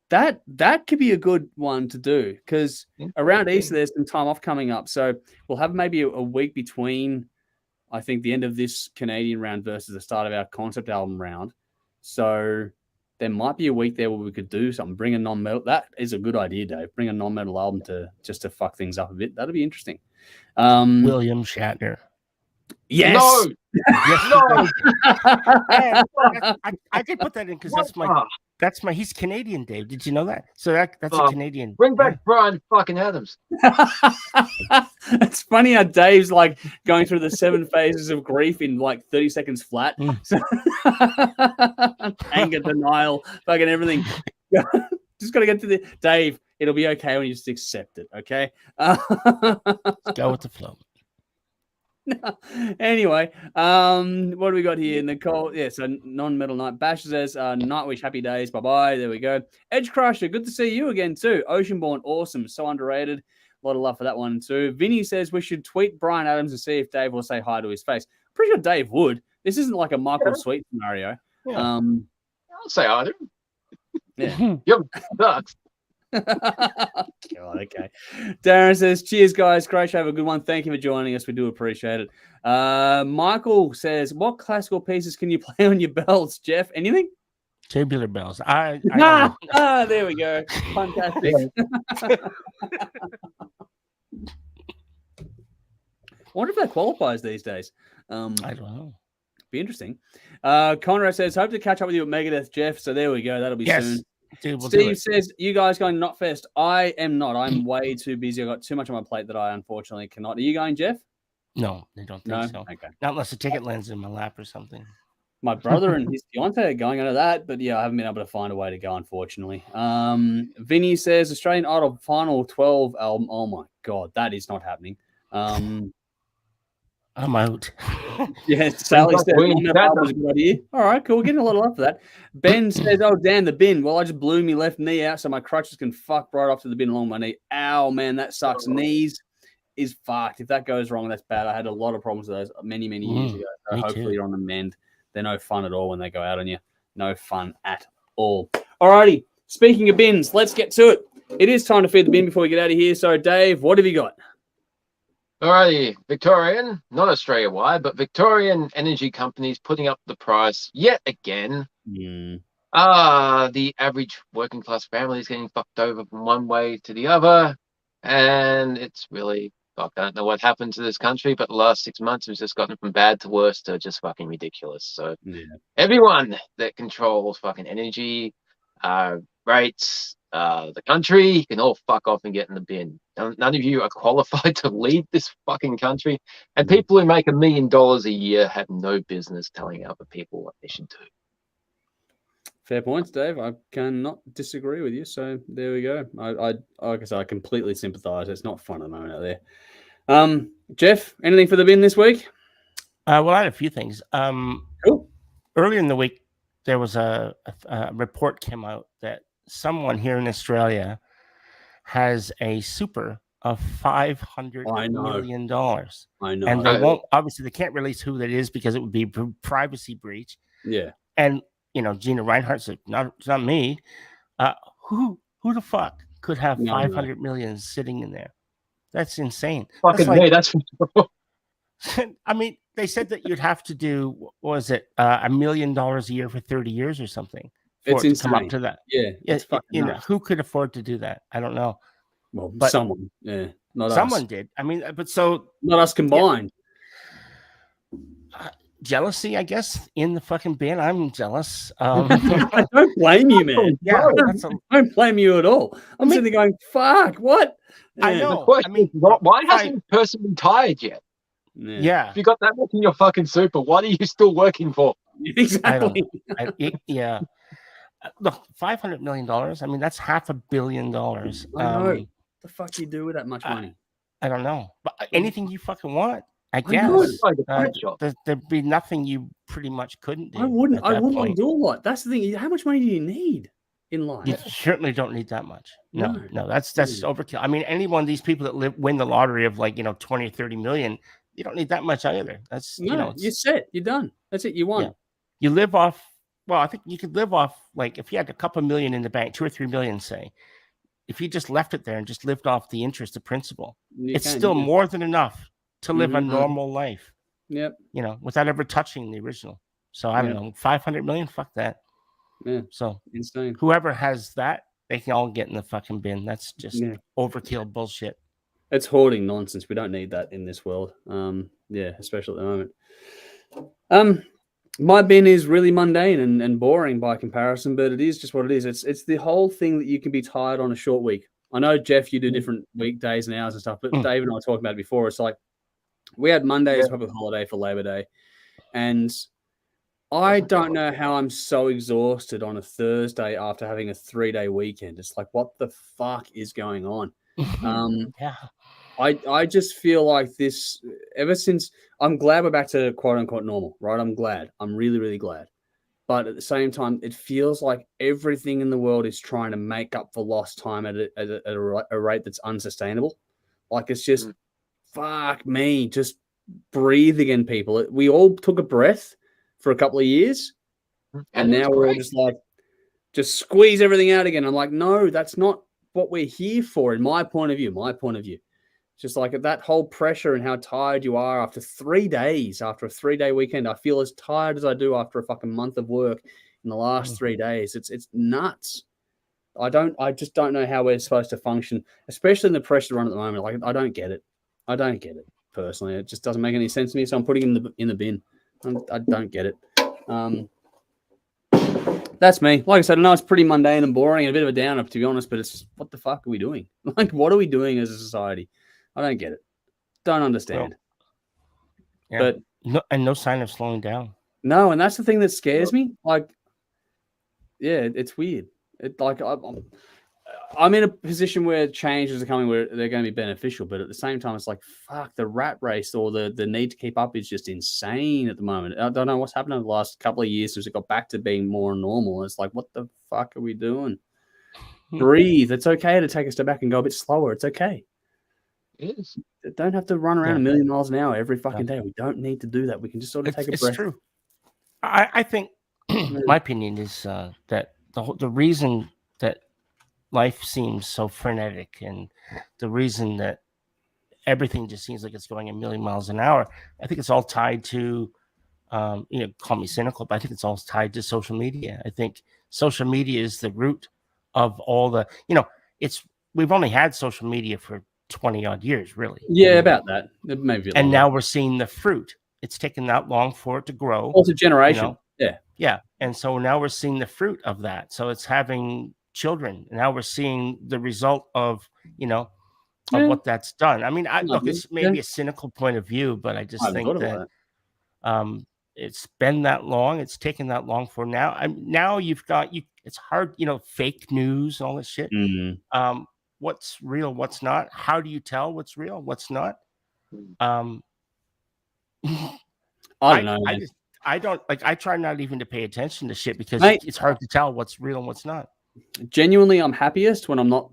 That could be a good one to do because around Easter there's some time off coming up, so we'll have maybe a week between, I think, the end of this Canadian round versus the start of our concept album round. So there might be a week there where we could do something. Bring a non-metal. That is a good idea, Dave. Bring a non-metal album to fuck things up a bit. That'd be interesting. William Shatner. Yes. No. Yes, No. I did put that in because that's my he's Canadian, Dave. Did you know that? So that's a Canadian. Bring back Bryan fucking Adams. It's funny how Dave's like going through the 7 phases of grief in like 30 seconds flat. So, anger, denial, fucking everything. Just got to get to the Dave. It'll be okay when you just accept it. Okay. Go with the flow. Anyway, what do we got here? Nicole, yeah, so non-metal night. Bash says, Nightwish, happy days. Bye-bye. There we go. Edge Crusher, good to see you again too. Oceanborn, awesome. So underrated. A lot of love for that one too. Vinny says we should tweet Bryan Adams and see if Dave will say hi to his face. Pretty sure Dave would. This isn't like a Michael Sweet scenario. Yeah. I'll say I do. Yeah. You're nuts. God, okay. Darren says, cheers, guys. Great show. Have a good one. Thank you for joining us. We do appreciate it. Michael says, what classical pieces can you play on your belts, Jeff? Anything? Tubular bells. I don't know. There we go. Fantastic. I wonder if that qualifies these days. I don't know. Be interesting. Conrad says, hope to catch up with you at Megadeth, Jeff. So there we go. That'll be soon. Dude, we'll Steve says, you guys going Knotfest? I am not. I'm way too busy. I've got too much on my plate that I unfortunately cannot. Are you going, Jeff? No, I don't think so. Okay. Not unless the ticket lands in my lap or something. My brother and his fiance are going under that, but yeah, I haven't been able to find a way to go, unfortunately. Vinny says, Australian Idol Final 12 album. Oh my God, that is not happening. I'm out. Yeah, Sally says, was a good idea. All right, cool. We're getting a lot of love for that. Ben says, oh, damn, the bin. Well, I just blew my left knee out, so my crutches can fuck right off to the bin along my knee. Ow, man, that sucks. Knees is fucked. If that goes wrong, that's bad. I had a lot of problems with those many years ago. So hopefully you're on the mend. They're no fun at all when they go out on you. No fun at all. All righty. Speaking of bins, let's get to it. It is time to feed the bin before we get out of here. So, Dave, what have you got? Alrighty, Victorian, not Australia-wide, but Victorian energy companies putting up the price yet again. The average working class family is getting fucked over from one way to the other, and it's really, fuck, I don't know what happened to this country, but the last 6 months has just gotten from bad to worse to just fucking ridiculous. So everyone that controls fucking energy rates, the country, can all fuck off and get in the bin. None of you are qualified to lead this fucking country, and people who make $1 million a year have no business telling other people what they should do. Fair points, Dave. I cannot disagree with you. So there we go. I like I said, I completely sympathise. It's not fun at the moment out there. Jeff, anything for the bin this week? Well, I had a few things. Cool. Earlier in the week, there was a report came out that someone here in Australia has a super of $500 million. I know. And they won't, obviously, they can't release who that is because it would be privacy breach. Yeah. And, you know, Gina Reinhart said, it's not me. Who the fuck could have $500 million sitting in there? That's insane. Fucking me, that's for sure. I mean, they said that you'd have to do, what was it, $1 million a year for 30 years or something. It's insane. To come up to that. Yeah. Who could afford to do that? I don't know. Well, but someone. Yeah. Not someone us. did. I mean, but so not us combined. Jealousy, I guess, in the fucking bin. I'm jealous. I don't blame you, man. I don't blame you at all. I'm sitting there going, fuck, what? Yeah. I know. The question is, why hasn't the person retired yet? Yeah. If you got that much in your fucking super, what are you still working for? Exactly. Yeah. Look, $500 million. I mean, that's $500 million. What the fuck do you do with that much money? I don't know. But anything you fucking want, I guess. There'd be nothing you pretty much couldn't do. I wouldn't do a lot. That's the thing. How much money do you need in life? You certainly don't need that much. No, that's overkill. I mean, any one of these people that win the lottery of 20 or 30 million, you don't need that much either. That's you're set. You're done. That's it. You won. Yeah. You live off. Well, I think you could live off, if you had a couple million in the bank, 2 or 3 million, say, if you just left it there and just lived off the interest of principal, it's still more than enough to live a normal life. Yep. Without ever touching the original. So I don't know, 500 million, fuck that. Yeah. So insane. Whoever has that, they can all get in the fucking bin. That's just overkill bullshit. It's hoarding nonsense. We don't need that in this world. Especially at the moment. My bin is really mundane and boring by comparison, but it is just what it is. It's the whole thing that you can be tired on a short week. I know, Jeff, you do different weekdays and hours and stuff, but Dave and I were talking about it before. It's like we had Monday as a public holiday for Labor Day, and I don't know how I'm so exhausted on a Thursday after having a 3-day weekend. It's like, what the fuck is going on? I just feel like this, ever since, I'm glad we're back to quote unquote normal, right? I'm glad. I'm really, really glad. But at the same time, it feels like everything in the world is trying to make up for lost time at a rate that's unsustainable. Like, it's just, fuck me, just breathe again, people. We all took a breath for a couple of years. And it's now we're all great. just like, just squeeze everything out again. I'm like, no, that's not what we're here for, in my point of view. Just like that whole pressure and how tired you are after 3 days, after a 3-day weekend. I feel as tired as I do after a fucking month of work in the last 3 days. It's nuts. I just don't know how we're supposed to function, especially in the pressure run at the moment. Like, I don't get it. Personally. It just doesn't make any sense to me. So I'm putting it in the bin. I don't get it. That's me. Like I said, I know it's pretty mundane and boring and a bit of a downer, to be honest, but it's what the fuck are we doing? Like, what are we doing as a society? I don't get it. Don't understand. Well, but no sign of slowing down. No, and that's the thing that scares me. Like, yeah, it's weird. I'm in a position where changes are coming where they're going to be beneficial, but at the same time, it's like, fuck, the rat race or the need to keep up is just insane at the moment. I don't know what's happened over the last couple of years since it got back to being more normal. It's like, what the fuck are we doing? Breathe. It's okay to take a step back and go a bit slower. It's okay. It is. Don't have to run around 1,000,000 miles an hour every fucking day. We don't need to do that. We can just sort of take a breath. It's true. I think my opinion is that the reason that life seems so frenetic and the reason that everything just seems like it's going 1,000,000 miles an hour, I think it's all tied to, call me cynical, but I think it's all tied to social media. I think social media is the root of all the, we've only had social media for 20 odd years, really. Yeah, about that. Maybe. And now we're seeing the fruit. It's taken that long for it to grow. Also generation. Yeah. And so now we're seeing the fruit of that. So it's having children. And now we're seeing the result of, of what that's done. I mean, look, it's maybe a cynical point of view, but I just think that it's been that long. It's taken that long for now. Now you've got it's hard, fake news, all this shit. Mm-hmm. What's real, what's not? How do you tell what's real, what's not? I don't know. I try not even to pay attention to shit because it's hard to tell what's real and what's not. Genuinely, I'm happiest when I'm not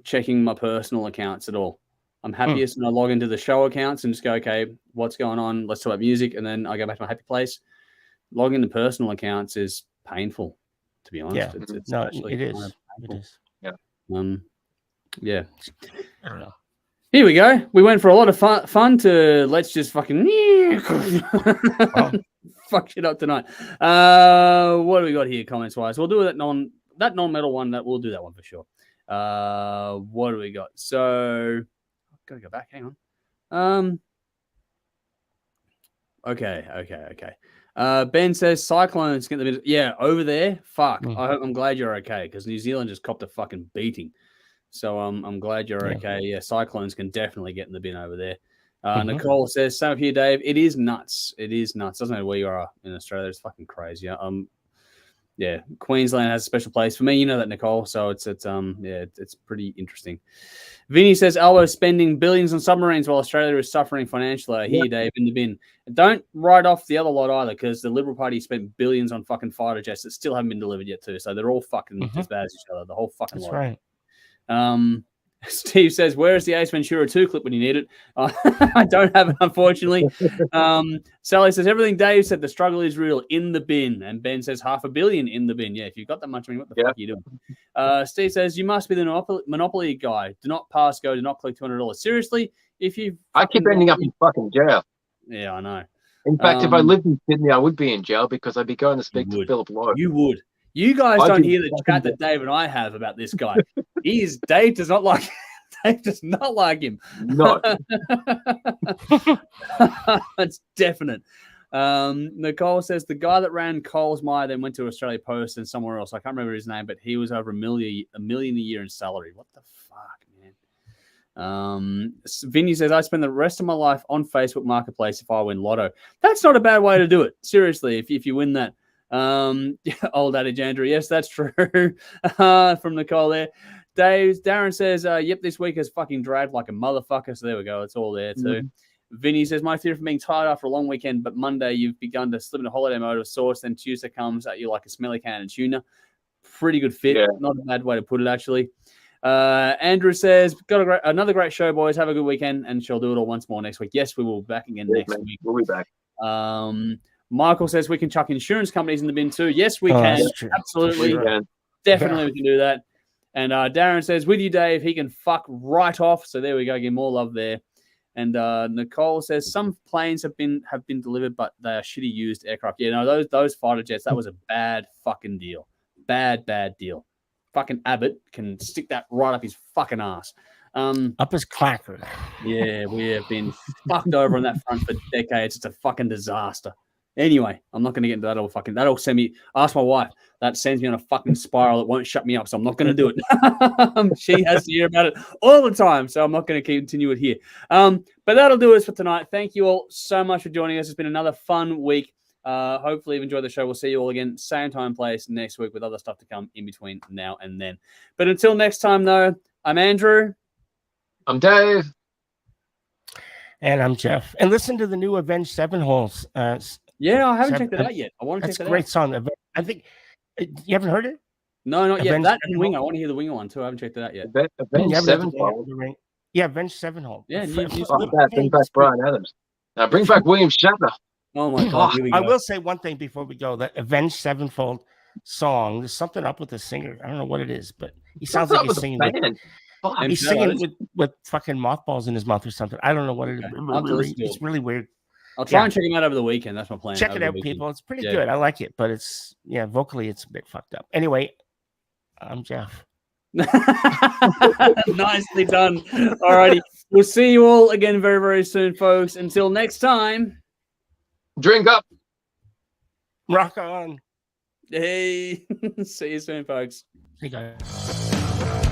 checking my personal accounts at all. I'm happiest when I log into the show accounts and just go, okay, what's going on? Let's talk about music. And then I go back to my happy place. Logging into personal accounts is painful, to be honest. Yeah. It's it is. It is. Yeah. Yeah. I don't know. Here we go. We went for a lot of fun to let's just fucking fuck shit up tonight. What do we got here comments wise? We'll do that non-metal one. We'll do that one for sure. What do we got? So I've got to go back. Hang on. Okay. Ben says Cyclones get the bit. Yeah, over there. Fuck. I'm glad you're okay because New Zealand just copped a fucking beating. So I'm glad you're okay. Yeah, Cyclones can definitely get in the bin over there. Nicole says, same up here, Dave. It is nuts. Doesn't matter where you are in Australia. It's fucking crazy. Yeah, Queensland has a special place for me. You know that, Nicole. So it's pretty interesting. Vinny says, Albo's spending billions on submarines while Australia is suffering financially. I hear you, Dave, in the bin. And don't write off the other lot either, because the Liberal Party spent billions on fucking fighter jets that still haven't been delivered yet too. So they're all fucking as bad as each other. The whole fucking lot. Right. Steve says, where is the Ace Ventura 2 clip when you need it? I don't have it, unfortunately. Sally says, everything Dave said, the struggle is real, in the bin. And Ben says, 500 million in the bin. Yeah, if you've got that much money, what the fuck are you doing? Steve says, you must be the Monopoly guy. Do not pass go, do not collect $200. Seriously, if you... I keep ending up in fucking jail. Yeah, I know. In fact, if I lived in Sydney, I would be in jail because I'd be going to speak to Philip Lowe. You would. You guys don't hear the chat that Dave and I have about this guy. Dave does not like him. No. It's definite. Nicole says the guy that ran Coles Mire then went to Australia Post and somewhere else. I can't remember his name, but he was over $1 million a year in salary. What the fuck, man? Vinny says, I spend the rest of my life on Facebook Marketplace if I win Lotto. That's not a bad way to do it. Seriously, if you win that. Old adage, Andrew. Yes, that's true. From Nicole there. Darren says, yep, this week has fucking dragged like a motherfucker. So there we go. It's all there too. Vinny says, my fear from being tired after a long weekend, but Monday you've begun to slip into holiday mode of sorts, then Tuesday comes at you like a smelly can of tuna. Pretty good fit. Yeah. Not a bad way to put it, actually. Andrew says, got another great show, boys. Have a good weekend, and she'll do it all once more next week. Yes, we will be back again next week. We'll be back. Michael says we can chuck insurance companies in the bin too. Yes, we can. That's true. Absolutely. We can. Definitely we can do that. And Darren says, with you, Dave, he can fuck right off. So there we go. Get more love there. And Nicole says some planes have been delivered, but they are shitty used aircraft. Yeah, no, those fighter jets, that was a bad fucking deal. Bad deal. Fucking Abbott can stick that right up his fucking ass. Up his clacker. Yeah, we have been fucked over on that front for decades. It's a fucking disaster. Anyway, I'm not going to get into that. That'll send me. Ask my wife. That sends me on a fucking spiral that won't shut me up. So I'm not going to do it. She has to hear about it all the time. So I'm not going to continue it here. But that'll do us for tonight. Thank you all so much for joining us. It's been another fun week. Hopefully you've enjoyed the show. We'll see you all again, same time, place next week with other stuff to come in between now and then. But until next time, though, I'm Andrew. I'm Dave. And I'm Jeff. And listen to the new Avenged Sevenfold. Yeah, I haven't checked it out yet. I want to check That's it a out. great song. I think you haven't heard it? No, not yet. Avenged That and Sevenfold? Winger. I want to hear the Winger one too. I haven't checked it out yet. Avenged Avenged Sevenfold. Yeah, Avenged Sevenfold. Yeah, Bring back Bryan Adams. Now bring back William Shatner. Oh my God, here we go. I will say one thing before we go. That Avenged Sevenfold song, there's something up with the singer. I don't know what it is, but he sounds like he's singing. He's singing with fucking mothballs in his mouth or something. I don't know what it is. It's really weird. I'll try and check him out over the weekend. That's my plan. Check it out, people. It's pretty good. I like it, but it's vocally it's a bit fucked up. Anyway, I'm Jeff. Nicely done. Alrighty. We'll see you all again very, very soon, folks. Until next time. Drink up. Rock on. Hey. See you soon, folks. Hey, guys.